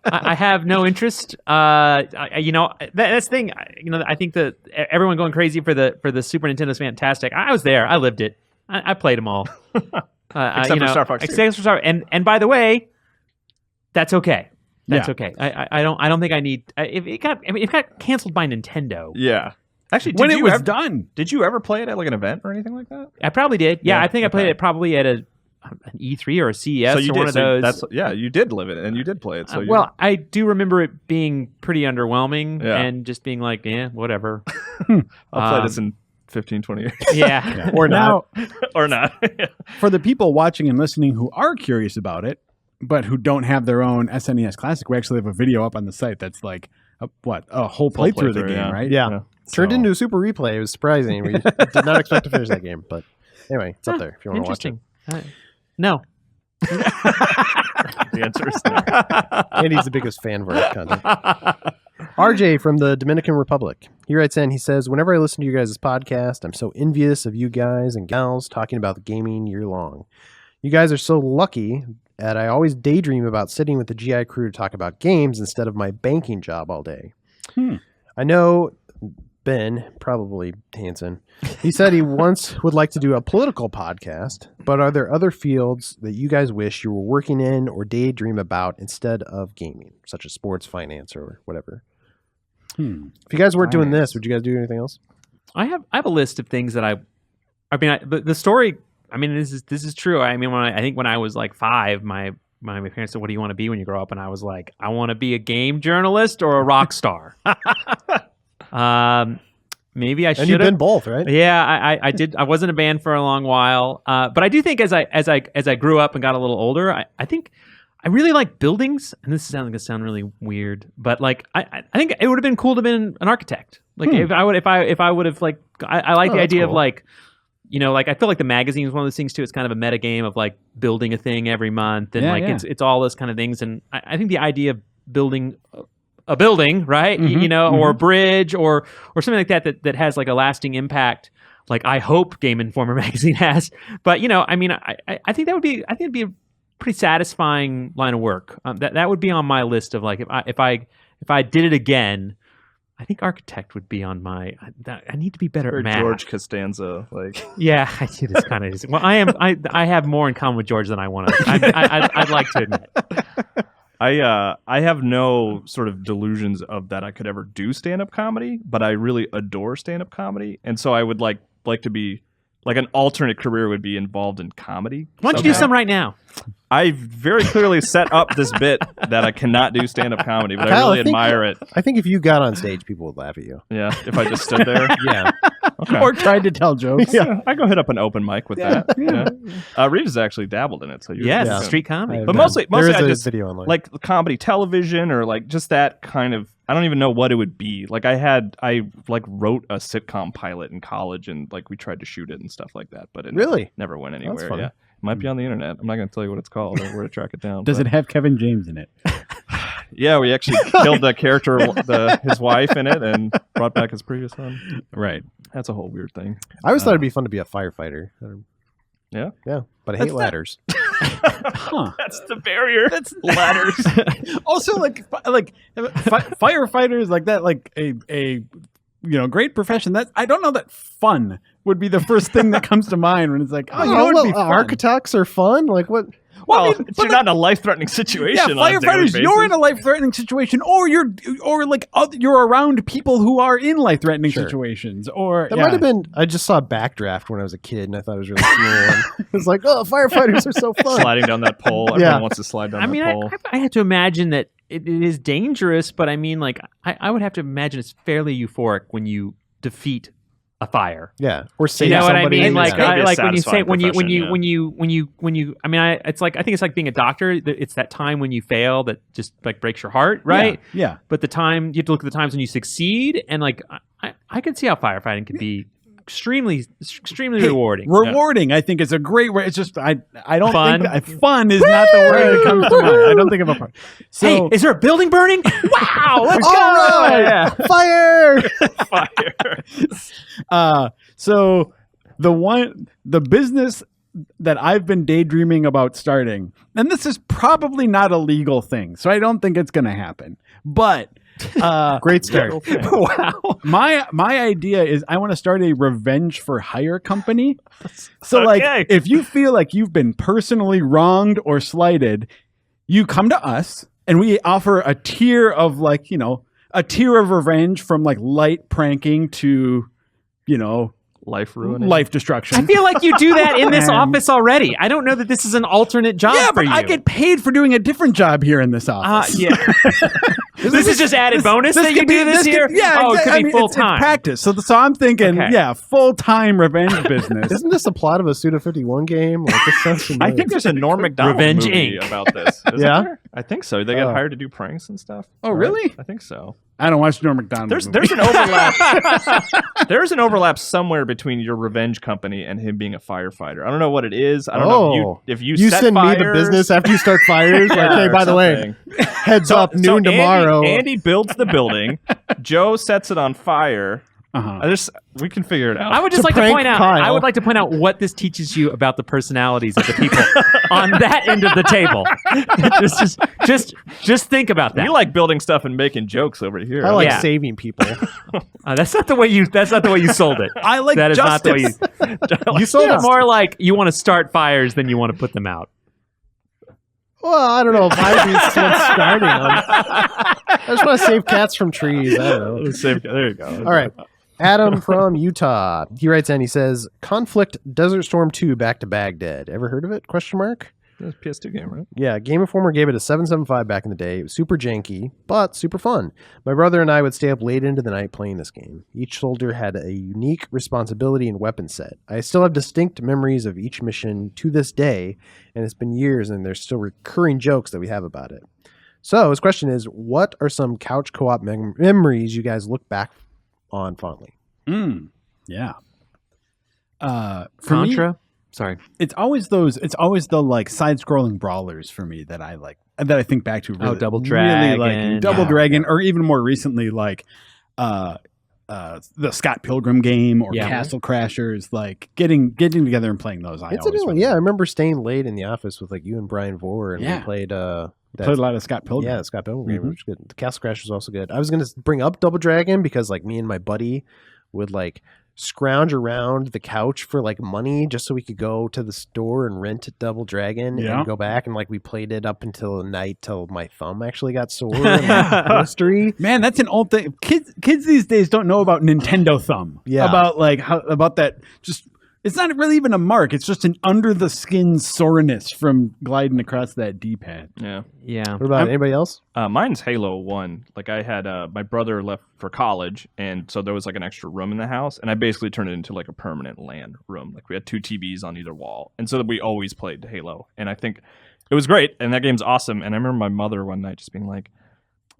I have no interest. That's the thing. I think that everyone going crazy for the Super Nintendo is fantastic. I was there. I lived it. I played them all. Except for Star Fox 2. Except for Star. And by the way, that's okay. That's okay. I don't think I need. It got canceled by Nintendo. Yeah. Actually, When it was done. Did you ever play it at like an event or anything like that? I probably did. Yeah, Yeah, I think I played it probably at an E3 or a CES or one of those. You did live it and you did play it. So Well, I do remember it being pretty underwhelming Yeah. and just being like, whatever. I'll play this in 15, 20 years. Yeah. Or not. Or not. For the people watching and listening who are curious about it, but who don't have their own SNES Classic, we actually have a video up on the site that's like a whole playthrough of the game, yeah. right? Yeah. Turned So- into a super replay. It was surprising. We did not expect to finish that game, but anyway, it's up there if you want to watch it. Interesting. No. The answer is no. Andy's the biggest fan of our content. RJ from the Dominican Republic. He writes in, he says, whenever I listen to you guys' podcast, I'm so envious of you guys and gals talking about the gaming year long. You guys are so lucky that I always daydream about sitting with the GI crew to talk about games instead of my banking job all day. I know Ben, probably Hanson, he said he once would like to do a political podcast, but are there other fields that you guys wish you were working in or daydream about instead of gaming, such as sports, finance, or whatever? If you guys weren't doing this, would you guys do anything else? I have a list of things that the story. I mean, this is true. I mean, when I was like 5, my parents said, "What do you want to be when you grow up?" And I was like, "I want to be a game journalist or a rock star." Maybe I should have. And you've been both, right? Yeah, I did. I was in a band for a long while, but I do think as I grew up and got a little older, I think I really like buildings. And this is going to sound really weird, but like I think it would have been cool to have been an architect. Like if I would have like I like the idea of like. You know, like I feel like the magazine is one of those things too. It's kind of a meta game of like building a thing every month, and it's all those kind of things. And I think the idea of building a building, right? Or a bridge, or something like that has like a lasting impact. Like I hope Game Informer magazine has. But I mean, I think it'd be a pretty satisfying line of work. That would be on my list of like if I did it again. I think architect would be on my. I need to be better at math. George Costanza, like. Yeah, it is kind of. Well, I have more in common with George than I want to. I'd like to admit. I have no sort of delusions of that I could ever do stand-up comedy, but I really adore stand-up comedy, and so I would like to be like an alternate career would be involved in comedy. Why don't you do some right now? I very clearly set up this bit that I cannot do stand-up comedy, but Kyle, I really admire it. I think if you got on stage, people would laugh at you. Yeah, if I just stood there. Yeah. Okay. Or tried to tell jokes. Yeah, I go hit up an open mic with that. Yeah. Reeves has actually dabbled in it, so yes, street comedy. But mostly there is I a just video online. like comedy television or like just that kind of. I don't even know what it would be. Like I wrote a sitcom pilot in college and like we tried to shoot it and stuff like that, but it really never went That's anywhere. funny. Yeah, it might be on the internet. I'm not going to tell you what it's called or where to track it down. Does it have Kevin James in it? Yeah, we actually killed the character, his wife in it, and brought back his previous one. Right. That's a whole weird thing. I always thought it'd be fun to be a firefighter. Yeah? Yeah, but I hate ladders. That's the barrier. That's ladders. Also, firefighters like that, like a great profession. That I don't know that fun would be the first thing that comes to mind when it's like, architects are fun. Like what? Well, you're not in a life-threatening situation. Yeah, on a daily firefighters, basis. you're in a life-threatening situation, or you're around people who are in life-threatening situations. Or That might have been. I just saw Backdraft when I was a kid, and I thought it was really cool. And it was like, oh, firefighters are so fun. sliding down that pole. Everyone wants to slide down that pole. I have to imagine that it is dangerous, but I mean, like, I would have to imagine it's fairly euphoric when you defeat a fire. Yeah, or save You know what I somebody. mean? Like, gotta be a like when you say satisfying when you profession, I mean, I think it's like being a doctor. It's that time when you fail that just like breaks your heart, right? Yeah. But you have to look at the times when you succeed, and like I can see how firefighting can be extremely rewarding. Rewarding, I think, is a great word. It's just I don't Fun. think fun is not the word that comes to mind. I don't think of a fun. So, Hey, is there a building burning? Wow, let's go! All right. Yeah. Fire! So the business that I've been daydreaming about starting, and this is probably not a legal thing, so I don't think it's going to happen. But Great start. wow, my idea is I want to start a revenge for hire company. So like, if you feel like you've been personally wronged or slighted, you come to us and we offer a tier of like, a tier of revenge from like light pranking to, Life ruining. life destruction. I feel like you do that in this And- office already. I don't know that this is an alternate job yeah, for but you. I get paid for doing a different job here in this office. yeah. This is just added bonus that you do this here? Oh, it could be full time. It's practice. So I'm thinking, Okay. full-time revenge business. Isn't this the plot of a Suda51 game? Like, this sounds I familiar. think there's a Norm Macdonald Revenge movie Inc. about this. Isn't Yeah? there? I think so. They got hired to do pranks and stuff. Oh, really? I think so. I don't watch Norm Macdonald. There's an overlap. There's an overlap somewhere between your revenge company and him being a firefighter. I don't know what it is. I don't know if you set send fires. me the business after you start fires. Like, Yeah, hey, or by the way, heads up, noon Andy- tomorrow. Andy builds the building. Joe sets it on fire. We can figure it out. I would just To like to prank point out. Kyle. I would like to point out what this teaches you about the personalities of the people on that end of the table. just think about that. You like building stuff and making jokes over here. I like Yeah. saving people. That's not the way you. That's not the way you sold it. I like That is not the way justice. you. You sold it more like you want to start fires than you want to put them out. Well, I don't know if I'd be starting them. I just want to save cats from trees. I don't know. There you go. All right. Adam from Utah. He writes in, he says, Conflict Desert Storm 2 Back to Baghdad. Ever heard of it? Question mark. That's a PS2 game, right? Yeah, Game Informer gave it a 7.75 back in the day. It was super janky, but super fun. My brother and I would stay up late into the night playing this game. Each soldier had a unique responsibility and weapon set. I still have distinct memories of each mission to this day, and it's been years, and there's still recurring jokes that we have about it. So his question is, what are some couch co-op memories you guys look back on fondly? Yeah. For me, Contra. Sorry. it's always the like side-scrolling brawlers for me that I like, that I think back to. Really, Double really Dragon. like Double Yeah. Dragon, or even more recently, like the Scott Pilgrim game or Yeah. Castle Crashers. Like getting together and playing those. Incidentally, yeah, I remember staying late in the office with like you and Brian Vore, and Yeah. we played played a lot of Scott Pilgrim. Yeah, the Scott Pilgrim game, which was good. The Castle Crash was also good. I was going to bring up Double Dragon because like me and my buddy would like scrounge around the couch for like money just so we could go to the store and rent Double Dragon and go back, and like we played it up until night till my thumb actually got sore and blistery. Man, that's an old thing. Kids these days don't know about Nintendo Thumb. Yeah. About like about that. Just it's not really even a mark. It's just an under the skin soreness from gliding across that D-pad. Yeah. Yeah. What about anybody else? Mine's Halo 1. Like I had my brother left for college, and so there was like an extra room in the house, and I basically turned it into like a permanent LAN room. Like we had 2 TVs on either wall, and so that we always played Halo. And I think it was great, and that game's awesome. And I remember my mother one night just being like,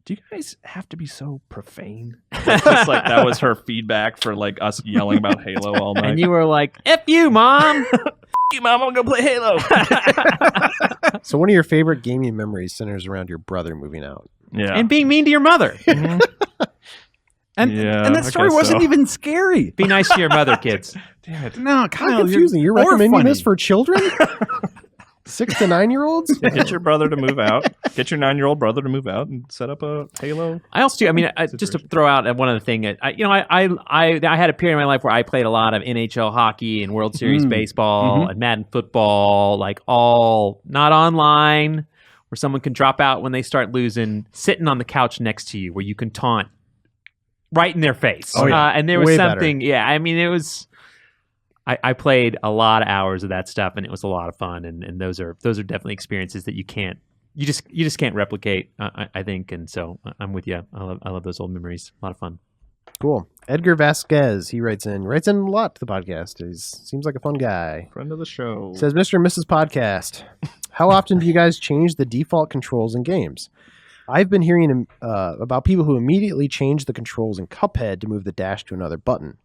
"Do you guys have to be so profane?" Just like that was her feedback for like us yelling about Halo all night. And you were like, "F you, mom." "You, Mom, I'm gonna go play Halo." So one of your favorite gaming memories centers around your brother moving out. Yeah. And being mean to your mother. And Yeah, and that I story guess wasn't so. even scary. Be nice to your mother, kids. Damn it. No, How Kyle, confusing. You're or recommending funny. this for children? 6 to 9-year-olds? Get your brother to move out. Get your 9-year-old brother to move out and set up a Halo. I also do. I mean, just to throw out one other thing. I had a period in my life where I played a lot of NHL hockey and World Series baseball and Madden football, like all not online, where someone can drop out when they start losing, sitting on the couch next to you, where you can taunt right in their face. Oh, yeah. And there was Way something. Yeah, I mean, it was. I played a lot of hours of that stuff, and it was a lot of fun. And those are definitely experiences that you just can't replicate. I think, and so I'm with you. I love those old memories. A lot of fun. Cool. Edgar Vasquez, he writes in a lot to the podcast. He seems like a fun guy. Friend of the show. Says, Mr. and Mrs. Podcast, how often do you guys change the default controls in games? I've been hearing about people who immediately change the controls in Cuphead to move the dash to another button.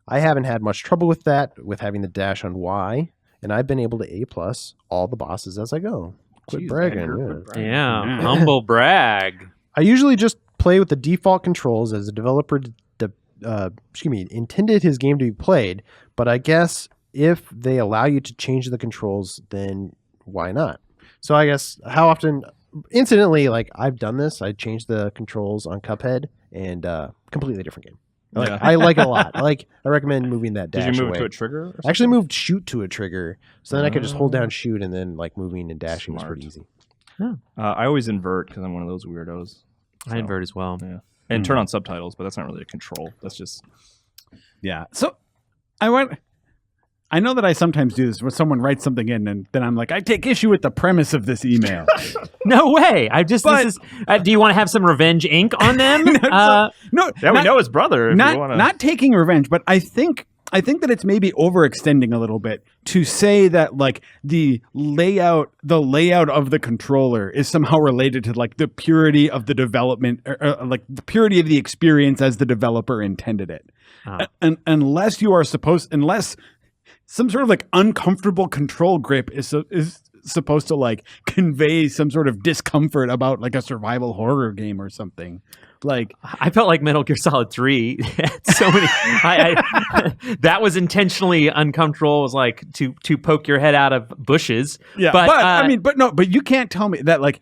I haven't had much trouble with that, with having the dash on Y, and I've been able to A+ all the bosses as I go. Quit bragging. Yeah. Yeah, humble brag. I usually just play with the default controls as the developer intended his game to be played, but I guess if they allow you to change the controls, then why not? So I guess how often, incidentally, like I've done this, I changed the controls on Cuphead and completely different game. I like it a lot. I recommend moving that dash Did you move away. to a trigger? Or I actually moved shoot to a trigger, so then I could just hold down shoot, and then like moving and dashing was Smart. pretty easy. I always invert because I'm one of those weirdos. I invert as well. Yeah. And turn on subtitles, but that's not really a control. That's just Yeah. So I know that I sometimes do this when someone writes something in, and then I'm like, I take issue with the premise of this email. No way. Do you want to have some revenge ink on them? No, yeah. We know his brother. If you wanna... not taking revenge, but I think that it's maybe overextending a little bit to say that like the layout of the controller is somehow related to like the purity of the development, or like the purity of the experience as the developer intended it. And unless some sort of like uncomfortable control grip is supposed to like convey some sort of discomfort about like a survival horror game or something. Like I felt like Metal Gear Solid 3 had so many. That was intentionally uncomfortable. It was like to poke your head out of bushes. Yeah, but you can't tell me that like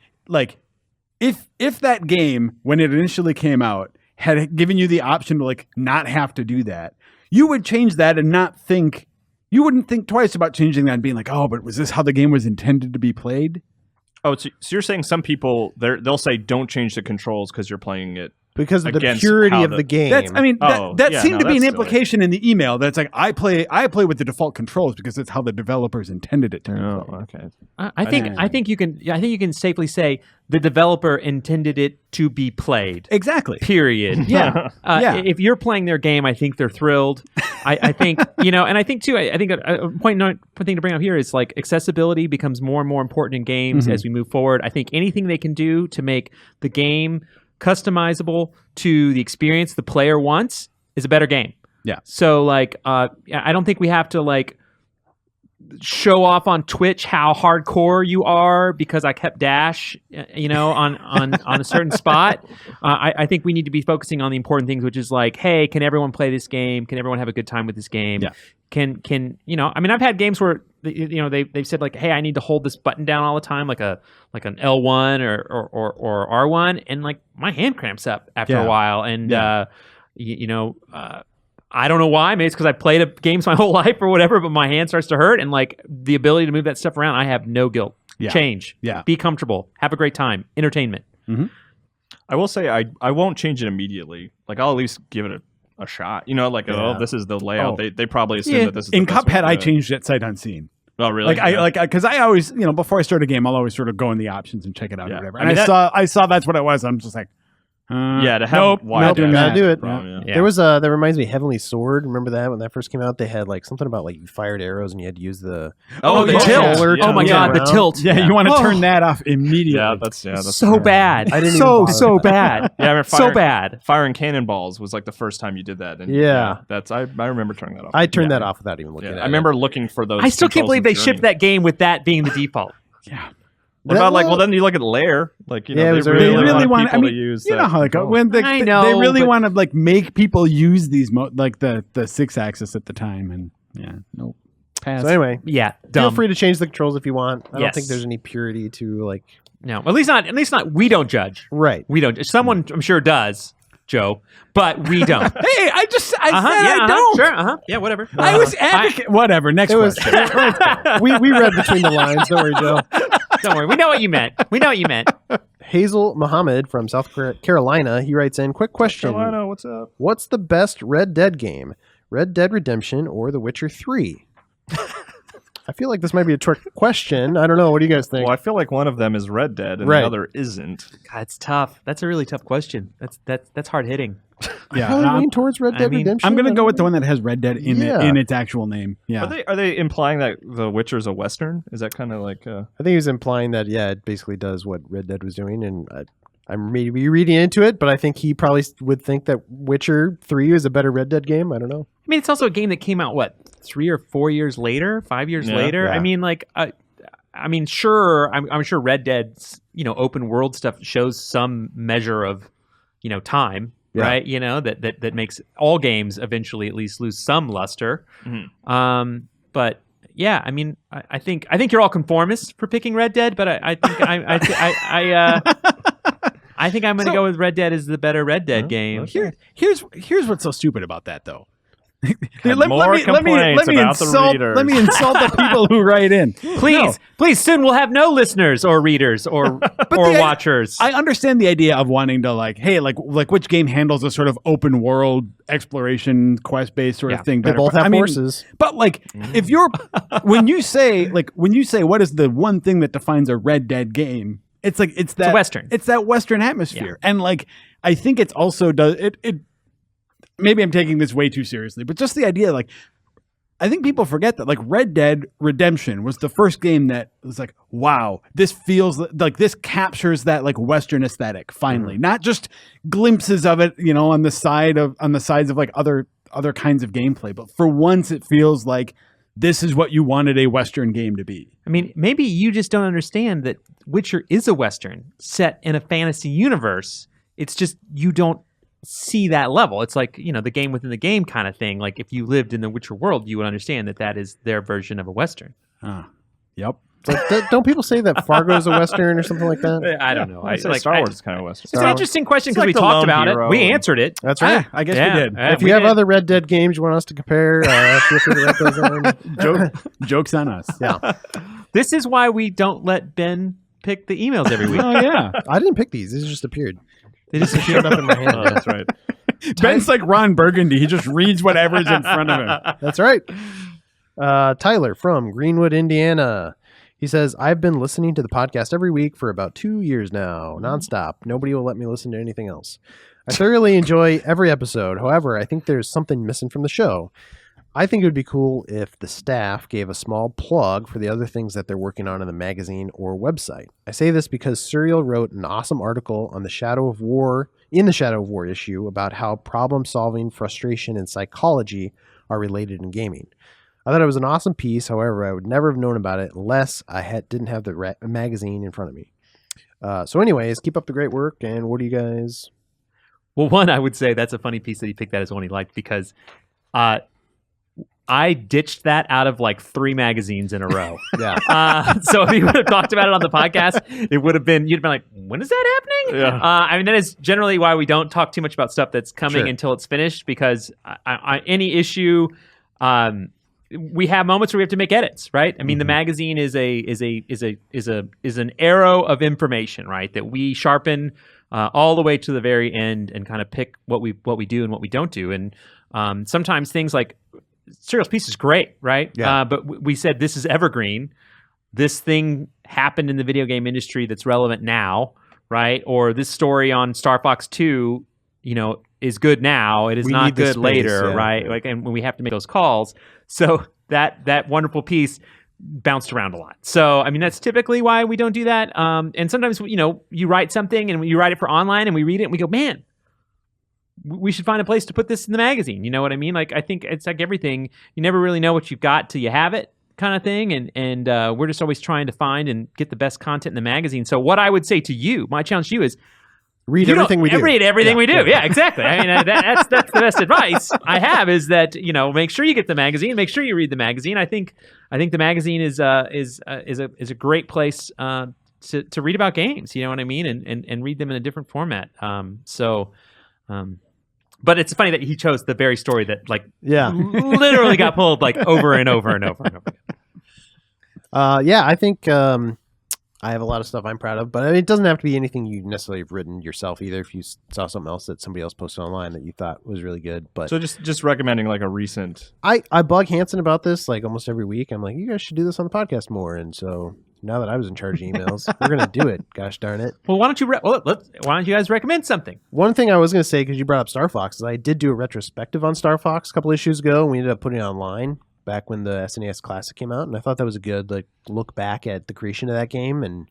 if that game when it initially came out had given you the option to like not have to do that, you would change that and not think. You wouldn't think twice about changing that and being like, oh, but was this how the game was intended to be played? Oh, so you're saying some people they'll say don't change the controls because you're playing it because of the against purity how of the game. That seemed to be an that's implication in the email. That's like I play with the default controls because it's how the developers intended it to be. Oh, played. okay. I think you can safely say the developer intended it to be played. Exactly. Period. Yeah. If you're playing their game, I think they're thrilled. I think and I think too. I think a point thing to bring up here is like accessibility becomes more and more important in games as we move forward. I think anything they can do to make the game customizable to the experience the player wants is a better game. Yeah. So like, I don't think we have to like show off on Twitch how hardcore you are because I kept dash, on a certain spot. I think we need to be focusing on the important things, which is like, hey, can everyone play this game? Can everyone have a good time with this game? Yeah. Can I've had games where they've said like, hey, I need to hold this button down all the time, like an L1 or R1, and like my hand cramps up after a while, and I don't know why. Maybe it's because I played games my whole life or whatever, but my hand starts to hurt, and like the ability to move that stuff around, I have no guilt. Yeah. Change. Yeah. Be comfortable. Have a great time. Entertainment. Mm-hmm. I will say I won't change it immediately. Like I'll at least give it a shot. This is the layout. Oh. They probably assume that this is in the best way Cuphead. to I do it. changed it sight unseen. Oh really? Because I always before I start a game, I'll always sort of go in the options and check it out or whatever. I And mean, I saw that's what it was. I'm just like. To have nope, wide doing gotta that. do it. Yeah. There was that reminds me of Heavenly Sword. Remember that when that first came out? They had like something about like you fired arrows and you had to use the the yeah. tilt. controller Oh my to god, move the around. tilt. Yeah, you want to turn that off immediately. Yeah, that's So bad. I didn't even bother so with that. bad. Yeah, I remember So bad. Firing cannonballs was like the first time you did that. And Yeah. that's I remember turning that off. I turned that off without even looking Yeah, at it. I remember looking for those. I still can't controls believe in they Journey. shipped that game with that being the default. Yeah. What about like? Well, then you look at Lair. Like Yeah, it they was really, early. They really want want. people I mean, to use. you know that how it goes. control. When I know, they really but- want to like make people use these like the 6-axis at the time, and nope. Pass. So anyway, Yeah, feel dumb. free to change the controls if you want. I don't Yes. think there's any purity to like. No, at least not. We don't judge. Right. We don't. Someone, I'm sure, does, Joe, but we don't. Hey, I said Yeah, I don't. Sure. Yeah, whatever. I was advocate. Whatever. Next It was. question. we read between the lines. Don't worry, Joe. Don't worry. We know what you meant. Hazel Muhammad from South Carolina. He writes in, quick question. Carolina, what's up? What's the best Red Dead game? Red Dead Redemption or The Witcher 3? I feel like this might be a trick question. I don't know. What do you guys think? Well, I feel like one of them is Red Dead and Right. the other isn't. God, it's tough. That's a really tough question. That's hard hitting. I Yeah, probably lean towards Red Dead Redemption. I'm gonna I go don't with the know. one that has Red Dead in Yeah. it in its actual name. Yeah. Are they implying that The Witcher's a Western? Is that kind of like? I think he was implying that, it basically does what Red Dead was doing, and I'm maybe reading into it, but I think he probably would think that Witcher 3 is a better Red Dead game. I don't know. I mean, it's also a game that came out 3 or 4 years later, 5 years later. Yeah. I mean, like, I'm sure Red Dead's open world stuff shows some measure of time, Yeah. right? That makes all games eventually at least lose some luster. Mhm. But yeah, I mean, I think you're all conformists for picking Red Dead, but I think I'm going to go with Red Dead as the better Red Dead game. Here's what's so stupid about that though. Had more complaints about the readers. Let me insult the people who write in. Please, soon we'll have no listeners or readers or watchers. I understand the idea of wanting to like which game handles a sort of open world exploration quest based sort of thing They better. both But, have I mean, horses. But like if you're when you say what is the one thing that defines a Red Dead game? It's like it's that Western. It's that Western atmosphere. And like I think it's also does it maybe I'm taking this way too seriously, but just the idea, like, I think people forget that, like, Red Dead Redemption was the first game that was like, wow, this feels like this captures that like Western aesthetic finally, not just glimpses of it, on the sides of like other kinds of gameplay, but for once it feels like this is what you wanted a Western game to be. I mean, maybe you just don't understand that Witcher is a Western set in a fantasy universe. It's just you don't see that level. It's like, the game within the game kind of thing. Like if you lived in the Witcher world, you would understand that is their version of a Western. Yep. Like, don't people say that Fargo's a Western or something like that? I don't know. I say Star Wars is kind of Western. It's an interesting question because like we the talked lone about hero. it. We answered it. That's right. I guess we did. If you have other Red Dead games you want us to compare, feel free to write those in. Joke's on us. Yeah. This is why we don't let Ben pick the emails every week. Oh, yeah. I didn't pick these. These just appeared. They just showed up in my hand. Oh, that's right. Ben's like Ron Burgundy. He just reads whatever's in front of him. That's right. Tyler from Greenwood, Indiana. He says, I've been listening to the podcast every week for about 2 years now, nonstop. Nobody will let me listen to anything else. I thoroughly enjoy every episode. However, I think there's something missing from the show. I think it would be cool if the staff gave a small plug for the other things that they're working on in the magazine or website. I say this because Serial wrote an awesome article on the Shadow of War issue about how problem solving, frustration, and psychology are related in gaming. I thought it was an awesome piece. However, I would never have known about it unless I didn't have the magazine in front of me. So anyways, keep up the great work. And what do you guys... Well, one, I would say that's a funny piece that he picked that as one he liked because I ditched that out of like 3 magazines in a row. Yeah. So if he would have talked about it on the podcast, it would have been, you'd have been like, when is that happening? Yeah. I mean, that is generally why we don't talk too much about stuff that's coming Sure. until it's finished because any issue... we have moments where we have to make edits, right? I mean, the magazine is an arrow of information, right? That we sharpen all the way to the very end and kind of pick what we do and what we don't do. And sometimes things like Serial's piece is great, right? Yeah. But we said this is evergreen. This thing happened in the video game industry that's relevant now, right? Or this story on Star Fox 2, is good now. It is We not need this good space, later, yeah. right? Like, and when we have to make those calls. So that wonderful piece bounced around a lot. So, I mean, that's typically why we don't do that. And sometimes, you write something and you write it for online and we read it and we go, man, we should find a place to put this in the magazine. You know what I mean? Like, I think it's like everything. You never really know what you've got till you have it kind of thing. And we're just always trying to find and get the best content in the magazine. So what I would say to you, my challenge to you is, Read everything we do. Read everything we do. Yeah, exactly. I mean, that's the best advice I have is that make sure you get the magazine, make sure you read the magazine. I think the magazine is a great place to read about games. You know what I mean, and read them in a different format. But it's funny that he chose the very story that literally got pulled like over and over and over and over. Yeah, I think I have a lot of stuff I'm proud of, but it doesn't have to be anything you necessarily have written yourself either. If you saw something else that somebody else posted online that you thought was really good, but So just recommending like a recent. I bug Hanson about this like almost every week. I'm like, you guys should do this on the podcast more. And so now that I was in charge of emails, we're gonna do it. Gosh darn it! Well, why don't you guys recommend something? One thing I was gonna say because you brought up Star Fox is I did do a retrospective on Star Fox a couple issues ago, and we ended up putting it online back when the SNES Classic came out, and I thought that was a good look back at the creation of that game, and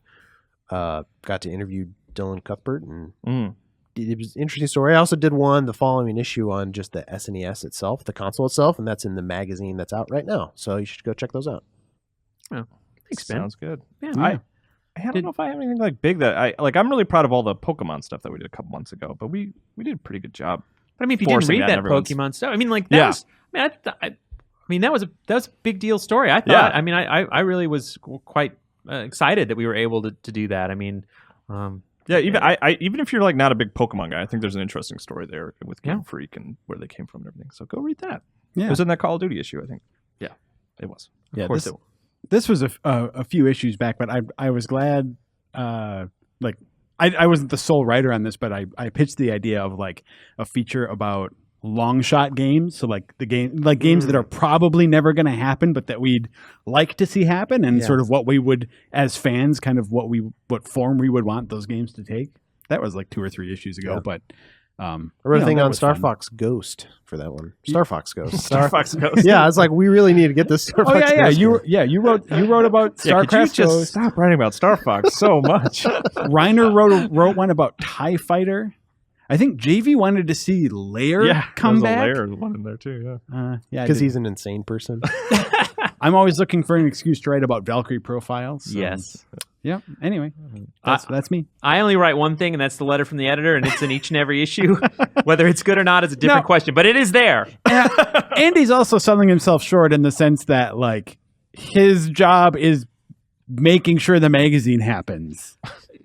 got to interview Dylan Cuthbert, and it was an interesting story. I also did the following issue on just the SNES itself, the console itself, and that's in the magazine that's out right now. So you should go check those out. Oh, thanks, Ben. Sounds good. Yeah. I don't know if I have anything like big that I'm really proud of all the Pokemon stuff that we did a couple months ago, but we did a pretty good job. But I mean, if you didn't forcing read that that in everyone's- Pokemon stuff, I mean, like that was. I mean, that was a big deal story. I thought. Yeah. I mean, I really was quite excited that we were able to do that. I mean, Yeah, even if you're like not a big Pokemon guy, I think there's an interesting story there with Game Yeah. Freak and where they came from and everything. So go read that. Yeah. It was in that Call of Duty issue, I think. Yeah, it was. Yeah, of course this, this was a few issues back, but I was glad. I wasn't the sole writer on this, but I pitched the idea of like a feature about long shot games. So like games that are probably never going to happen, but that we'd like to see happen, and sort of what we would as fans, kind of what form we would want those games to take. That was like 2 or 3 issues ago, but. I wrote a thing that on was Star fun. Fox Ghost for that one. Star Fox Ghost. Star Fox Ghost. Yeah, I was like, we really need to get this Star Oh Fox yeah, Ghost. you wrote about Yeah, could you StarCraft just Ghost. stop writing about Star Fox so much? Reiner wrote one about TIE Fighter. I think JV wanted to see Lair come there's back. a Lair one in there too. Yeah. Yeah, I because did. he's an insane person. I'm always looking for an excuse to write about Valkyrie profiles. So, Yes. Yeah. Anyway, that's me. I only write one thing, and that's the letter from the editor, and it's in each and every issue. Whether it's good or not is a different question, but it is there. Andy's also selling himself short in the sense that, like, his job is making sure the magazine happens.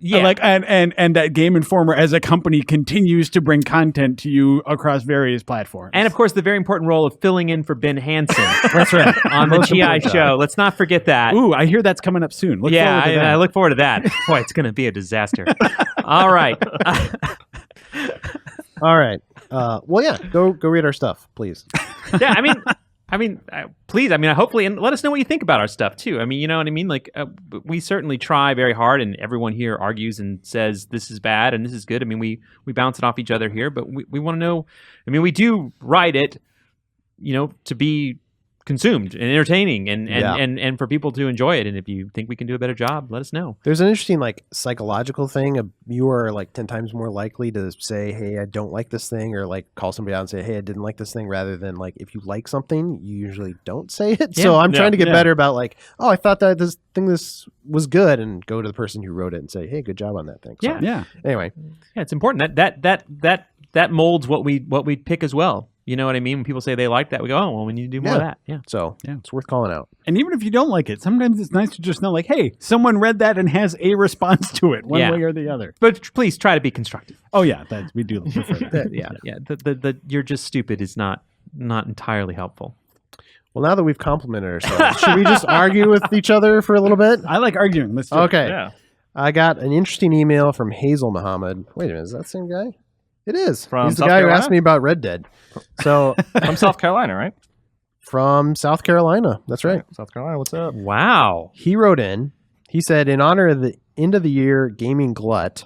Yeah. Like, and that Game Informer as a company continues to bring content to you across various platforms. And of course, the very important role of filling in for Ben Hansen. That's right. On the TI show. Let's not forget that. Ooh, I hear that's coming up soon. Look forward to that. I look forward to that. Boy, it's going to be a disaster. All right. All right. Well, yeah. Go read our stuff, please. Yeah, please. Hopefully, and let us know what you think about our stuff too. You know what I mean? Like, we certainly try very hard, and everyone here argues and says this is bad and this is good. We bounce it off each other here, but we want to know. We do write it, to be consumed and entertaining and for people to enjoy it. And if you think we can do a better job, let us know. There's an interesting psychological thing. You are 10 times more likely to say, hey, I don't like this thing, or call somebody out and say, hey, I didn't like this thing, rather than if you like something, you usually don't say it. Yeah. So I'm trying to get better about oh, I thought that this was good, and go to the person who wrote it and say, hey, good job on that thing. So, yeah. Anyway. Yeah, it's important. That molds what we pick as well. You know what I mean? When people say they like that, we go, oh, well, we need to do more of that. Yeah. So it's worth calling out. And even if you don't like it, sometimes it's nice to just know, hey, someone read that and has a response to it, one way or the other. But please try to be constructive. Oh yeah, we do prefer that. Yeah. The you're just stupid is not entirely helpful. Well, now that we've complimented ourselves, should we just argue with each other for a little bit? I like arguing. Let's do it. Okay. Yeah. I got an interesting email from Hazel Muhammad. Wait a minute, is that the same guy? It is. From He's the South guy Carolina? who asked me about Red Dead. So From South Carolina, right? from South Carolina. That's right. South Carolina, what's up? Wow. He wrote in. He said, in honor of the end of the year gaming glut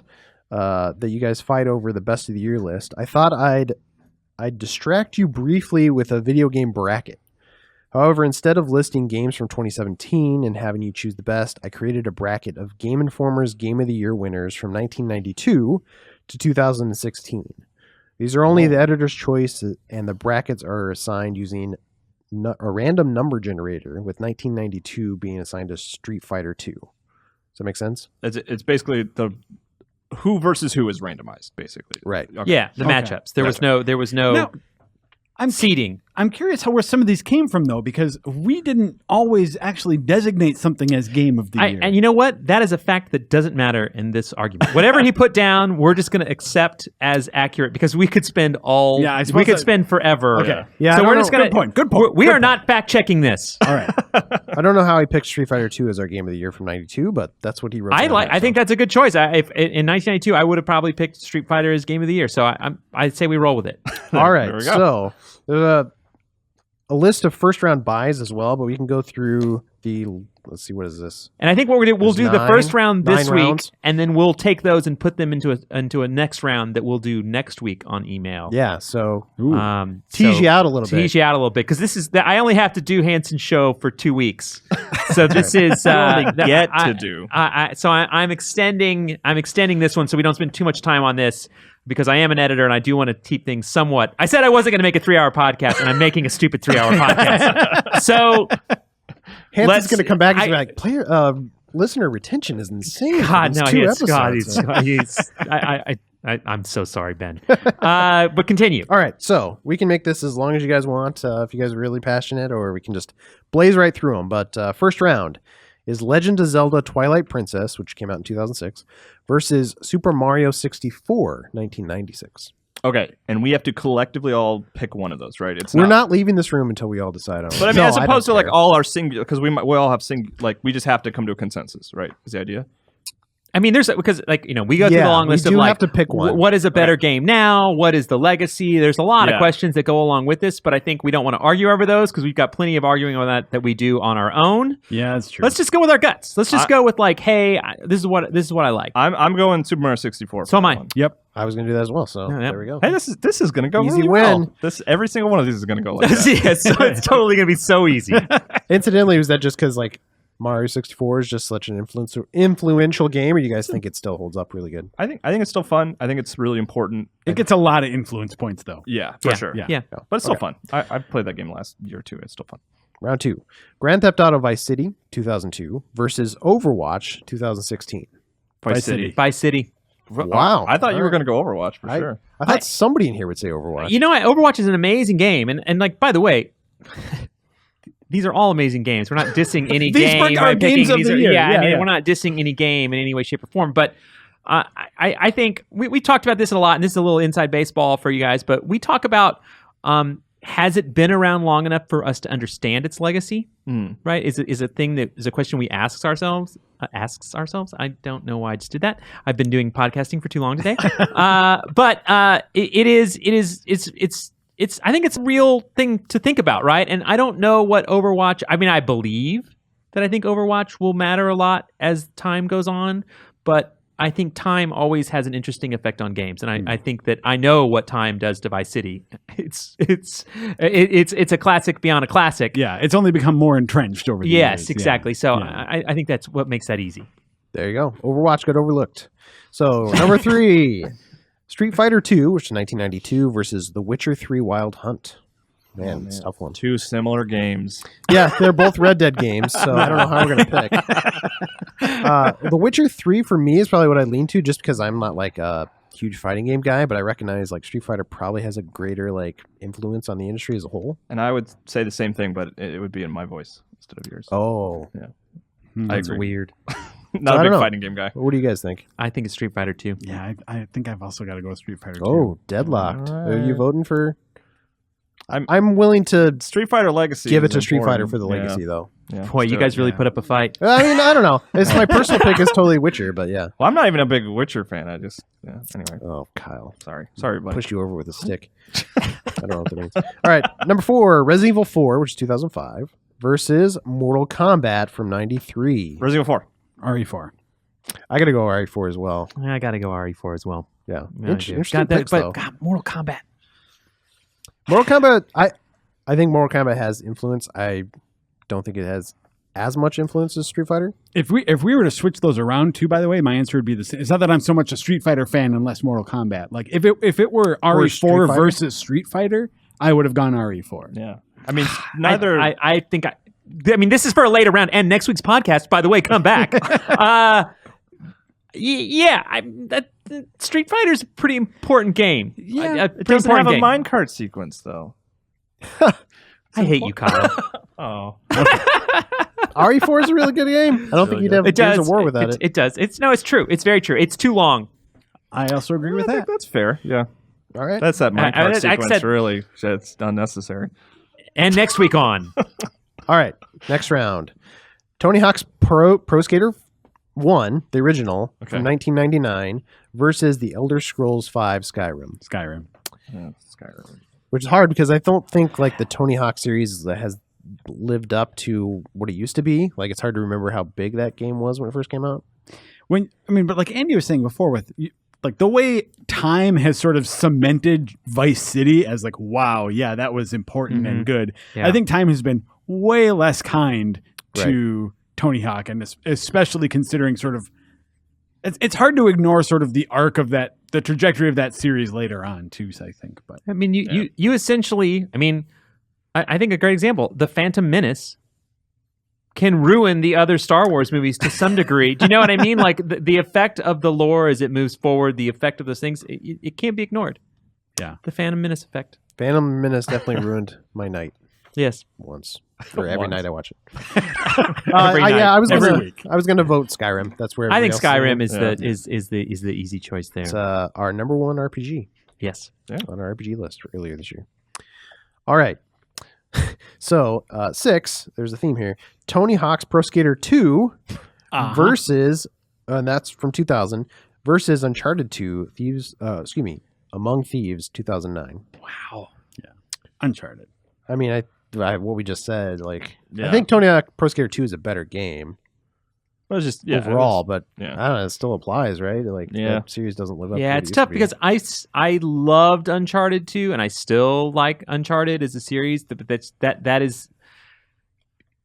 that you guys fight over the best of the year list, I thought I'd distract you briefly with a video game bracket. However, instead of listing games from 2017 and having you choose the best, I created a bracket of Game Informer's Game of the Year winners from 1992 to 2016. These are only the editor's choice, and the brackets are assigned using a random number generator, with 1992 being assigned to Street Fighter 2. Does that make sense? It's basically the who versus who is randomized, basically. Right. Okay. Yeah, the matchups. There was no Now, I'm seeding. I'm curious where some of these came from, though, because we didn't always actually designate something as Game of the Year. And you know what? That is a fact that doesn't matter in this argument. Whatever he put down, we're just going to accept as accurate, because we could spend we could spend forever. Okay. Yeah, So I we're don't just know. going to. Good point. We are not fact checking this. All right. I don't know how he picked Street Fighter 2 as our Game of the Year from 92, but that's what he wrote. I think that's a good choice. If in 1992, I would have probably picked Street Fighter as Game of the Year. So I'd say we roll with it. All right. There we go. So there's a list of first round buys as well, but we can go through let's see, what is this? And I think what we'll do the first round this 9 week, rounds. and then we'll take those and put them into a next round that we'll do next week on email. Yeah, so Tease you out a little bit. Tease you out a little bit, because I only have to do Hansen's show for 2 weeks, so this is I'm extending this one so we don't spend too much time on this, because I am an editor and I do want to keep things somewhat. I said I wasn't going to make a 3-hour podcast, and I'm making a stupid 3-hour podcast. So Hansen's going to come back and be like, listener retention is insane. God, It's no, 2 he's episodes. I'm so sorry, Ben. But continue. All right, so we can make this as long as you guys want, if you guys are really passionate, or we can just blaze right through them. But first round is Legend of Zelda Twilight Princess, which came out in 2006, versus Super Mario 64, 1996. Okay, and we have to collectively all pick one of those, right? We're not leaving this room until we all decide on it. But I mean, as opposed to all our singular, because we all have we just have to come to a consensus, right? Is the idea? I mean, there's because we go through the long list of have to pick one. What is a better game now? What is the legacy? There's a lot of questions that go along with this, but I think we don't want to argue over those, because we've got plenty of arguing on that we do on our own. Yeah, that's true. Let's just go with our guts. Let's just go with hey, this is what I like. I'm going Super Mario 64. So am I. Yep. I was going to do that as well, so there we go. Hey, this is going to go Easy really win. well. Every single one of these is going to go like that. Yeah, so it's totally going to be so easy. Incidentally, was that just because Mario 64 is just such an influential game, or you guys think it still holds up really good? I think it's still fun. I think it's really important. It gets a lot of influence points, though. Yeah, for sure. Yeah. But it's still fun. I've played that game last year or two. It's still fun. Round 2. Grand Theft Auto Vice City 2002 versus Overwatch 2016. Vice City. Vice City. Wow. I thought you were going to go Overwatch for sure. I thought somebody in here would say Overwatch. You know what? Overwatch is an amazing game, and like, by the way, these are all amazing games. We're not dissing any These game. are games of the year. I mean, Yeah. we're not dissing any game in any way, shape, or form. But I think we talked about this a lot, and this is a little inside baseball for you guys. But we talk about has it been around long enough for us to understand its legacy? Right? Is a question we ask ourselves. I don't know why I just did that. I've been doing podcasting for too long today. But it's I think it's a real thing to think about, right? And I don't know what Overwatch. I mean, I believe that I think Overwatch will matter a lot as time goes on, but I think time always has an interesting effect on games, and I think that I know what time does to Vice City. It's a classic beyond a classic. Yeah, it's only become more entrenched over the years. Yes, exactly. Yeah. So Yeah. I think that's what makes that easy. There you go. Overwatch got overlooked. So, number 3. Street Fighter 2, which is 1992, versus The Witcher 3 Wild Hunt. Man, it's a tough one. 2 similar games. Yeah, they're both Red Dead games, so I don't know how we're going to pick. The Witcher 3 for me is probably what I lean to, just because I'm not like a huge fighting game guy, but I recognize like Street Fighter probably has a greater like influence on the industry as a whole. And I would say the same thing, but it would be in my voice instead of yours. Oh. That's agree. weird. Not I a don't big know. fighting game guy. What do you guys think? I think it's Street Fighter 2. Yeah, I think I've also got to go with Street Fighter 2. Oh, deadlocked. All Are you right. voting for? I'm- I'm willing to Street Fighter Legacy. give it is to Street Fighter important. for the Yeah. legacy, though. Yeah, Boy, let's you do guys it. really put up a fight. I mean, I don't know. It's my personal pick is totally Witcher, but yeah. Well, I'm not even a big Witcher fan. I just anyway. Oh, Kyle. Sorry, buddy. Push you over with a stick. I don't know what that means. All right, number 4, Resident Evil 4, which is 2005, versus Mortal Kombat from 93. Resident Evil 4. RE4. I got to go RE4 as well. I got to go RE4 as well. Yeah. Yeah, I do. Interesting God, picks, though. God, Mortal Kombat. Mortal Kombat, I think Mortal Kombat has influence. I don't think it has as much influence as Street Fighter. If we were to switch those around too, by the way, my answer would be the same. It's not that I'm so much a Street Fighter fan and less Mortal Kombat. Like if it were Or Street RE4 Fighter? versus Street Fighter, I would have gone RE4. Yeah. I mean, neither. I think I mean, this is for a later round and next week's podcast. By the way, come back. Street Fighter's a pretty important game. Yeah, it doesn't have a minecart sequence, though. I hate you, Kyle. Oh. RE4 is a really good game. I don't think you'd have It Gears does. of War without it. It does. It's true. It's very true. It's too long. I also agree with I think that. that's fair. Yeah. All right. That's that minecart I sequence. said- Really, it's unnecessary. And next week on. All right. Next round. Tony Hawk's Pro Skater 1, the original, from 1999, versus The Elder Scrolls V Skyrim. Skyrim. Yeah, Skyrim. Which is hard because I don't think like the Tony Hawk series has lived up to what it used to be. Like it's hard to remember how big that game was when it first came out. But like Andy was saying before, like the way time has sort of cemented Vice City as like, wow, yeah, that was important and good. Yeah. I think time has been way less kind to Tony Hawk, and especially considering sort of, it's hard to ignore sort of the arc of the trajectory of that series later on too. I think, but I mean, you essentially, I mean, I think a great example, The Phantom Menace can ruin the other Star Wars movies to some degree. Do you know what I mean? Like the effect of the lore as it moves forward, the effect of those things, it can't be ignored. Yeah. The Phantom Menace effect. Phantom Menace definitely ruined my night Yes. once. Or every night I watch it. Every night. I was Every gonna, week. I was going to vote Skyrim. That's where I think everybody else Skyrim is. is the easy choice there. It's our number one RPG Yes. on our RPG list earlier this year. All right. So 6, there's a theme here. Tony Hawk's Pro Skater 2 versus, and that's from 2000, versus Uncharted 2, Among Thieves 2009. Wow. Uncharted. I mean, what we just said, like, I Yeah. think Tony Hawk Pro Skater 2 is a better game It was just overall, but yeah. I don't know, it still applies, right? Like, Yeah. that series doesn't live up to Yeah, what it's it tough used to be. because I loved Uncharted 2 and I still like Uncharted as a series. But that is,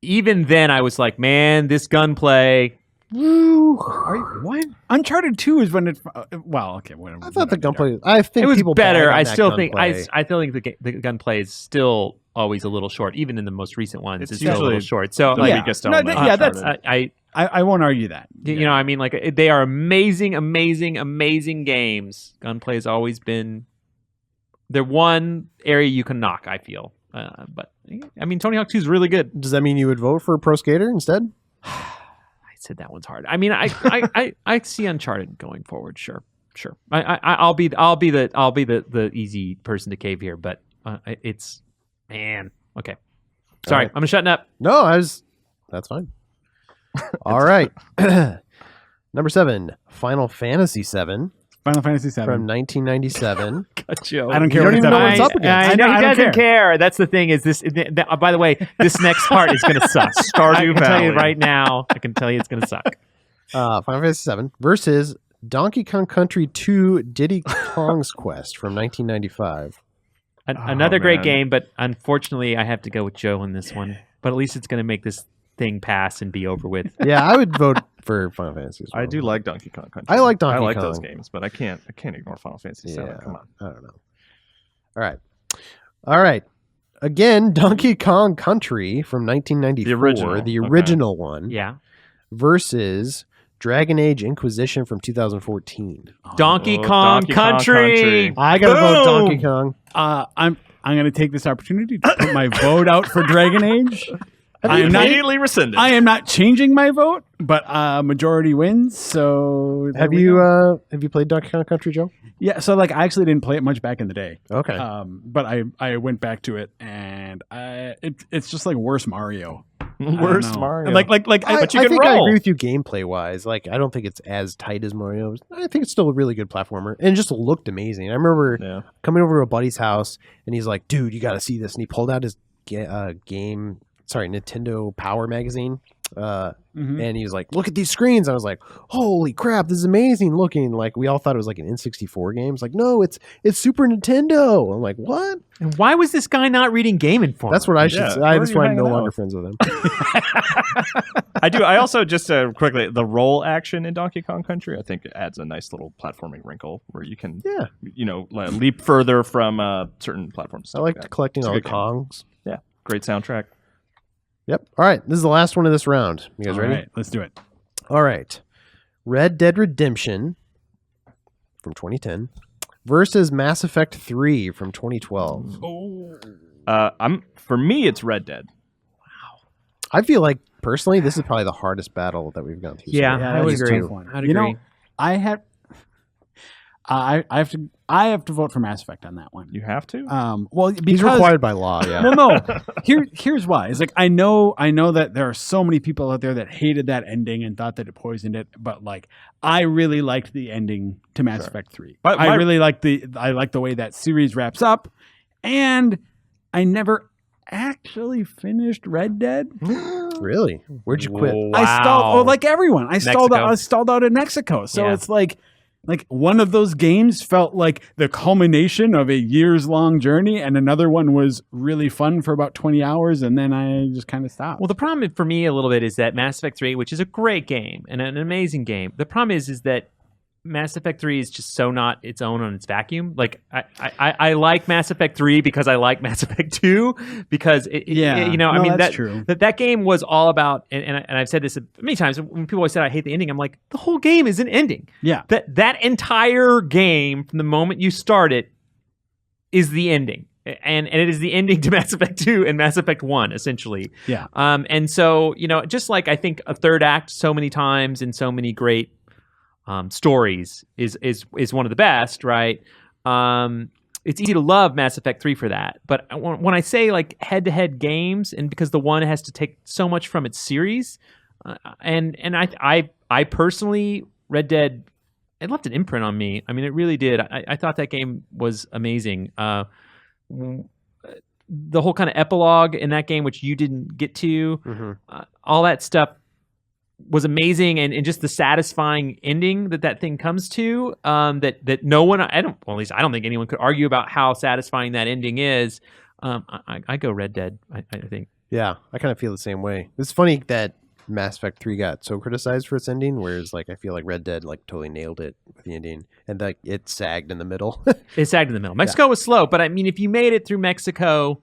even then I was like, man, this gunplay. What? Uncharted 2 is when it. Well, okay. I thought the gunplay. I think It was people better. bag on I that still think gunplay. I still think the gunplay is still always a little short. Even in the most recent ones, It's it's still a little usually short. So the like, weakest No, element. yeah, that's- I I won't argue that. you know, I mean, like they are amazing, amazing, amazing games. Gunplay has always been the one area you can knock. I feel, but I mean, Tony Hawk 2 is really good. Does that mean you would vote for Pro Skater instead? I said that one's hard. I mean, I see Uncharted going forward. Sure. I'll be the easy person to cave here, but it's man. Okay, sorry, right. I'm shutting up. No, that's fine. All right. Number 7, Final Fantasy 7 Final Fantasy VII. from 1997. Joe. I don't care You what don't it's even know up what it's against. up against. I know I he don't doesn't care. That's the thing. Is this? By the way, this next part is going to suck. Stardew I can tell you Valley. right now. I can tell you it's going to suck. Final Fantasy 7 versus Donkey Kong Country 2 Diddy Kong's Quest from 1995. Another great man. game, but unfortunately, I have to go with Joe on this one. But at least it's going to make this thing pass and be over with. Yeah, I would vote for Final Fantasy as well. I do like Donkey Kong Country. I like Donkey I like Kong. those games, but I can't ignore Final Fantasy VII. Yeah, Come on. I don't know. All right. Again, Donkey Kong Country from 1994, The original, the okay. original one, Yeah, versus Dragon Age Inquisition from 2014. Donkey Oh, Kong Donkey Kong Country. Country. I gotta vote Donkey Boom! Kong. I'm going to take this opportunity to put my vote out for Dragon Age. I am not. Immediately rescinded. I am not changing my vote, but majority wins. So there Have we you go. have you played Donkey Kong Country, Joe? Yeah. So like, I actually didn't play it much back in the day. Okay. But I went back to it, and it's just like worse Mario. Worst I don't know. Mario. Like I, but you I can think I roll. agree with you gameplay wise. Like, I don't think it's as tight as Mario. I think it's still a really good platformer, and it just looked amazing. I remember Yeah. coming over to a buddy's house, and he's like, "Dude, you got to see this!" And he pulled out his Nintendo Power magazine, and he was like, "Look at these screens." I was like, "Holy crap, this is amazing looking!" Like, we all thought it was like an N64 game. It's like, no, it's Super Nintendo. I'm like, what? And why was this guy not reading Game Informer? That's what I should Yeah, say. where are That's you why I'm no hanging longer out? friends with him. I do. I also just quickly the roll action in Donkey Kong Country. I think it adds a nice little platforming wrinkle where you can, Yeah, leap further from certain platforms. I stuff liked like that. collecting It's a all the good game. Kongs. Yeah, great soundtrack. Yep. All right, this is the last one of this round. You guys All ready? right, let's do it. All right. Red Dead Redemption from 2010 versus Mass Effect 3 from 2012. For me, it's Red Dead. I feel like personally, this is probably the hardest battle that we've gone through. so Yeah, far. I would that's a agree. tough one. I'd You know, agree. I have to vote for Mass Effect on that one. You have to. Well, He's because required by law. Yeah. well, no. Here's why. It's like I know that there are so many people out there that hated that ending and thought that it poisoned it, but like I really liked the ending to Mass Effect 3. I really like the way that series wraps up, and I never actually finished Red Dead. Really? Where'd you quit? I stalled, well, like everyone. I stalled out in Mexico. So Yeah. it's like one of those games felt like the culmination of a years-long journey, and another one was really fun for about 20 hours, and then I just kind of stopped. Well, the problem for me a little bit is that Mass Effect 3, which is a great game and an amazing game, the problem is that Mass Effect 3 is just so not its own on its vacuum. Like I like Mass Effect 3 because I like Mass Effect 2 because that's true. That game was all about and I've said this many times when people always said I hate the ending. I'm like, the whole game is an ending. Yeah. That entire game from the moment you start it is the ending. And it is the ending to Mass Effect 2 and Mass Effect 1, essentially. Yeah. And so, just like I think a third act so many times in so many great stories is one of the best, right? It's easy to love Mass Effect 3 for that. But when I say like head-to-head games, and because the one has to take so much from its series, and I personally, Red Dead, it left an imprint on me. I mean, it really did. I thought that game was amazing. The whole kind of epilogue in that game, which you didn't get to, all that stuff was amazing, and just the satisfying ending that thing comes to, that no one, at least I don't think anyone could argue about how satisfying that ending is. I go Red Dead, I think. Yeah, I kind of feel the same way. It's funny that Mass Effect 3 got so criticized for its ending, whereas like I feel like Red Dead like totally nailed it with the ending, and like it sagged in the middle. It sagged in the middle. Mexico was slow, but I mean, if you made it through Mexico,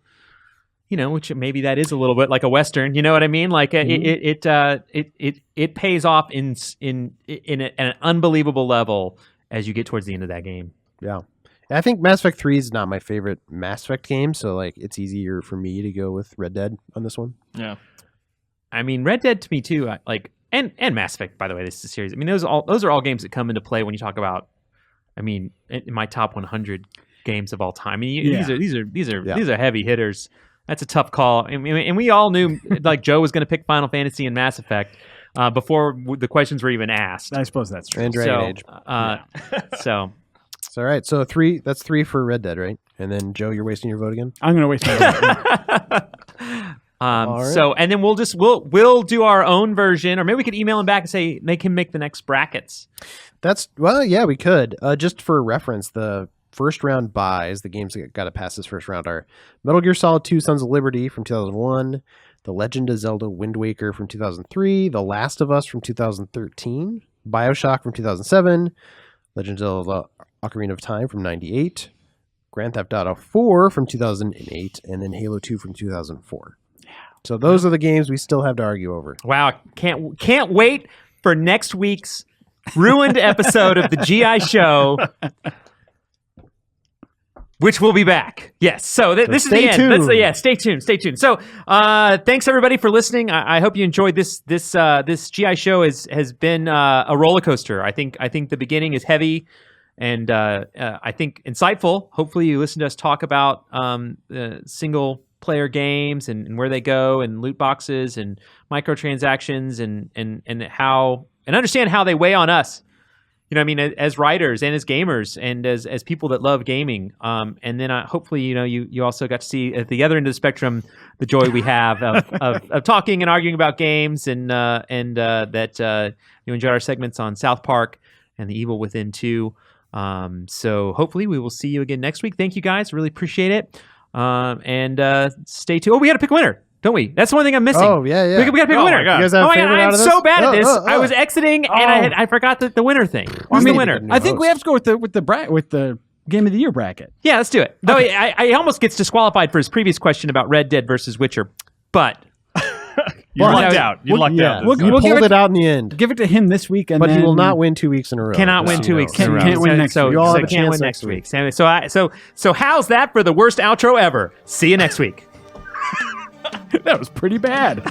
which maybe that is a little bit like a Western. You know what I mean? Like it pays off in an unbelievable level as you get towards the end of that game. Yeah. I think Mass Effect 3 is not my favorite Mass Effect game, so like it's easier for me to go with Red Dead on this one. Yeah. I mean, Red Dead to me too, and Mass Effect, by the way, this is a series. I mean, those are all games that come into play when you talk about, I mean, in my top 100 games of all time. I mean, these are heavy hitters. That's a tough call. I mean, and we all knew like Joe was going to pick Final Fantasy and Mass Effect before the questions were even asked. I suppose that's true. And Dragon Age. So It's all right. So that's 3 for Red Dead, right? And then Joe, you're wasting your vote again? I'm going to waste my vote. All right. So, and then we'll do our own version, or maybe we could email him back and say make him make the next brackets. Yeah, we could. Just for reference, the first round buys, the games that got to pass this first round are Metal Gear Solid 2: Sons of Liberty from 2001, The Legend of Zelda: Wind Waker from 2003, The Last of Us from 2013, BioShock from 2007, Legend of Zelda: Ocarina of Time from 98, Grand Theft Auto 4 from 2008, and then Halo 2 from 2004. So those are the games we still have to argue over. Wow, can't wait for next week's ruined episode of the GI Show, which will be back. Yes. So this is the end. Stay tuned. So thanks everybody for listening. I hope you enjoyed this GI Show has been a roller coaster. I think the beginning is heavy and I think insightful. Hopefully you listen to us talk about single player games and where they go and loot boxes and microtransactions and how and understand how they weigh on us. You know what I mean, as writers and as gamers and as people that love gaming. And then hopefully, you also got to see at the other end of the spectrum the joy we have of talking and arguing about games and that you enjoy our segments on South Park and The Evil Within 2. So hopefully we will see you again next week. Thank you guys. Really appreciate it. And stay tuned. Oh, we got to pick a winner, don't we? That's the one thing I'm missing. Oh, yeah. We got to pick a winner. You guys have a favorite out I'm of this? so bad at this. I was exiting and I forgot the winner thing. Who's the winner? I think we have to go with the Game of the Year bracket. Yeah, let's do it. Though I almost gets disqualified for his previous question about Red Dead versus Witcher, but You lucked out. You lucked out. We'll Pulled it out in the end. Give it to him this week, But then he will not win 2 weeks in a row. cannot win 2 weeks in a row. Can't win next week. You all have a can't chance win next next week. So how's that for the worst outro ever? See you next week. That was pretty bad.